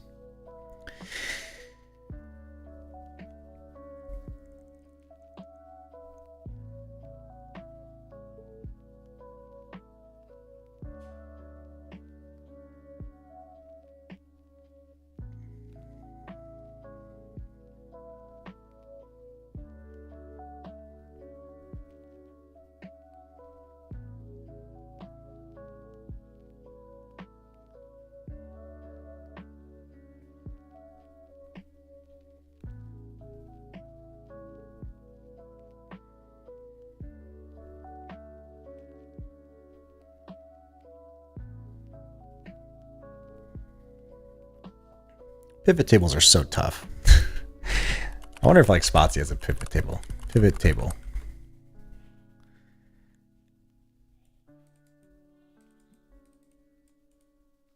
A: Pivot tables are so tough. I wonder if like Spotsy has a pivot table. Pivot table.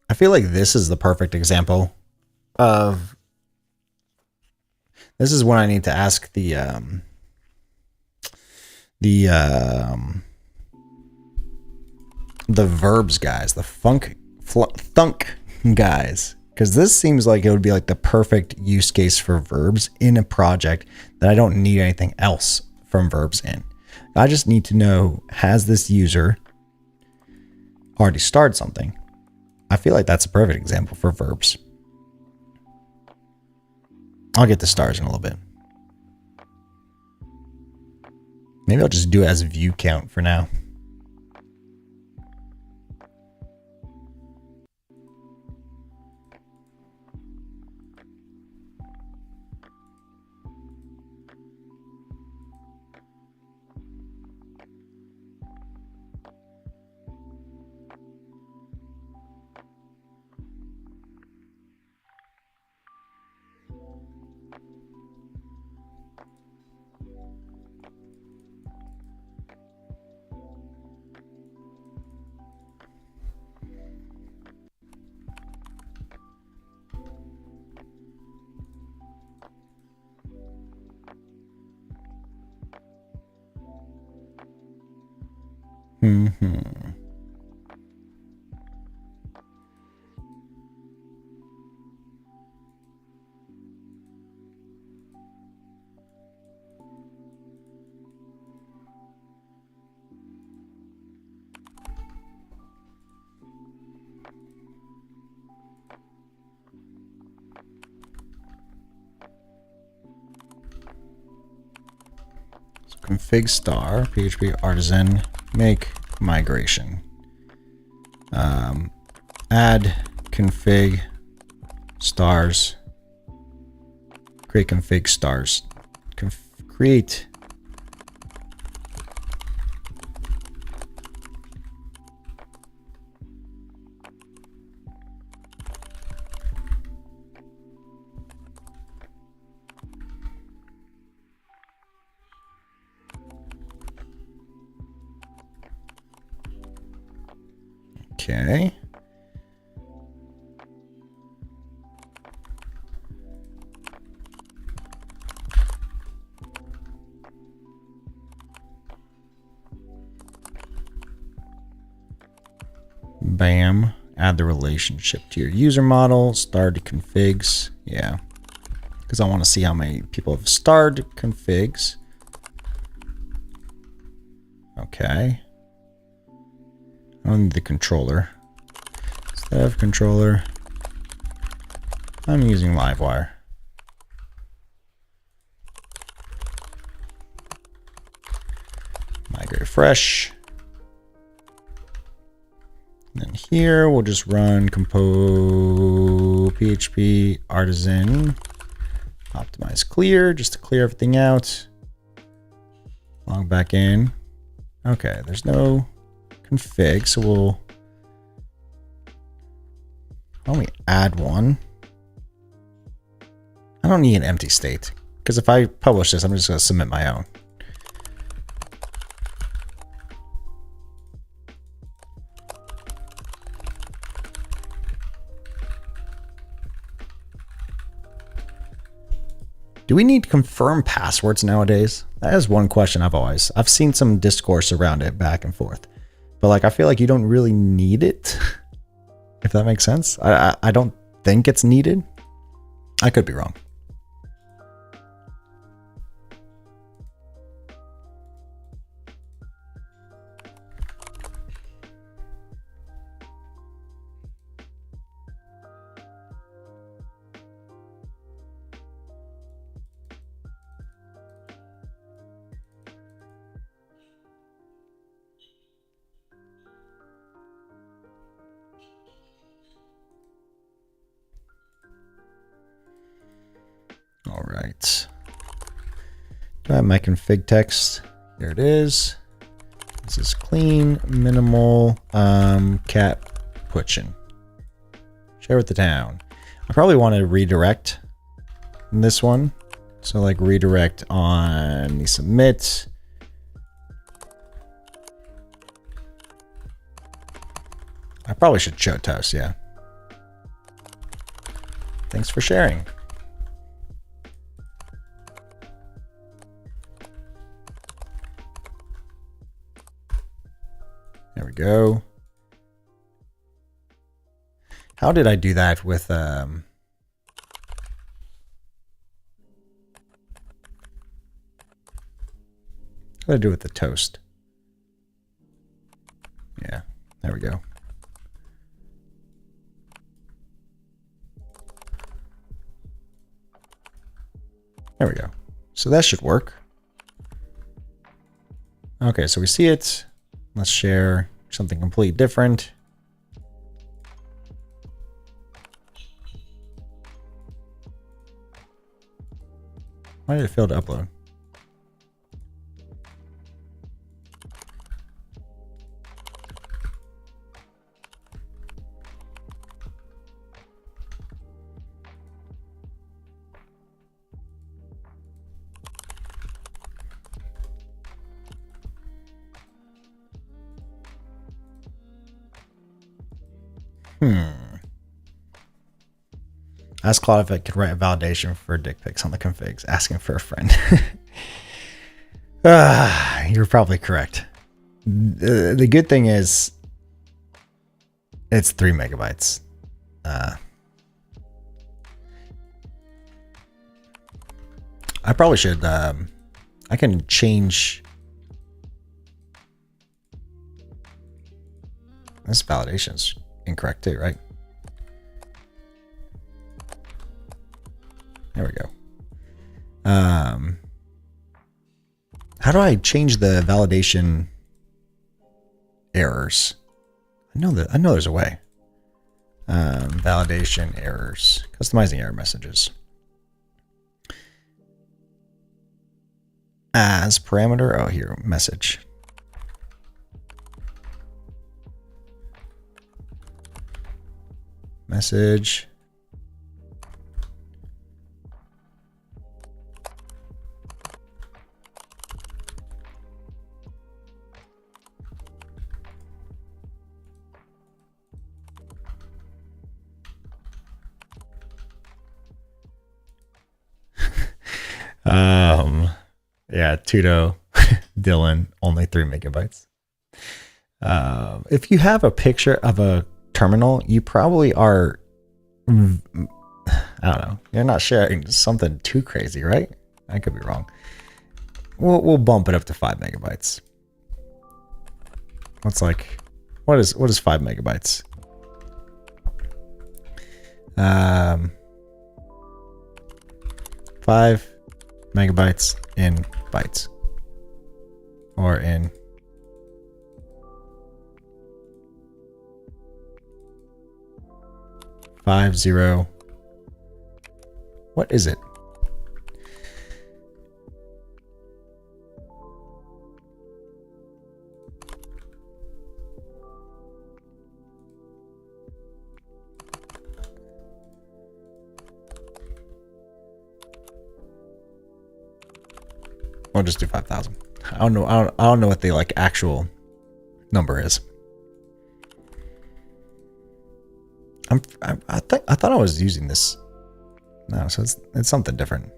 A: I feel like this is the perfect example of, this is when I need to ask the verbs guys, the thunk guys. Because this seems like it would be like the perfect use case for verbs in a project that I don't need anything else from verbs in. I just need to know, has this user already started something? I feel like that's a perfect example for verbs. I'll get the stars in a little bit. Maybe I'll just do it as view count for now. Config star PHP artisan make migration. Add config stars. Create config stars. Create. Okay. Bam. Add the relationship to your user model. Starred configs. Yeah. Because I want to see how many people have starred configs. Okay. I don't need the controller. Instead of controller, I'm using Livewire. Migrate refresh. And then here we'll just run compose PHP artisan optimize clear just to clear everything out. Log back in. Okay, there's no config, so why don't we add one? I don't need an empty state because if I publish this, I'm just going to submit my own. Do we need to confirm passwords nowadays? That is one question I've seen some discourse around it back and forth, but like, I feel like you don't really need it, if that makes sense. I don't think it's needed. I could be wrong. All right. Do I have my config text? There it is. This is clean, minimal, cat pushing. Share with the town. I probably want to redirect this one. So like redirect on the submit. I probably should show toast, yeah. Thanks for sharing. There we go. How did I do that with how did I do it with the toast? Yeah, there we go. There we go. So that should work. Okay, so we see it. Let's share something completely different. Why did it fail to upload? Ask Claude if it could write a validation for dick pics on the configs, asking for a friend. You're probably correct. The good thing is it's 3 megabytes. I probably should, I can change this validation's incorrect too, right? There we go. How do I change the validation errors? I know there's a way. Validation errors, customizing error messages. As parameter, oh here, message. Message. Yeah, Tudo, Dylan, only 3 megabytes. If you have a picture of a terminal, you probably are, I don't know, you're not sharing something too crazy, right? I could be wrong. We'll bump it up to 5 megabytes. What's like, what is 5 megabytes? 5 megabytes in bytes, or in 50. What is it? We'll just do 5,000. I don't know. I don't know what the like actual number is. I thought I was using this. No, so it's something different.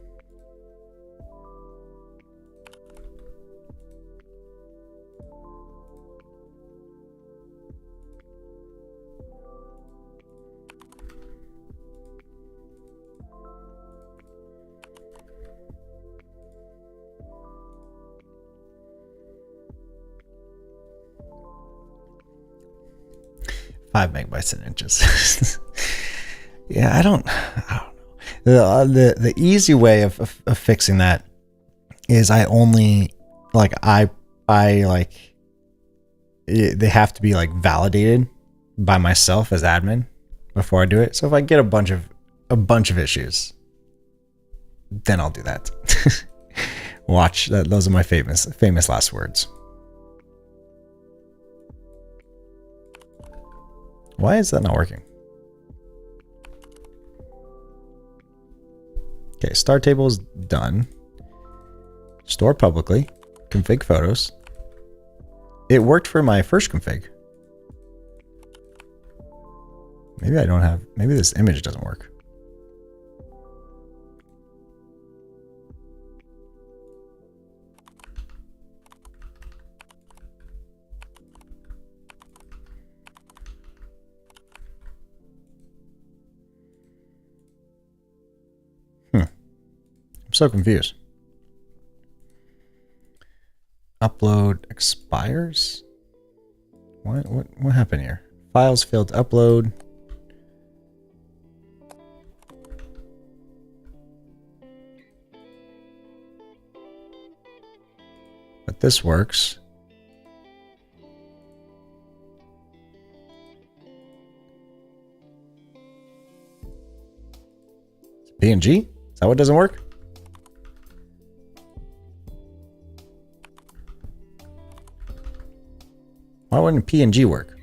A: Five megabytes in inches. Yeah, I don't know. The easy way of fixing that is I only like I like they have to be like validated by myself as admin before I do it. So if I get a bunch of issues, then I'll do that. Watch that. Those are my famous last words. Why is that not working? Okay, start table is done. Store publicly. Config photos. It worked for my first config. Maybe I don't have, maybe this image doesn't work. I'm so confused. Upload expires? What happened here? Files failed to upload. But this works. PNG? Is that what doesn't work? Why wouldn't PNG work?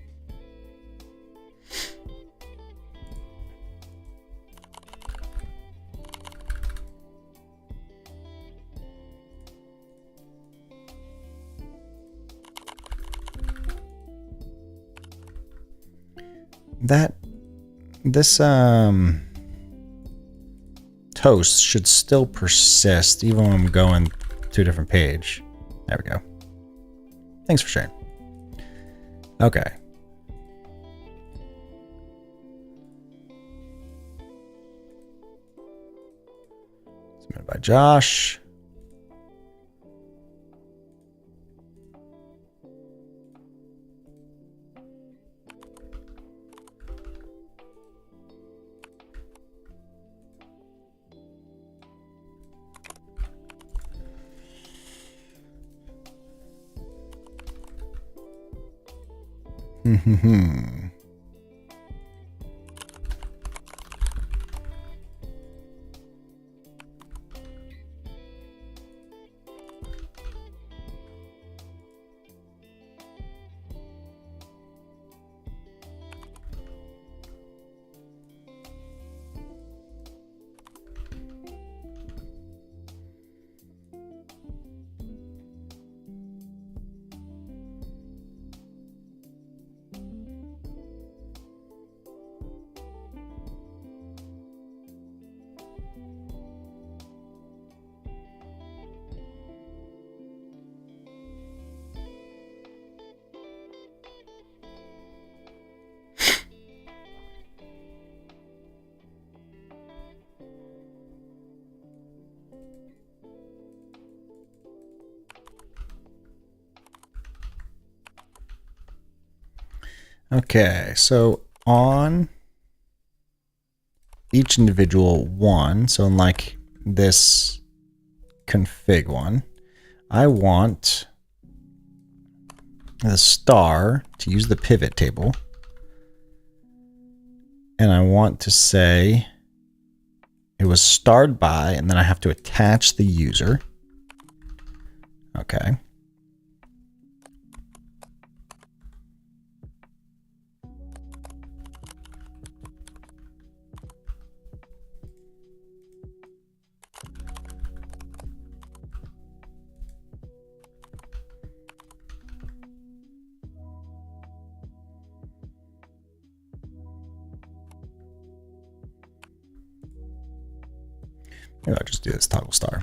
A: This toast should still persist even when I'm going to a different page. There we go. Thanks for sharing. Okay. Submitted by Josh. Okay, so on each individual one, so in like this config one, I want the star to use the pivot table And I want to say it was starred by, and then I have to attach the user. Okay. Maybe I'll just do this toggle star.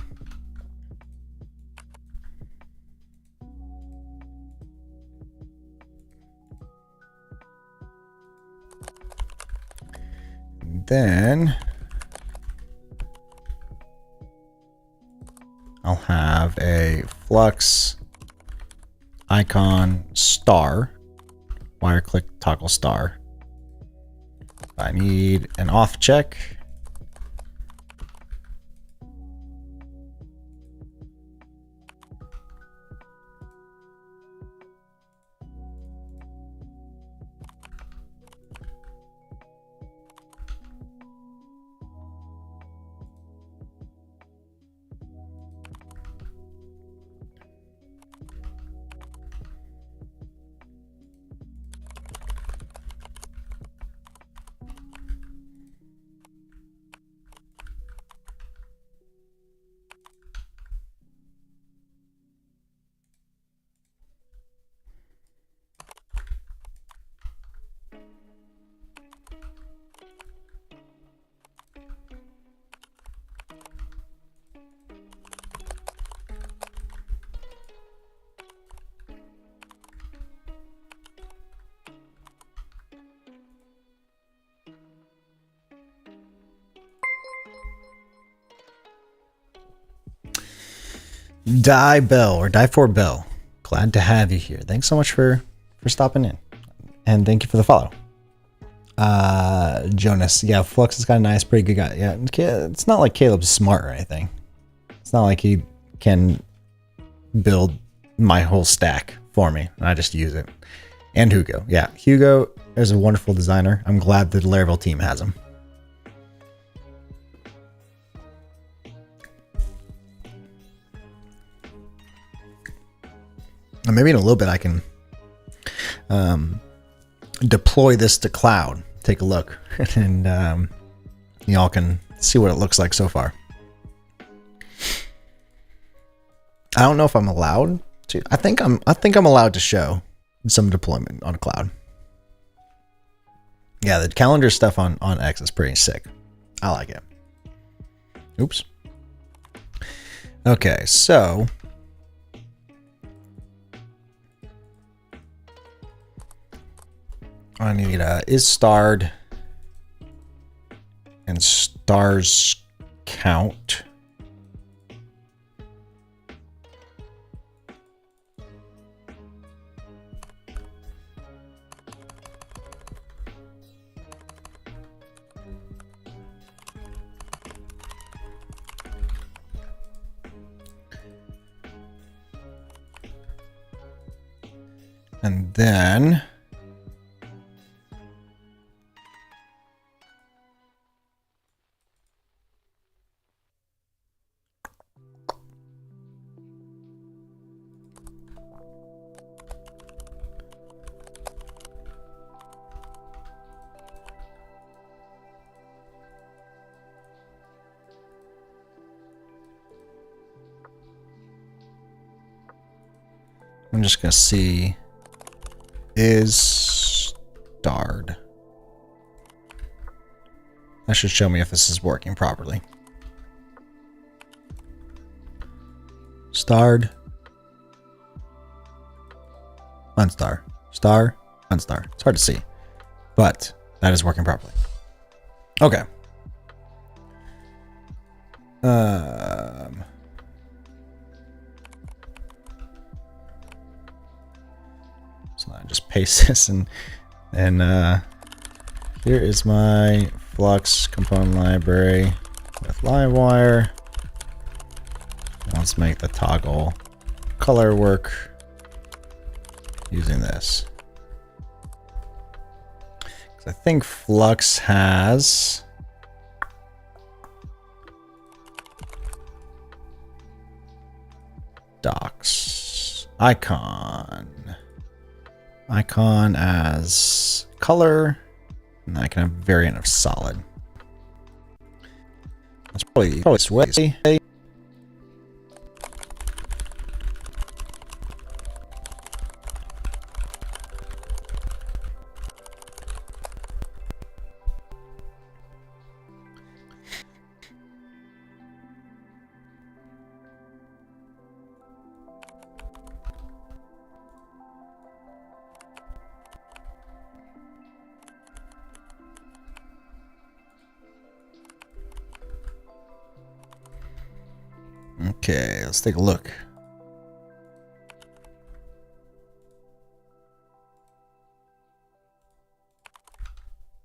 A: And then I'll have a flux icon star, wire click toggle star. I need an auth check. Die Bell or Die for Bell. Glad to have you here. Thanks so much for stopping in. And thank you for the follow. Jonas. Yeah, Flux is kind of nice. Pretty good guy. Yeah, it's not like Caleb's smart or anything. It's not like he can build my whole stack for me. I just use it. And Hugo. Yeah, Hugo is a wonderful designer. I'm glad that the Laravel team has him. And maybe in a little bit I can deploy this to cloud. Take a look, and y'all can see what it looks like so far. I don't know if I'm allowed to. I think I'm allowed to show some deployment on cloud. Yeah, the calendar stuff on X is pretty sick. I like it. Oops. Okay, so I need is starred and stars count. And then I'm just going to see is starred. That should show me if this is working properly. Starred, unstar, star, unstar. It's hard to see, but that is working properly. Okay. So I just paste this and here is my Flux component library with Livewire. Let's make the toggle color work using this. I think Flux has docs, icon as color, and I can have variant of solid. That's probably sway. Okay, let's take a look.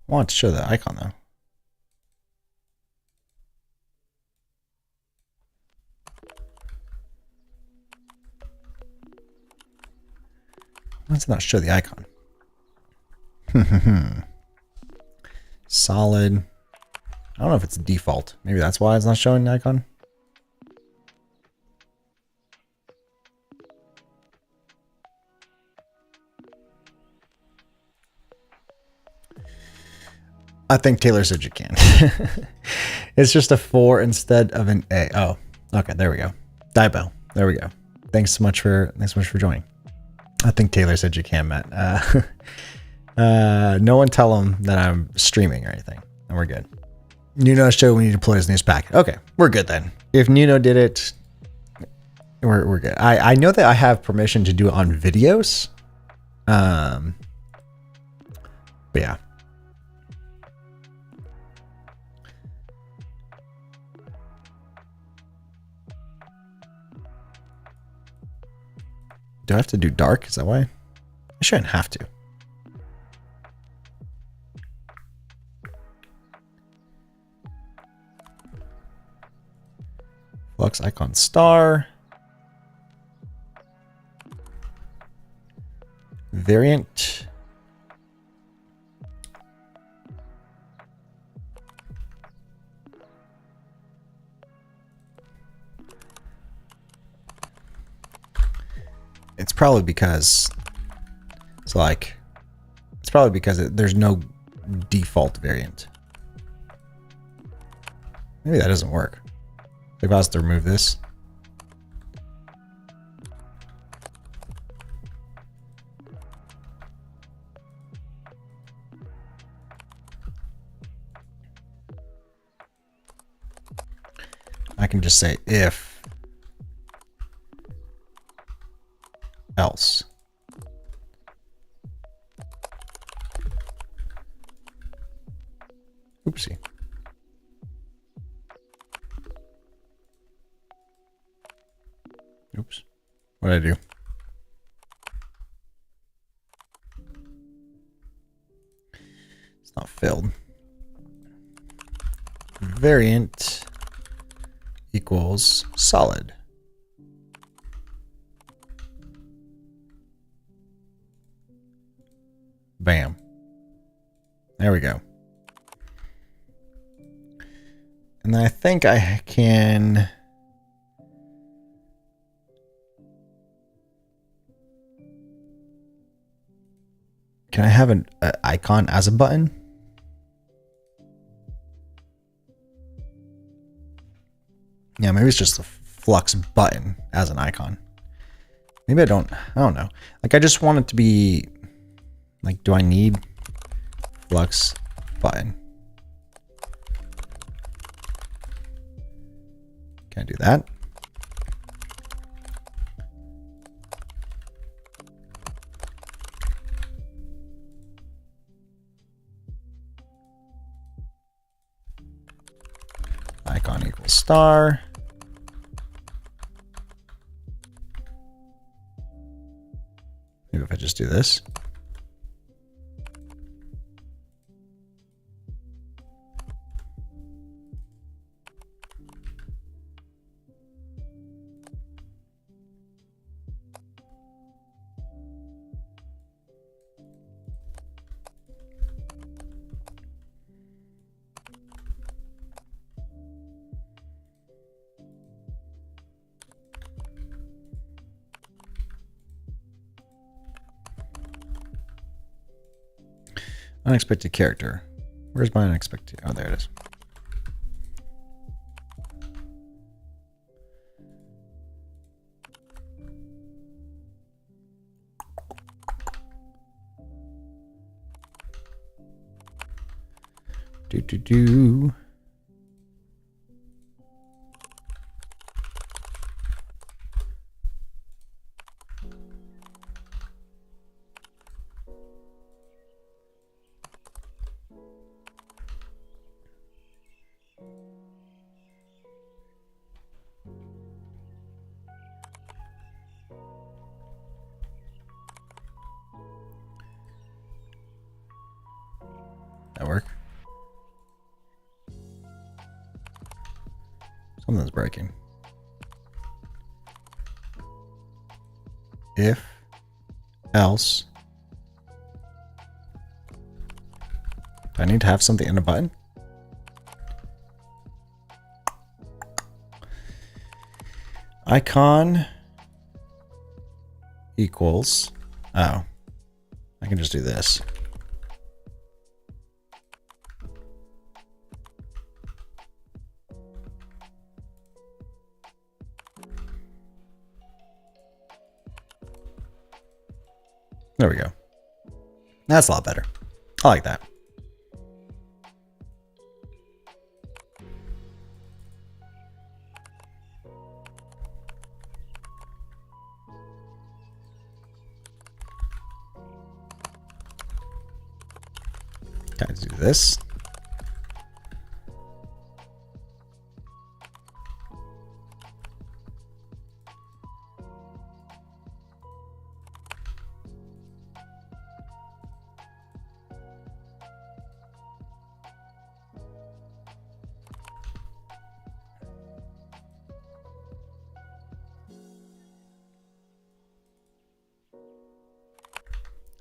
A: I want to show the icon though. Why does it not show the icon? Solid. I don't know if it's default. Maybe that's why it's not showing the icon. I think Taylor said you can. It's just a 4 instead of an A. Oh, okay, there we go. Dibo. There we go. Thanks so much for joining. I think Taylor said you can, Matt. No one tell him that I'm streaming or anything, and we're good. Nuno showed when he deployed his news packet. Okay, we're good then. If Nuno did it, we're good. I know that I have permission to do it on videos. But yeah. Do I have to do dark? Is that why? I shouldn't have to. Flux icon star. Variant. It's probably because there's no default variant. Maybe that doesn't work. If I was to remove this. I can just say if else. Oopsie. Oops. What did I do? It's not filled. Variant equals solid. Bam. There we go. And I think I can... Can I have an icon as a button? Yeah, maybe it's just a Flux button as an icon. Maybe I don't know. Like I just want it to be like, do I need Flux button? Can I do that? Icon equals star. Maybe if I just do this. Unexpected character. Where's my unexpected? Oh, there it is. Do. That work? Something's breaking. If, else. Do I need to have something in a button? Icon equals. Oh, I can just do this. There we go. That's a lot better. I like that. Let's do this.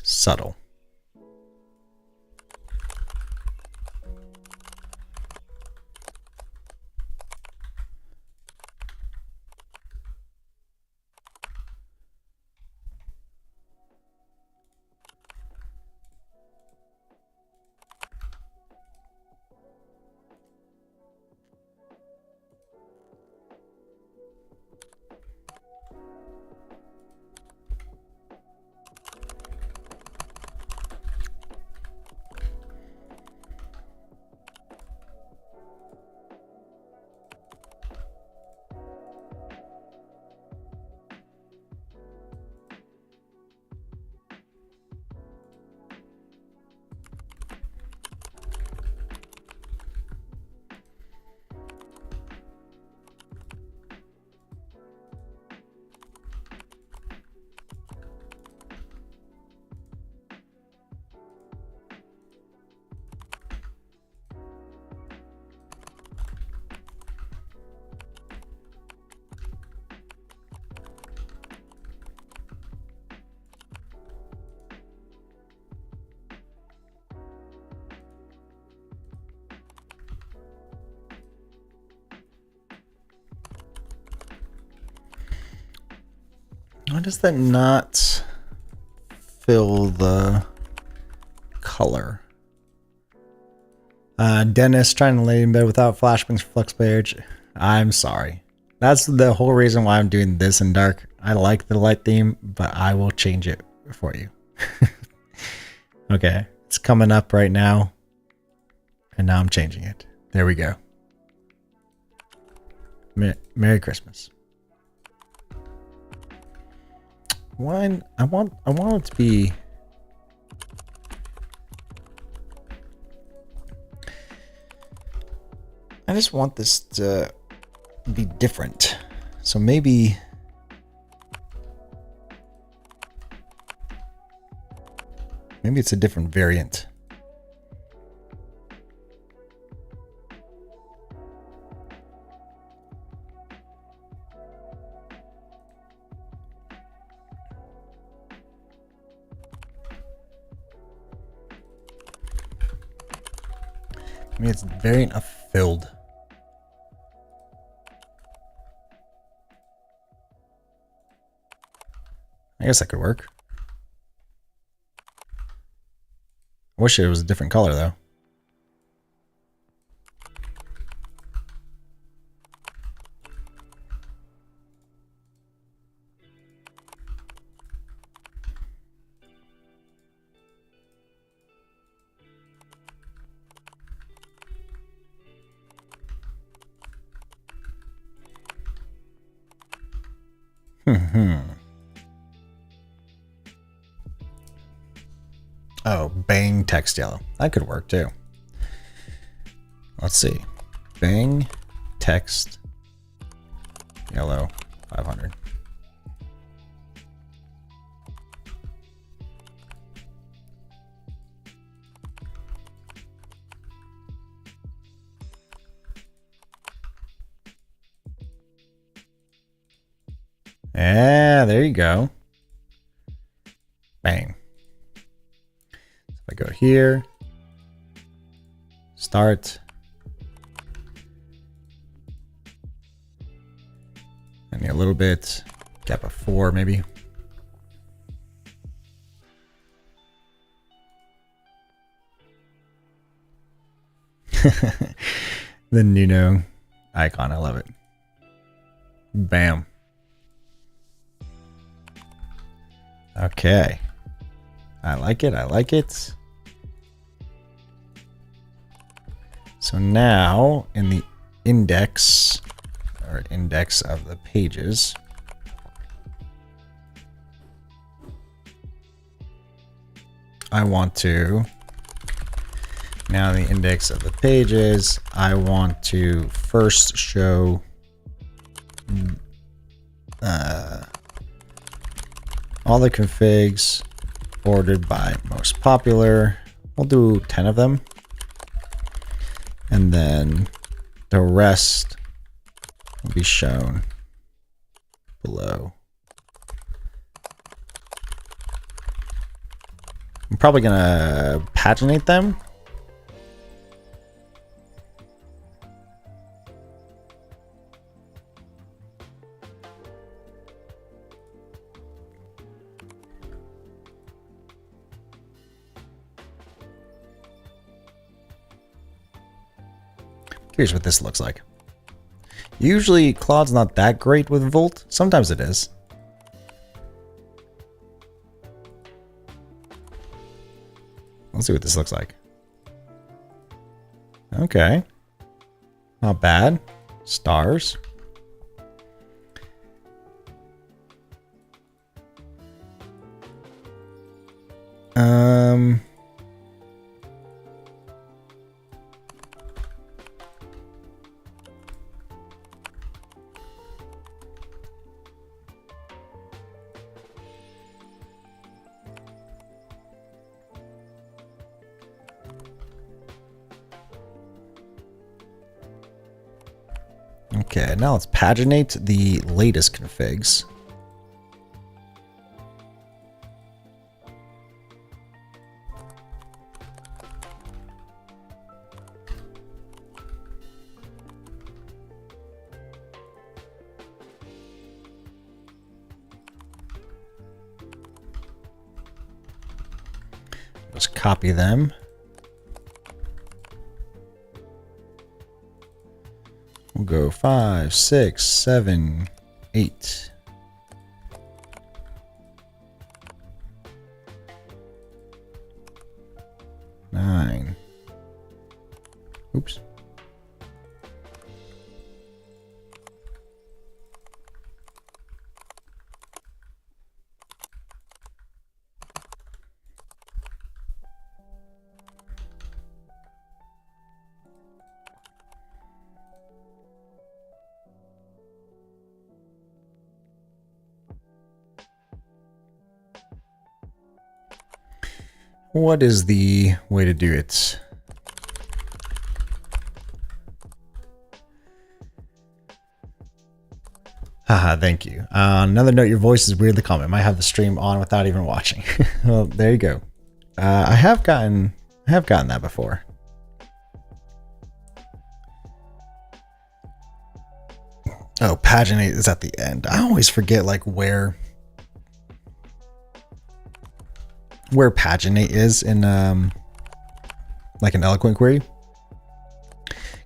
A: Subtle. Why does that not fill the color? Dennis trying to lay in bed without flashbangs for flex page. I'm sorry. That's the whole reason why I'm doing this in dark. I like the light theme, but I will change it for you. Okay, it's coming up right now. And now I'm changing it. There we go. Merry Christmas. Why? I want it to be. I just want this to be different. So maybe it's a different variant. I mean, it's variant of filled. I guess that could work. Wish it was a different color though. Oh, bang text yellow. That could work too. Let's see. Bang text yellow 500. Yeah, there you go. Bang. If I go here, start, I need a little bit, gap of 4 maybe. The Nuno icon, I love it. Bam. Okay. I like it. I like it. So now in the index or index of the pages, I want to, now the index of the pages, I want to first show all the configs ordered by most popular. We'll do 10 of them. And then the rest will be shown below. I'm probably gonna paginate them. Here's what this looks like. Usually Claude's not that great with Volt. Sometimes it is. Let's see what this looks like. Okay. Not bad. Stars. Okay, now let's paginate the latest configs. Just copy them. We'll go 5, 6, 7, 8. Nine. Oops. What is the way to do it? Haha, thank you. Another note, your voice is weirdly calm. I might have the stream on without even watching. Well, there you go. I have gotten that before. Oh, paginate is at the end. I always forget like where paginate is in like an eloquent query.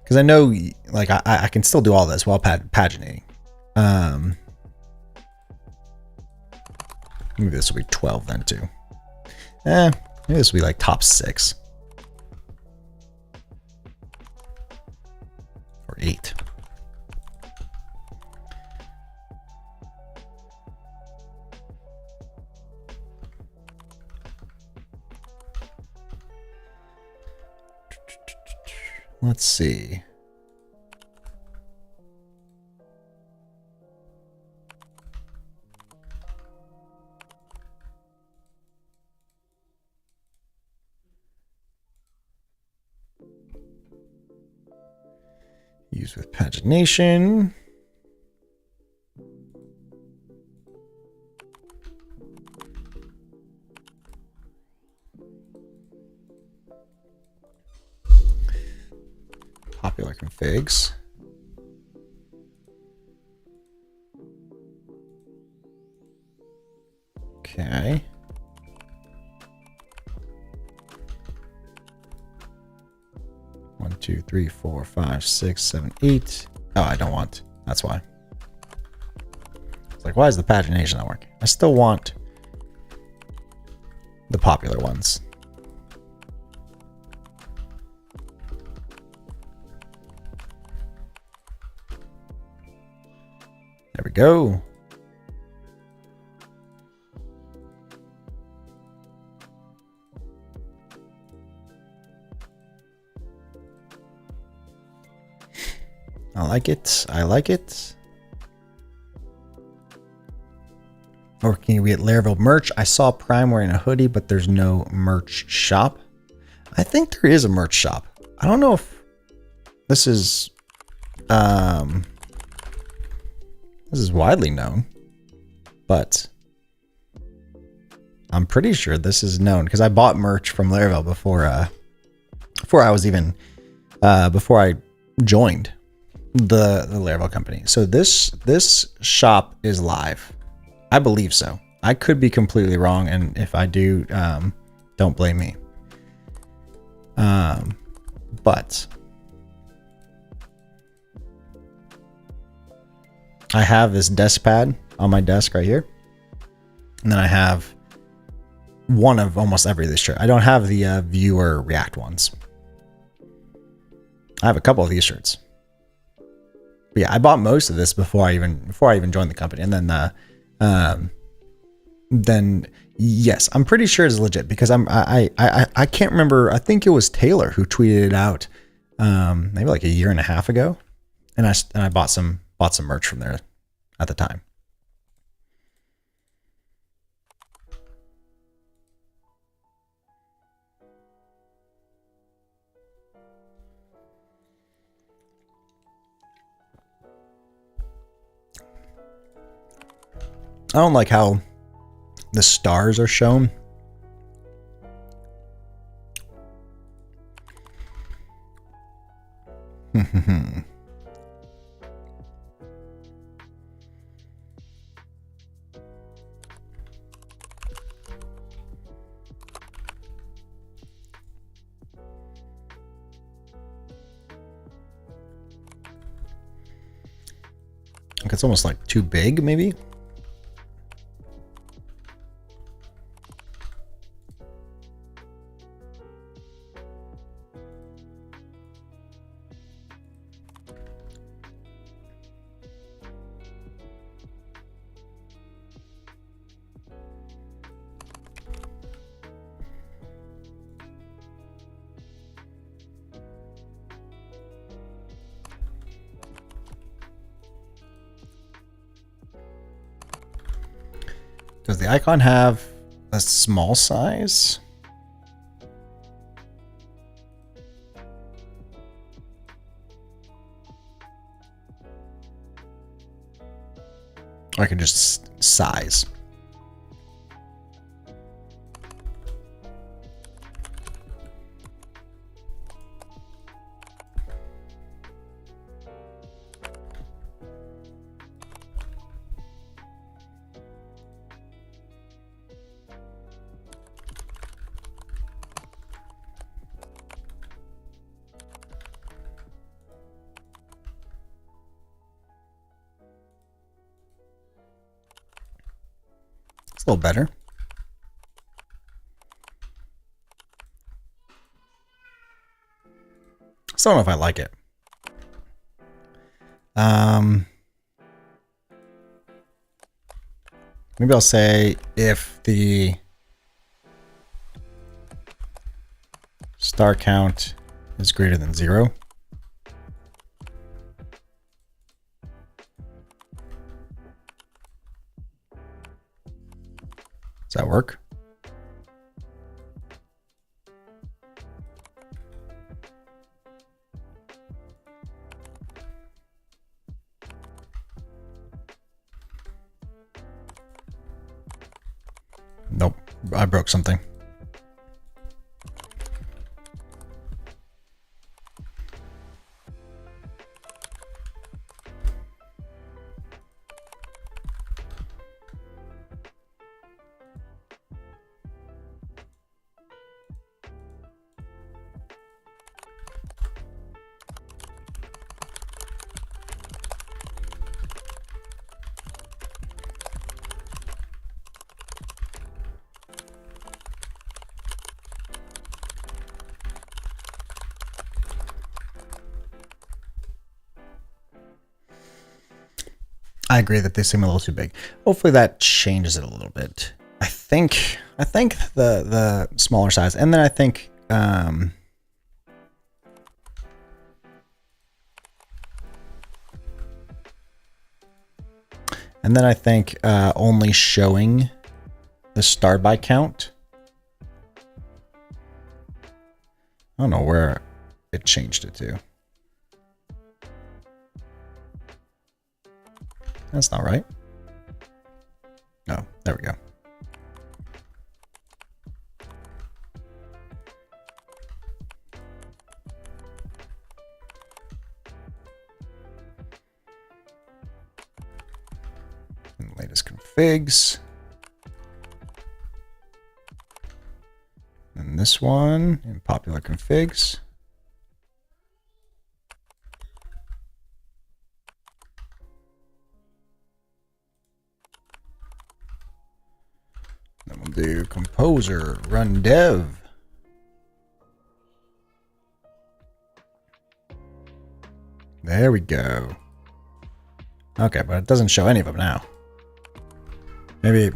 A: Because I know, like, I can still do all this while paginating. Maybe this will be 12 then too. Maybe this will be like top 6. Or 8. Let's see. Use with pagination. Popular configs. Okay. One, 2, 3, 4, 5, 6, 7, 8. Oh, I don't want. That's why. It's like, why is the pagination not working? I still want the popular ones. There we go. I like it. I like it. Or can we get Laravel merch? I saw Prime wearing a hoodie, but there's no merch shop. I think there is a merch shop. I don't know if this is widely known, but I'm pretty sure this is known because I bought merch from Laravel before I was even before I joined the Laravel company. So this shop is live. I believe so. I could be completely wrong, and if I do, don't blame me. But I have this desk pad on my desk right here, and then I have one of almost every of these shirts. I don't have the Vue or React ones. I have a couple of these shirts. But yeah, I bought most of this before I even joined the company, and then yes, I'm pretty sure it's legit because I can't remember. I think it was Taylor who tweeted it out maybe like a year and a half ago, and I bought some merch from there at the time. I don't like how the stars are shown. It's almost like too big, maybe. Does the icon have a small size? Or I can just size. It's a little better. Still don't know if I like it. Maybe I'll say if the star count is greater than 0. Does that work? Nope, I broke something. I agree that they seem a little too big. Hopefully that changes it a little bit. I think the smaller size, and then I think and then I think only showing the star by count. I don't know where it changed it to. That's not right. No, there we go. And latest configs. And this one in popular configs. Then we'll do composer, run dev. There we go. Okay, but it doesn't show any of them now. Maybe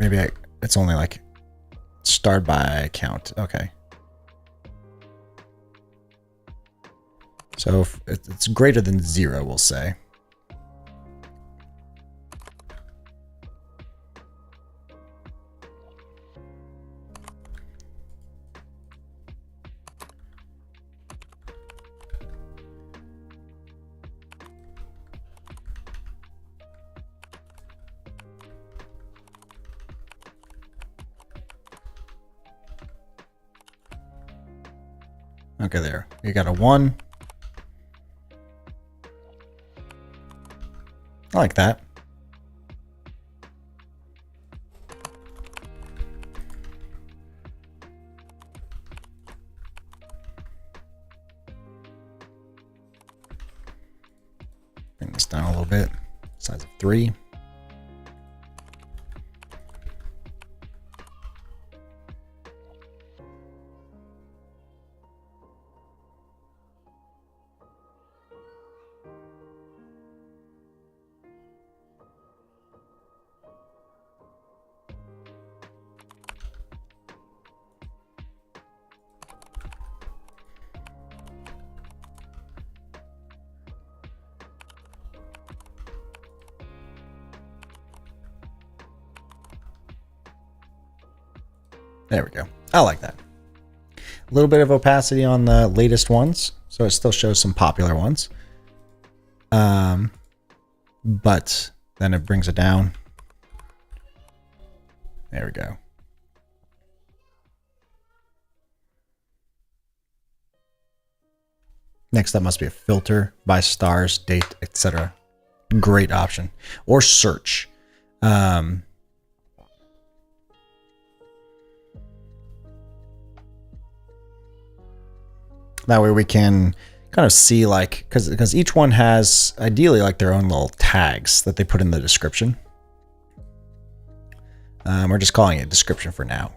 A: it's only like start by count. Okay. So if it's greater than 0, we'll say. Okay, there. You got a 1. I like that. Bring this down a little bit. Size of 3. There we go. I like that. A little bit of opacity on the latest ones, so it still shows some popular ones. But then it brings it down. There we go. Next up must be a filter by stars, date, etc. Great option. Or search. That way we can kind of see, like, because each one has ideally like their own little tags that they put in the description. We're just calling it description for now.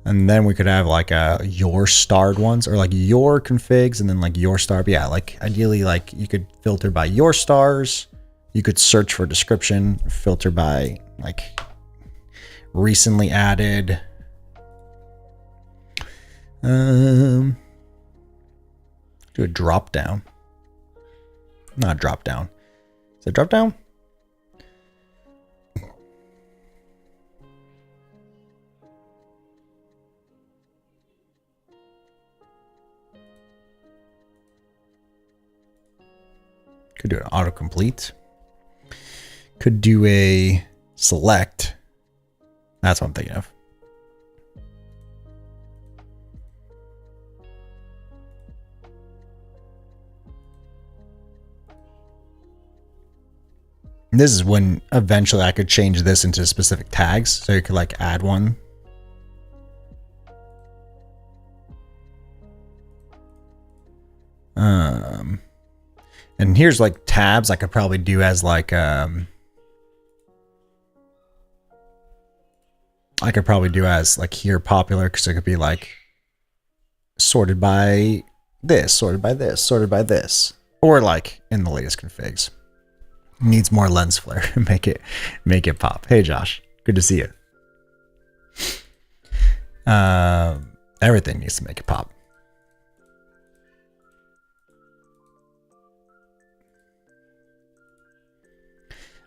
A: And then we could have like your starred ones, or like your configs, and then like your star. But yeah, like ideally, like you could filter by your stars. You could search for description, filter by like recently added. Do a drop down. Not drop down. Is it drop down? Could do an autocomplete. Could do a select. That's what I'm thinking of. This is when eventually I could change this into specific tags. So you could like add one. And here's like tabs I could probably do as like, I could probably do as like here popular, because it could be like sorted by this, sorted by this, sorted by this, or like in the latest configs. Needs more lens flare. make it pop. Hey Josh, good to see you. Everything needs to make it pop.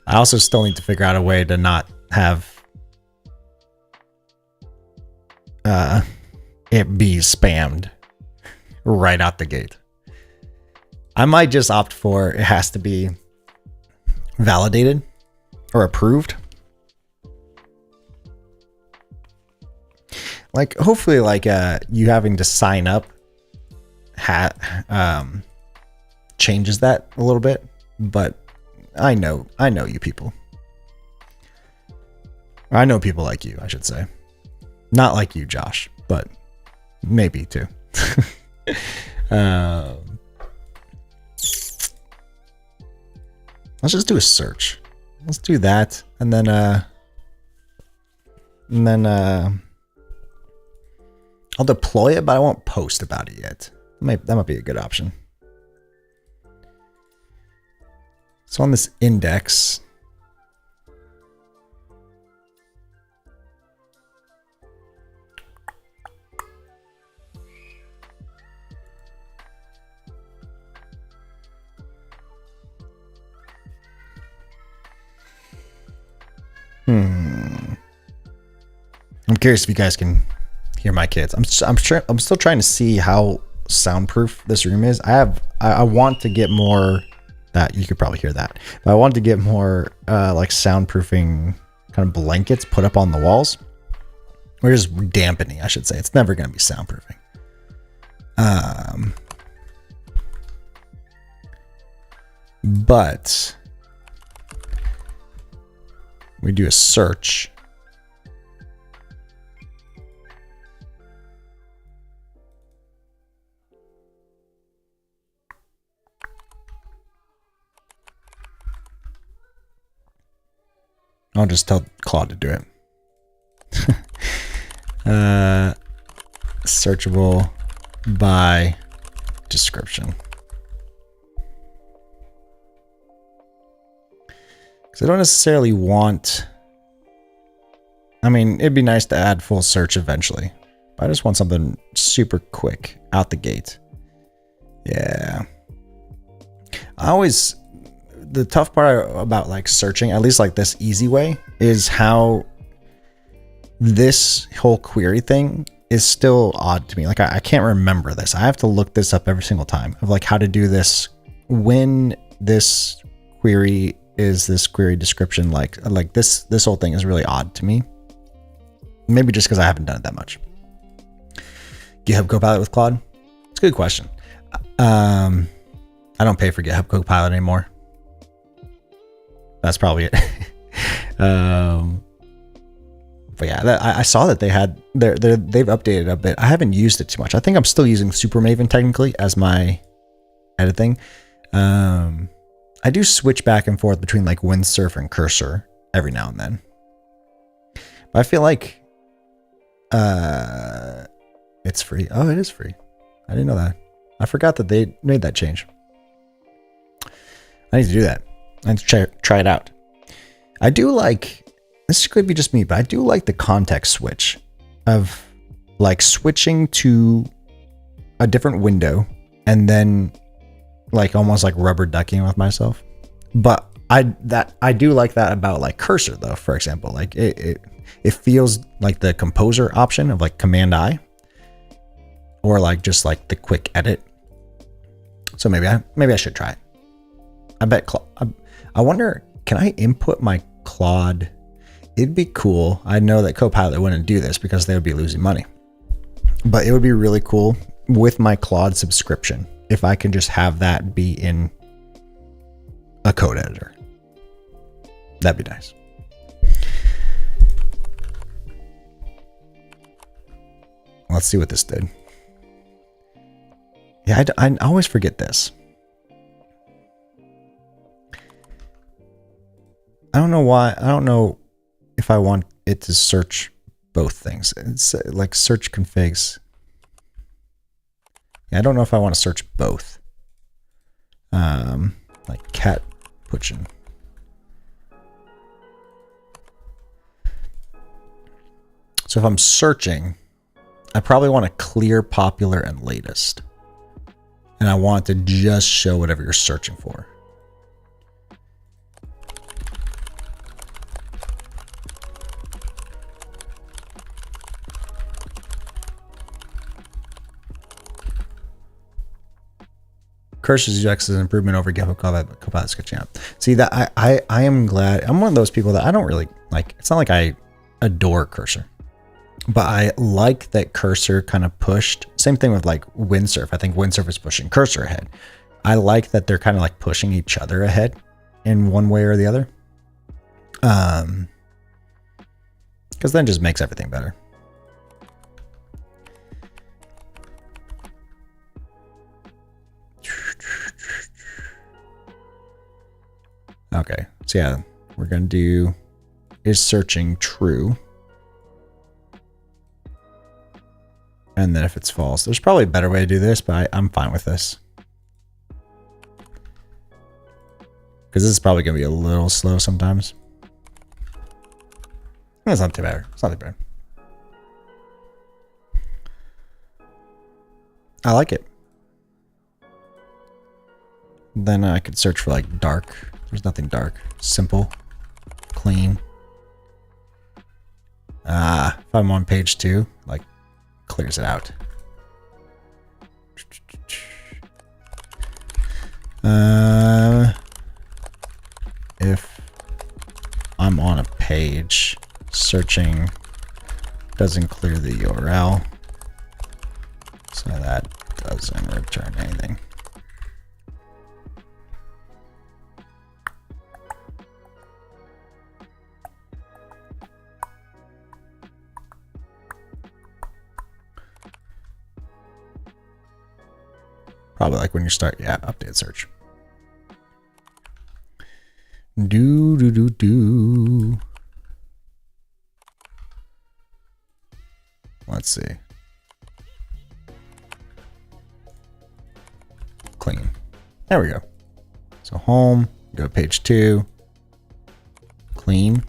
A: I also still need to figure out a way to not have it be spammed right out the gate. I might just opt for it has to be validated or approved. Like hopefully like you having to sign up changes that a little bit, but I know you people. I know people like you, I should say. Not like you, Josh, but maybe too. Let's just do a search. Let's do that, and then I'll deploy it, but I won't post about it yet. That might be a good option. So on this index, I'm curious if you guys can hear my kids. I'm still trying to see how soundproof this room is. I want to get more. That you could probably hear that, but I want to get more like soundproofing kind of blankets put up on the walls, or just dampening, I should say. It's never going to be soundproofing. But we do a search. I'll just tell Claude to do it. Searchable by description. Because I don't necessarily want... I mean, it'd be nice to add full search eventually. But I just want something super quick out the gate. Yeah. The tough part about like searching, at least like this easy way, is how this whole query thing is still odd to me. Like I can't remember this. I have to look this up every single time of like how to do this when this query is this query description. Like this whole thing is really odd to me. Maybe just because I haven't done it that much. GitHub Copilot with Claude? It's a good question. I don't pay for GitHub Copilot anymore. That's probably it. But yeah, I saw that they've updated a bit. I haven't used it too much. I think I'm still using Super Maven technically as my editing. I do switch back and forth between like Windsurf and Cursor every now and then. But I feel like it's free. Oh, it is free. I didn't know that. I forgot that they made that change. I need to do that. I need to try it out. I do like, this could be just me, but I do like the context switch of like switching to a different window and then like almost like rubber ducking with myself. But I do like that about like Cursor though, for example. Like it feels like the composer option of like Command I or like just like the quick edit. So maybe I should try it. I bet I wonder, can I input my Claude? It'd be cool. I know that Copilot wouldn't do this because they would be losing money. But it would be really cool with my Claude subscription if I can just have that be in a code editor. That'd be nice. Let's see what this did. Yeah, I always forget this. I don't know why. I don't know if I want it to search both things. It's like search configs. Yeah, I don't know if I want to search both. Like cat pushing. So if I'm searching, I probably want to clear popular and latest. And I want to just show whatever you're searching for. Cursor's UX is an improvement over GitHub Copilot sketching out. See that I am glad. I'm one of those people that I don't really like. It's not like I adore Cursor, but I like that Cursor kind of pushed. Same thing with like Windsurf. I think Windsurf is pushing Cursor ahead. I like that they're kind of like pushing each other ahead in one way or the other. Because then it just makes everything better. Okay, so yeah, we're gonna do is searching true. And then if it's false, there's probably a better way to do this, but I'm fine with this. Because this is probably gonna be a little slow sometimes. It's not too bad. It's not too bad. I like it. Then I could search for like dark. There's nothing dark. Simple. Clean. If I'm on page 2, like clears it out. If I'm on a page, searching doesn't clear the URL. So that doesn't return anything. Probably like when you start, yeah, update search. Do. Let's see. Clean. There we go. So home, go to page 2. Clean.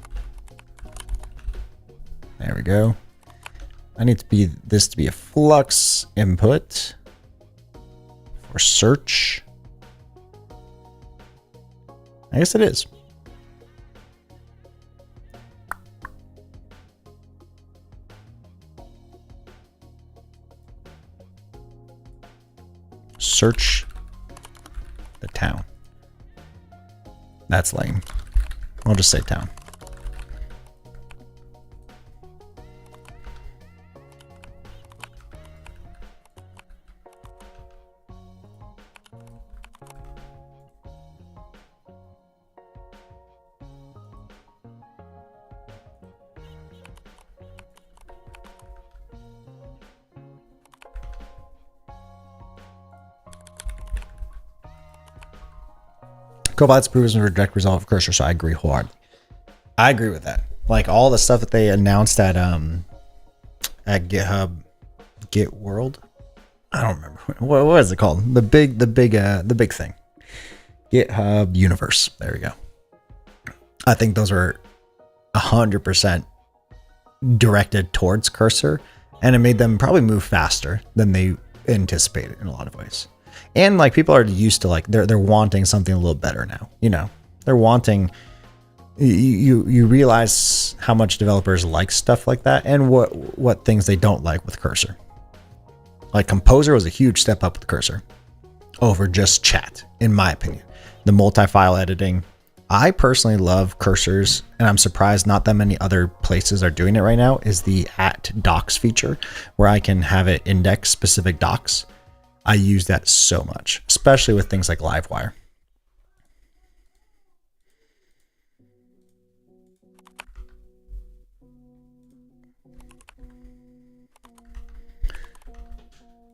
A: There we go. I need this to be a flux input. For search. I guess it is. Search the town. That's lame. I'll just say town. Copilots proves and reject result of cursor, so I agree wholeheartedly. I agree with that. Like all the stuff that they announced at GitHub, Git World. I don't remember what is it called. The big thing. GitHub Universe. There we go. I think those were 100% directed towards cursor, and it made them probably move faster than they anticipated in a lot of ways. And like people are used to like they're wanting something a little better now. You know, they're wanting. You realize how much developers like stuff like that, and what things they don't like with cursor. Like Composer was a huge step up with cursor over just chat, in my opinion. The multi-file editing. I personally love cursors, and I'm surprised not that many other places are doing it right now, is the @docs feature, where I can have it index specific docs. I use that so much, especially with things like Livewire.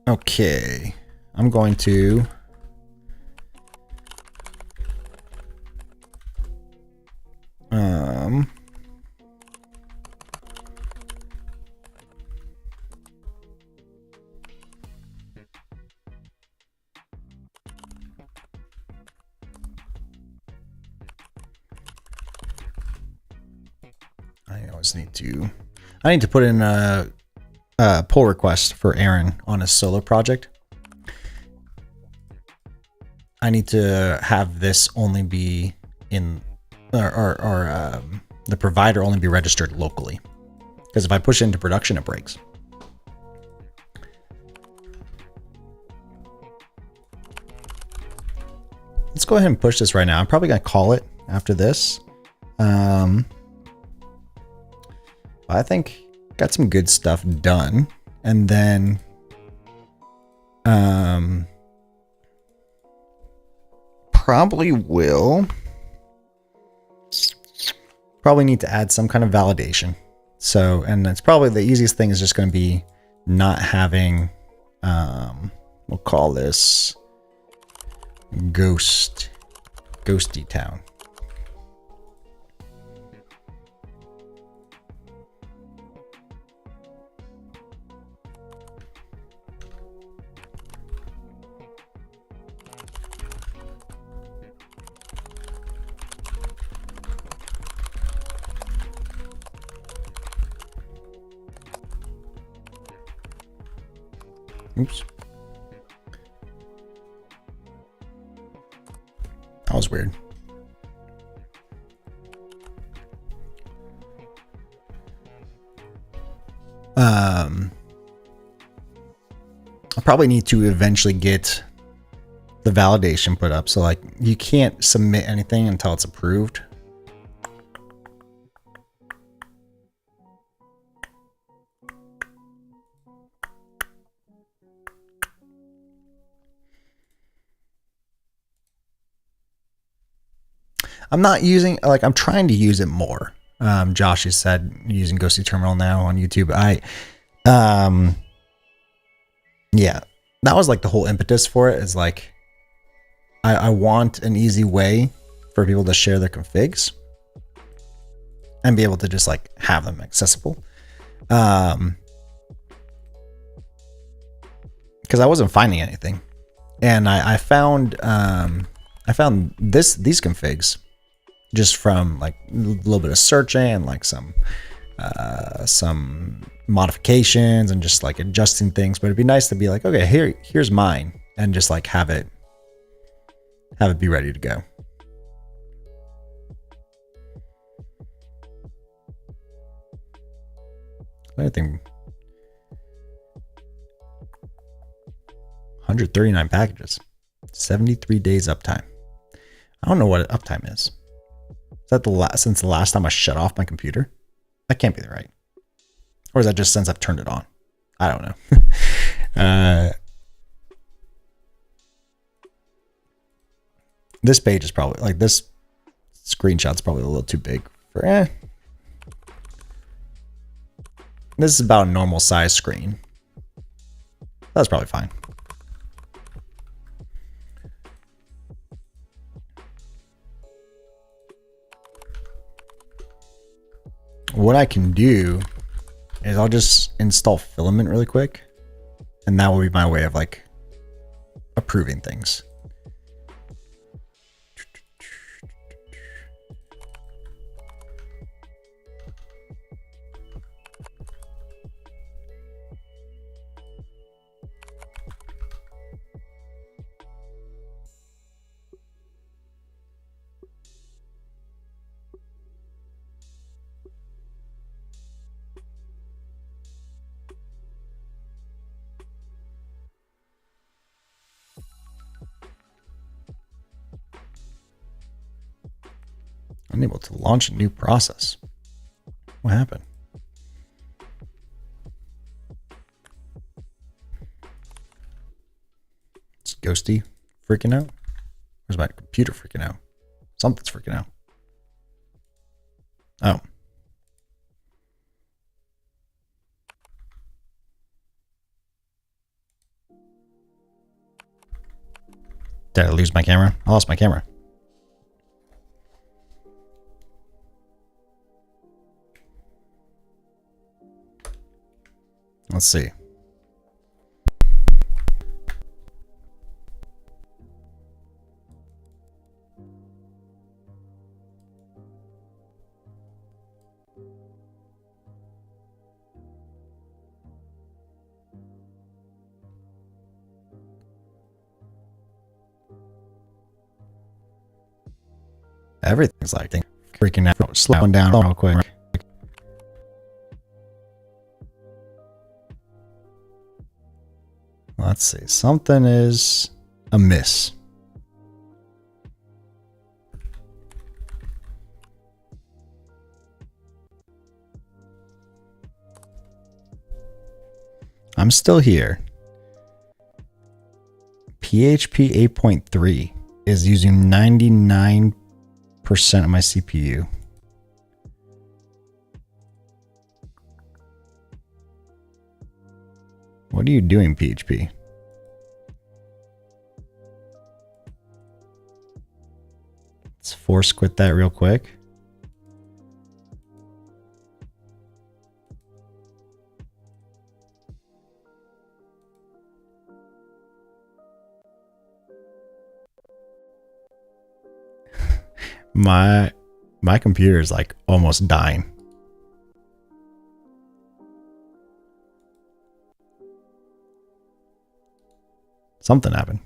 A: Okay, I'm going to I need to put in a pull request for Aaron on his solo project. I need to have this only be in, or the provider only be registered locally. Because if I push it into production, it breaks. Let's go ahead and push this right now. I'm probably going to call it after this. I think got some good stuff done. And then probably need to add some kind of validation. So, and it's probably the easiest thing is just going to be not having, we'll call this Ghostty town. Oops. That was weird. I probably need to eventually get the validation put up. So like you can't submit anything until it's approved. I'm not using, like, I'm trying to use it more. Josh has said using Ghostty Terminal now on YouTube. Yeah, that was like the whole impetus for it, is like, I want an easy way for people to share their configs and be able to just like have them accessible. Because I wasn't finding anything, and I found these configs just from like a little bit of searching and like some modifications and just like adjusting things. But it'd be nice to be like, okay, here's mine, and just like have it be ready to go. I think 139 packages, 73 days uptime. I don't know what uptime is. Is that since the last time I shut off my computer? That can't be right. Or is that just since I've turned it on? I don't know. This page is probably, like, this screenshot's probably a little too big for, This is about a normal size screen. That's probably fine. what I can do is I'll just install Filament really quick, and that will be my way of like approving things. Unable to launch a new process. What happened? It's Ghostty freaking out? Where's my computer freaking out? Something's freaking out. Oh. Did I lose my camera? I lost my camera. Let's see. Everything's like freaking out. Slowing down real quick. Let's see. Something is amiss. I'm still here. PHP 8.3 is using 99% of my CPU. What are you doing, PHP? Let's force quit that real quick. My computer is like almost dying. Something happened.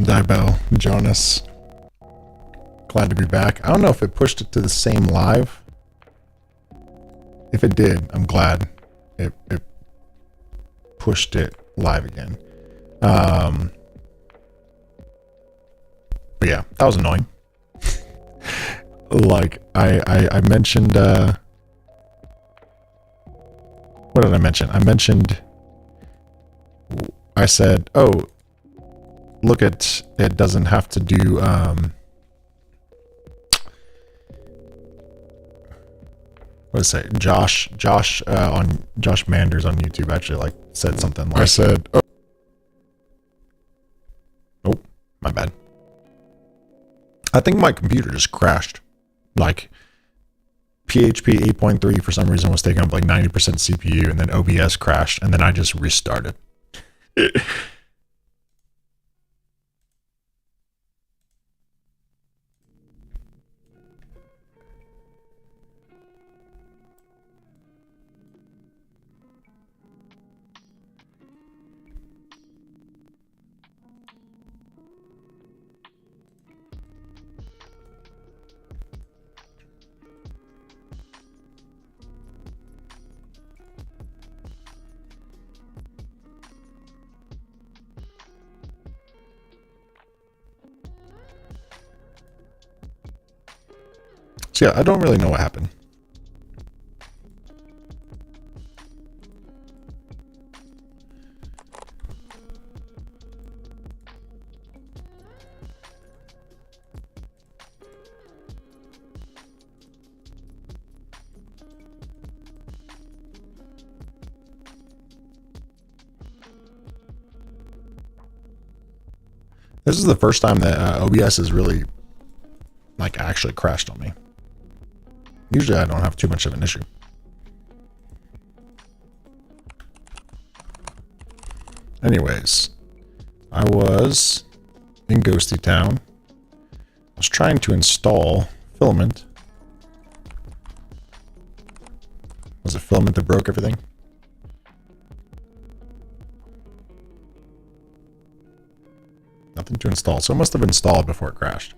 B: Dibel, Jonas. Glad to be back. I don't know if it pushed it to the same live. If it did, I'm glad it pushed it live again. But yeah, that was annoying. Like I mentioned what did I mention? I said, oh, look at it doesn't have to do what did I say? Josh Manders on YouTube actually like said something like, I said, oh, my bad. I think my computer just crashed. Like PHP 8.3 for some reason was taking up like 90% CPU, and then OBS crashed, and then I just restarted. So yeah, I don't really know what happened. This is the first time that OBS has really like actually crashed on me. Usually I don't have too much of an issue. Anyways, I was in Ghostty Town. I was trying to install Filament. Was it Filament that broke everything? Nothing to install, so it must have installed before it crashed.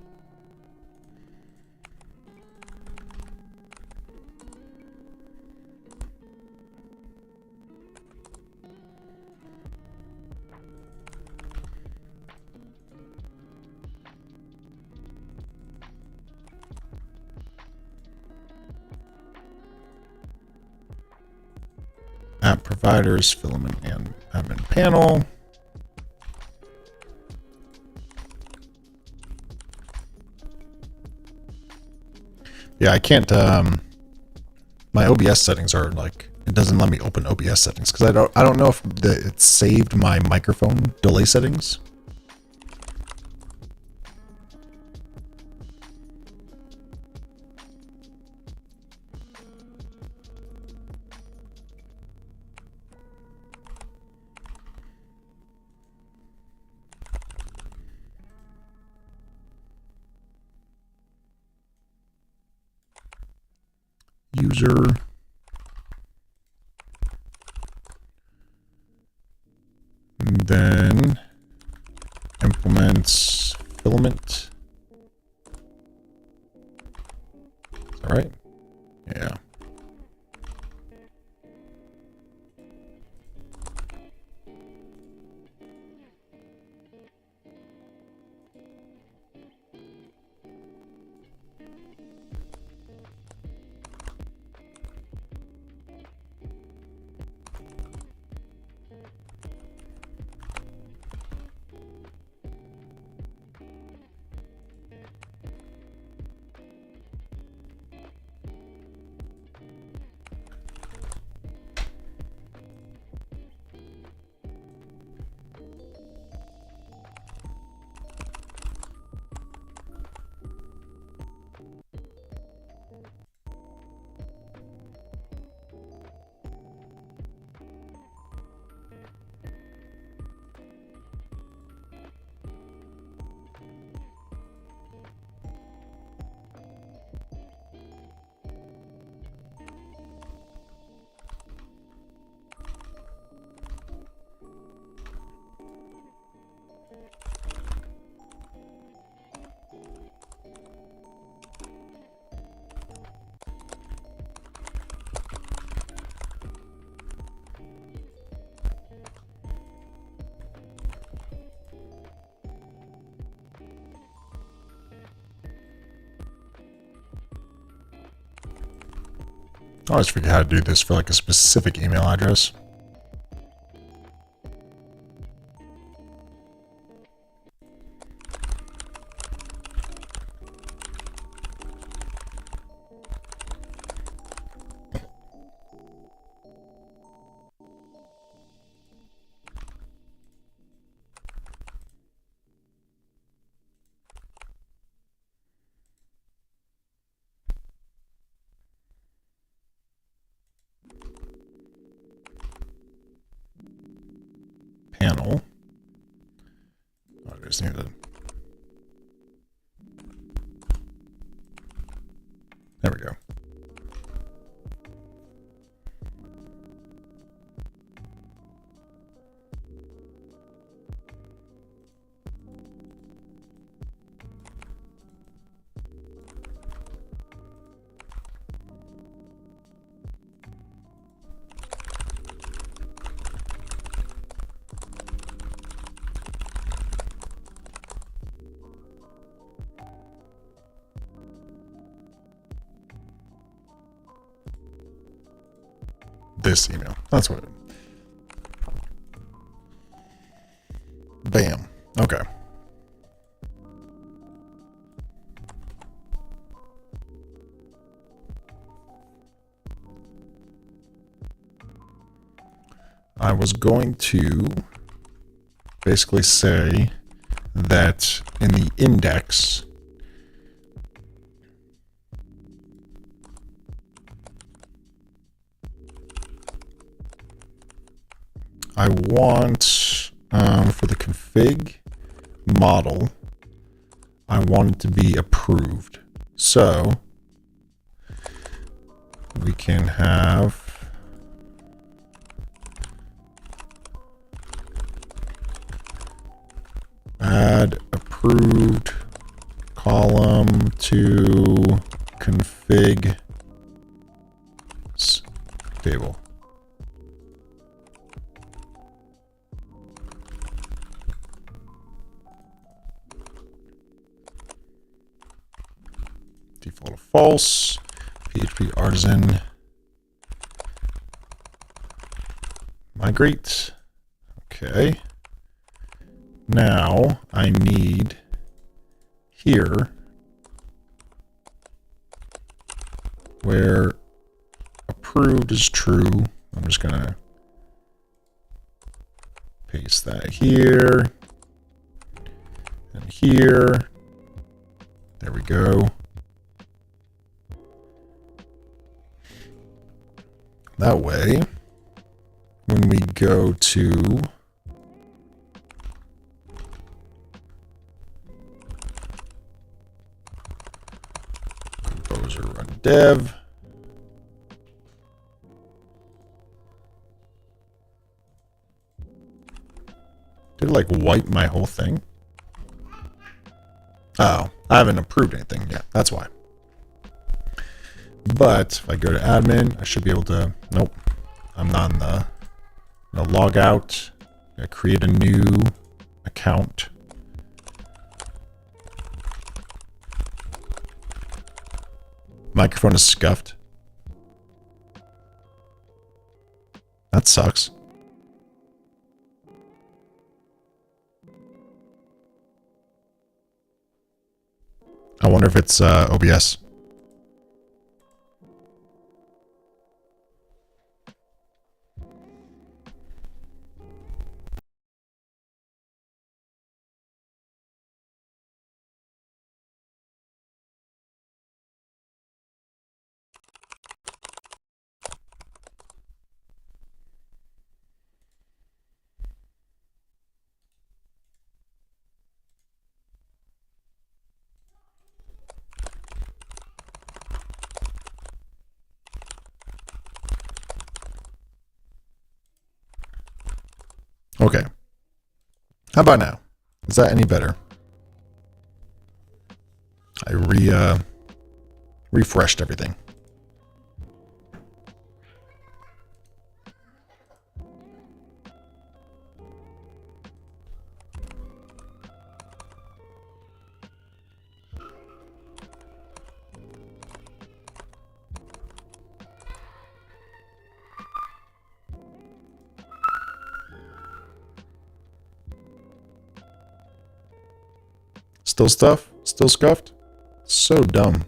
B: App providers, Filament and admin panel. Yeah, I can't, my OBS settings are like, it doesn't let me open OBS settings because I don't know if it saved my microphone delay settings. User. And then implements Filament. All right. Yeah. always forget how to do this for like a specific email address. Panel. Oh, I just need to. There we go. This email. That's what it is. Bam. Okay. I was going to basically say that in the index, I want, for the config model, I want it to be approved. So we can have add approved column to config table. Default of false, PHP artisan, migrate. Okay. Now I need here where approved is true. I'm just gonna paste that here and here. There we go. That way, when we go to composer run dev, did it like wipe my whole thing? Oh, I haven't approved anything yet. That's why. But if I go to admin, I should be able to, nope, I'm not in the, I'm gonna log out, I'm gonna create a new account. Microphone is scuffed. That sucks. I wonder if it's OBS. Okay. How about now? Is that any better? I refreshed everything. Still stuff? Still scuffed? So dumb.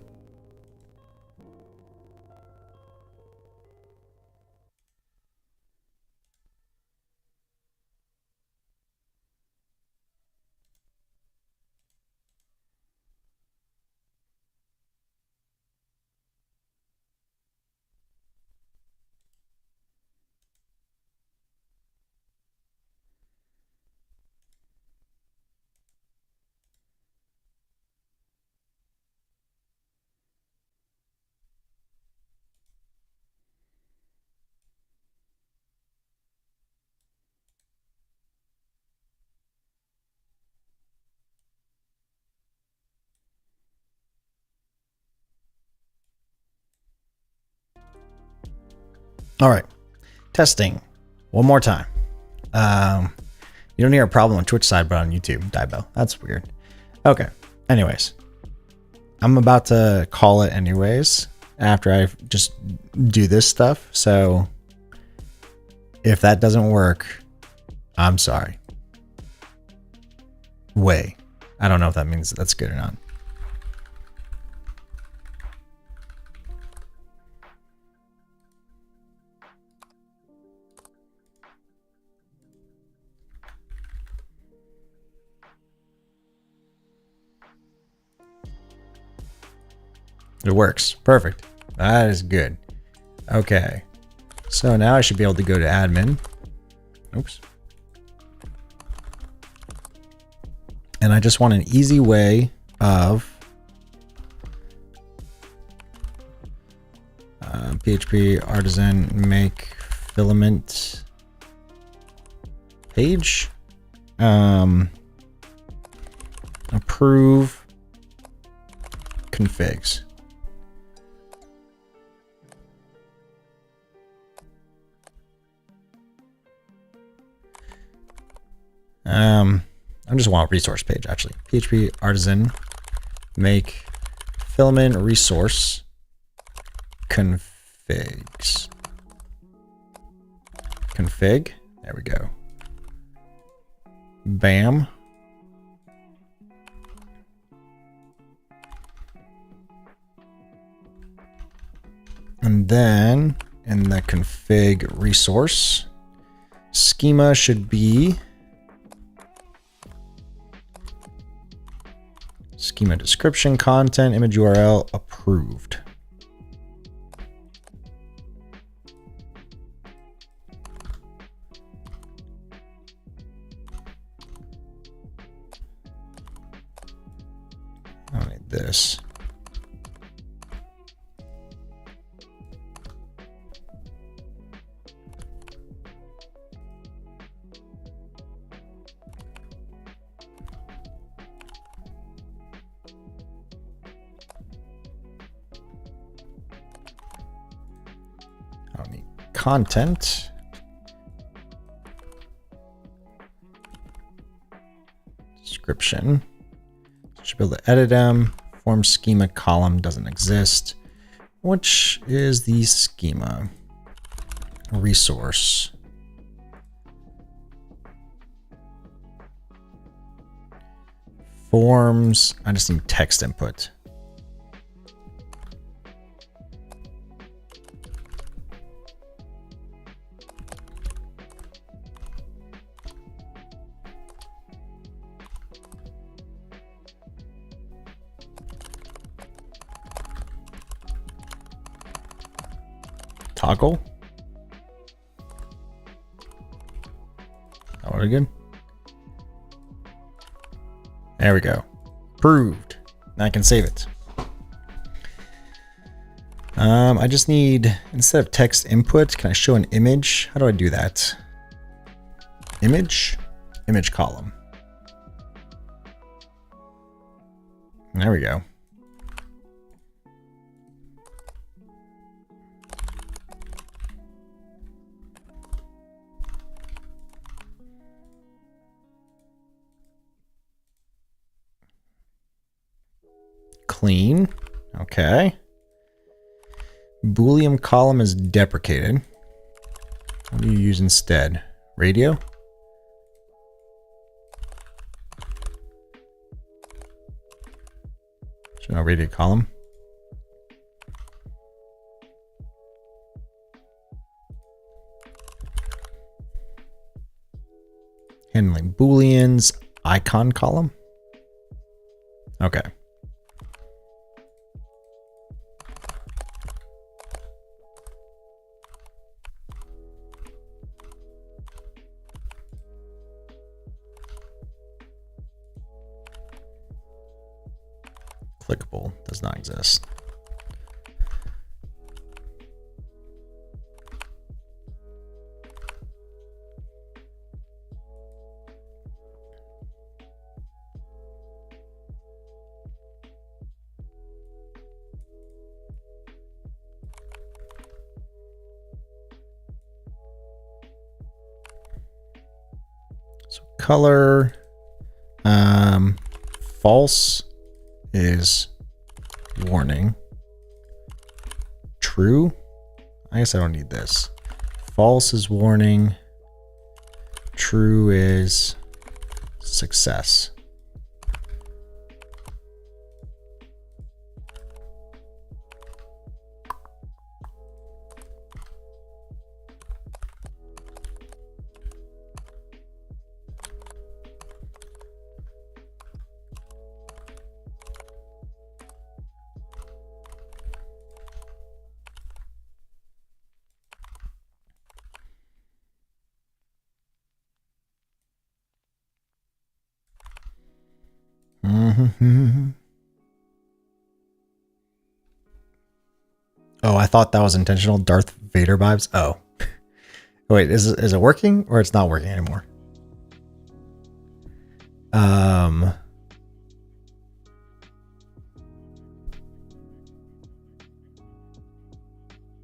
A: All right, testing one more time. You don't hear a problem on Twitch side, but on YouTube, Daibo. That's weird. Okay. Anyways, I'm about to call it anyways after I just do this stuff. So if that doesn't work, I'm sorry. I don't know if that means that's good or not. It works. Perfect. That is good. Okay. So now I should be able to go to admin. Oops. And I just want an easy way of PHP artisan make filament page. Approve configs. I just want a resource page actually. PHP artisan make filament resource configs. Config. There we go. Bam. And then in the config resource, schema should be schema description, content, image URL, approved. I need this. I don't need content. Description. Should be able to edit them. Form schema column doesn't exist. Which is the schema? Resource. Forms. I just need text input. Toggle. Oh, good. There we go. Approved. Now I can save it. I just need, instead of text input, can I show an image? How do I do that? Image column. There we go. Clean. Okay. Boolean column is deprecated. What do you use instead? Radio? General read column. Handling booleans, icon column. Okay. Clickable does not exist. So color, false is warning. True, I guess I don't need this. False is warning. True is success. Oh, I thought that was intentional. Darth Vader vibes. Oh, wait, is it working or it's not working anymore?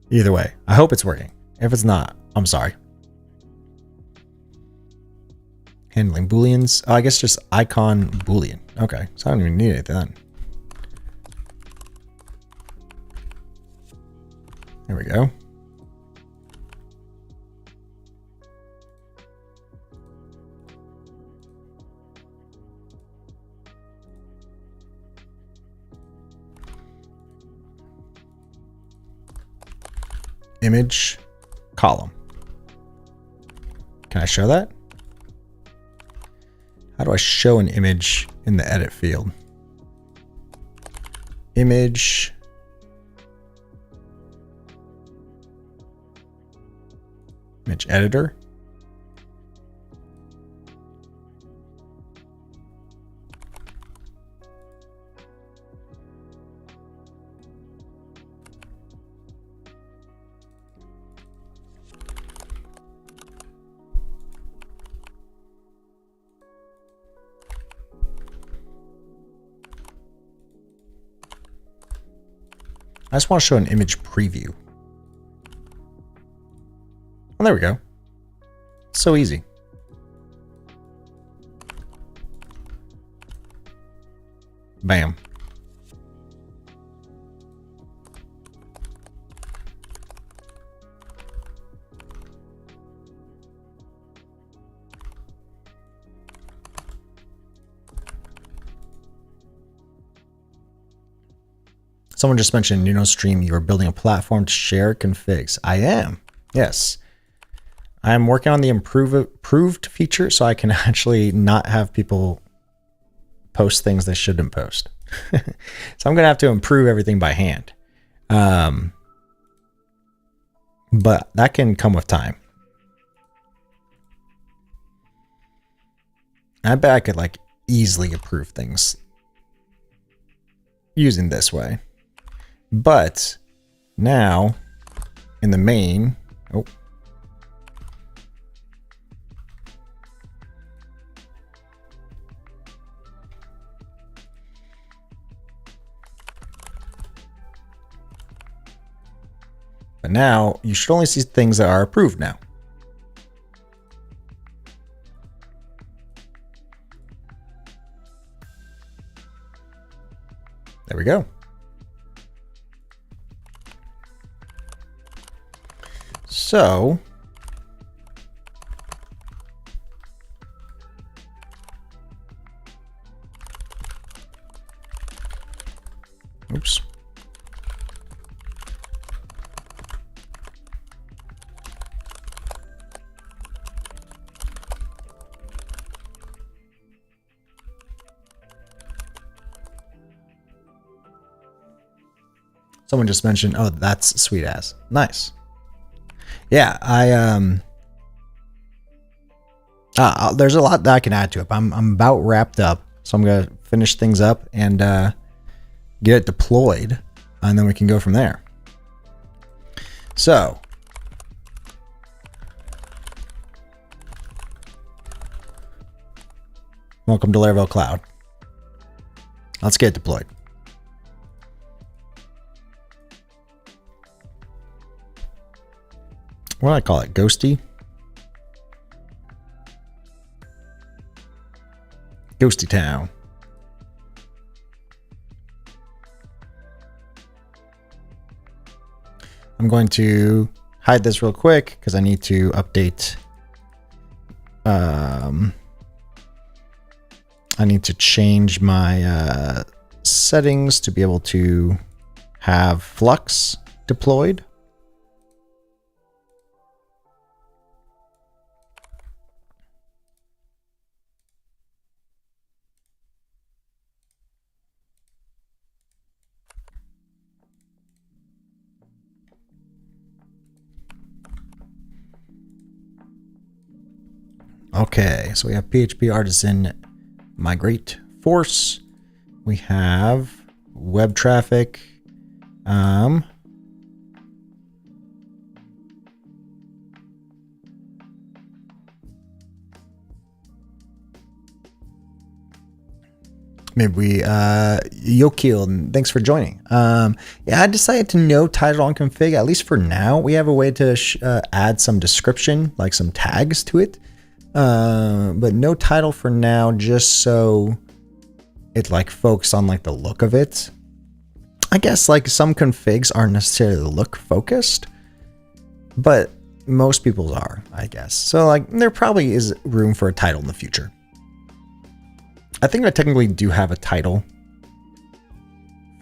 A: Either way, I hope it's working. If it's not, I'm sorry. Handling booleans. Oh, I guess just icon boolean. Okay, so I don't even need it then. There we go. Image column. Can I show that? How do I show an image in the edit field? Image. Image editor. I just want to show an image preview. Oh, there we go. So easy. Bam. Someone just mentioned, Stream, you are building a platform to share configs. I am. Yes. I am working on the improved feature so I can actually not have people post things they shouldn't post. So I'm going to have to improve everything by hand. But that can come with time. I bet I could easily approve things using this way. But now in the main, but now you should only see things that are approved now. There we go. So Oops. Someone just mentioned, oh, that's sweet ass. Nice. Yeah, there's a lot that I can add to it. I'm about wrapped up, so I'm gonna finish things up and get it deployed, and then we can go from there. So, welcome to Laravel Cloud. Let's get it deployed. What do I call it? Ghosty? Ghosty Town. I'm going to hide this real quick because I need to update. I need to change my settings to be able to have Flux deployed. Okay, so we have PHP Artisan migrate force. We have web traffic. Maybe we Yokil, thanks for joining. Yeah, I decided to no title on config, at least for now. We have a way to add some description, like some tags to it. But no title for now, just so it like focus on like the look of it. I guess like some configs aren't necessarily look focused, but most people's are, I guess. So like there probably is room for a title in the future. I think I technically do have a title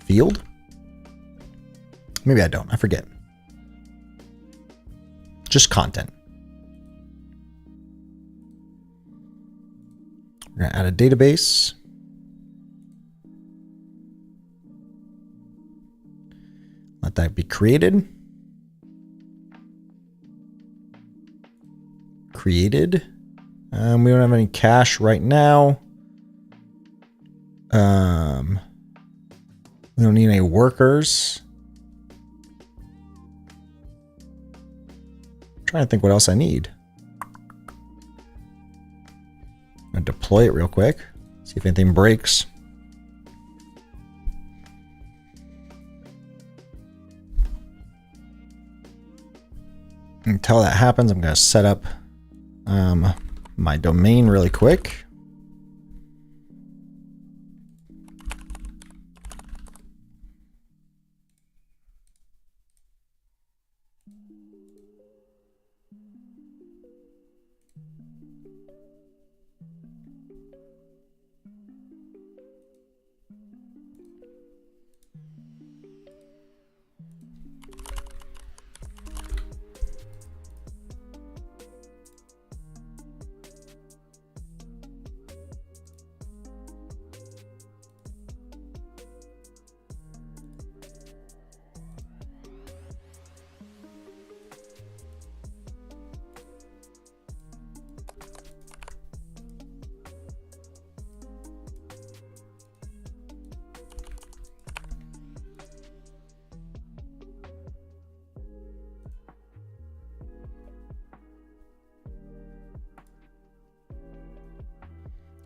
A: field. Maybe I don't, I forget. Just content. We're gonna add a database. Let that be created. Created. We don't have any cache right now. We don't need any workers. I'm trying to think what else I need. I'm gonna deploy it real quick. See if anything breaks. Until that happens, I'm gonna set up my domain really quick.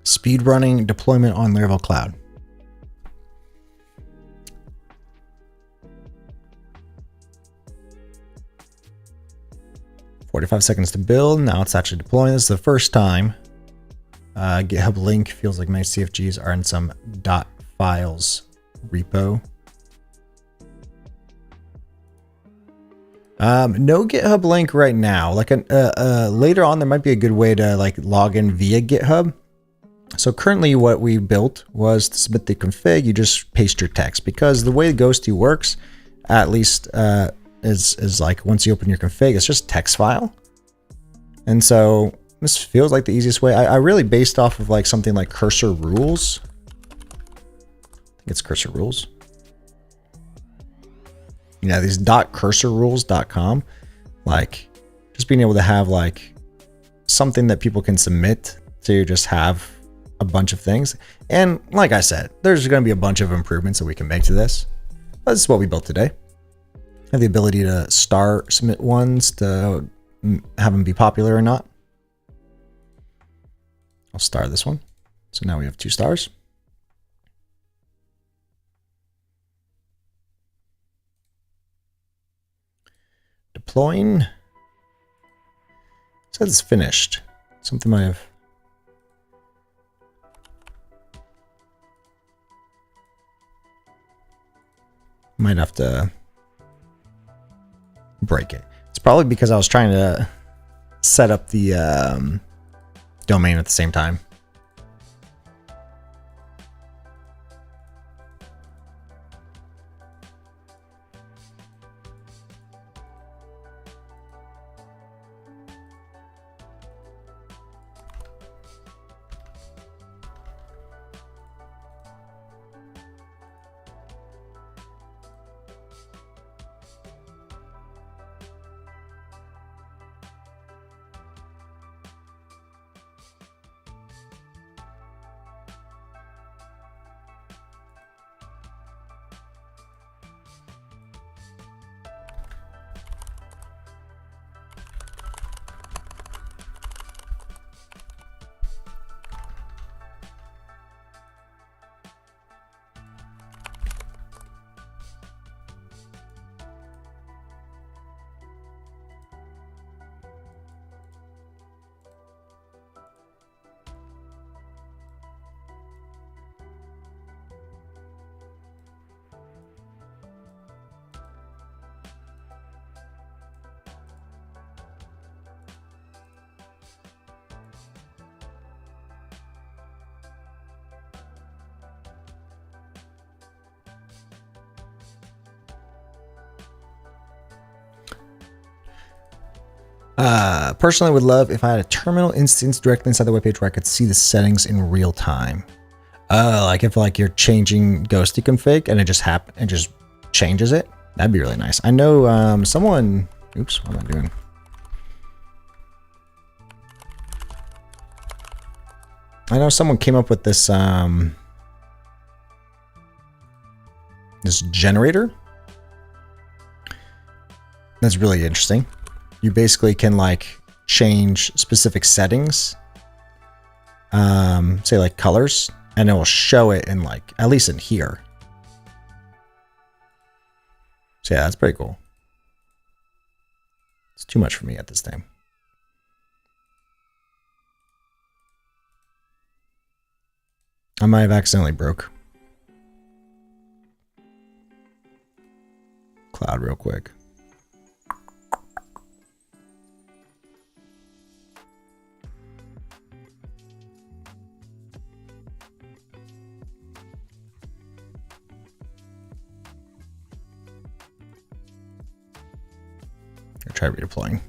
A: Speedrunning deployment on Laravel Cloud. "45 seconds to build." Now it's actually deploying. This is the first time. GitHub link feels like my CFGs are in some .files repo. No GitHub link right now. Like later on, there might be a good way to like log in via GitHub. So currently what we built was to submit the config, you just paste your text, because the way Ghostty works, at least is like once you open your config, it's just text file. And so this feels like the easiest way. I really based off of like something like cursor rules. I think it's cursor rules. Yeah, these .cursorrules.com, like just being able to have like something that people can submit to just have a bunch of things. And like I said, there's going to be a bunch of improvements that we can make to this. But this is what we built today. I have the ability to submit ones to have them be popular or not. I'll star this one. So now we have 2 stars. Deploying. It says it's finished. Something might have. Might have to break it. It's probably because I was trying to set up the domain at the same time. Personally, would love if I had a terminal instance directly inside the webpage where I could see the settings in real time. Like if like you're changing Ghostty config and it just changes it. That'd be really nice. I know someone. Oops, what am I doing? I know someone came up with this this generator. That's really interesting. You basically can like change specific settings, say like colors, and it will show it in like, at least in here. So yeah, that's pretty cool. It's too much for me at this time. I might have accidentally broke Cloud real quick. Try redeploying.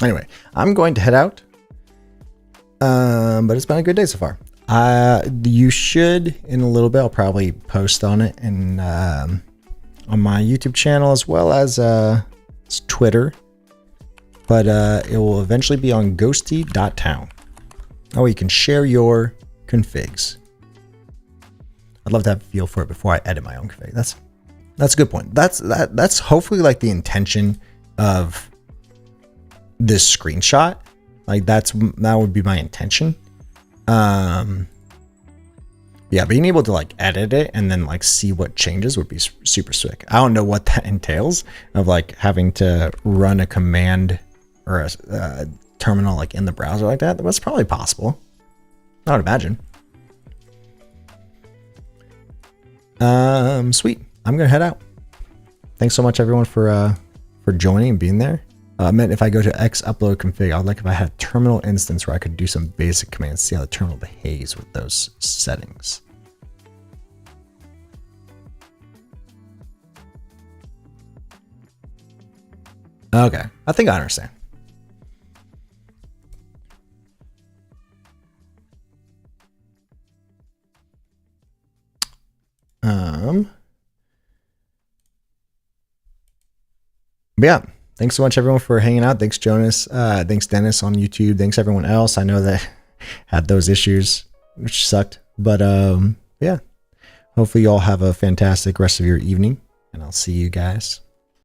A: Anyway, I'm going to head out. But it's been a good day so far. You should, in a little bit, I'll probably post on it and on my YouTube channel as well as Twitter. But it will eventually be on ghosty.town. Oh, you can share your configs. I'd love to have a feel for it before I edit my own config. That's a good point. That's hopefully like the intention of this screenshot. Like that would be my intention. Yeah, being able to like edit it and then like see what changes would be super sick. I don't know what that entails of like having to run a command or a terminal like in the browser like that. That's probably possible. I would imagine. Sweet. I'm gonna head out. Thanks so much everyone for joining and being there. I meant if I go to X upload config, I'd like if I had a terminal instance where I could do some basic commands, see how the terminal behaves with those settings. Okay, I think I understand. But yeah, thanks so much everyone for hanging out. Thanks Jonas. Thanks Dennis on YouTube. Thanks everyone else. I know that had those issues, which sucked. But yeah, hopefully you all have a fantastic rest of your evening, and I'll see you guys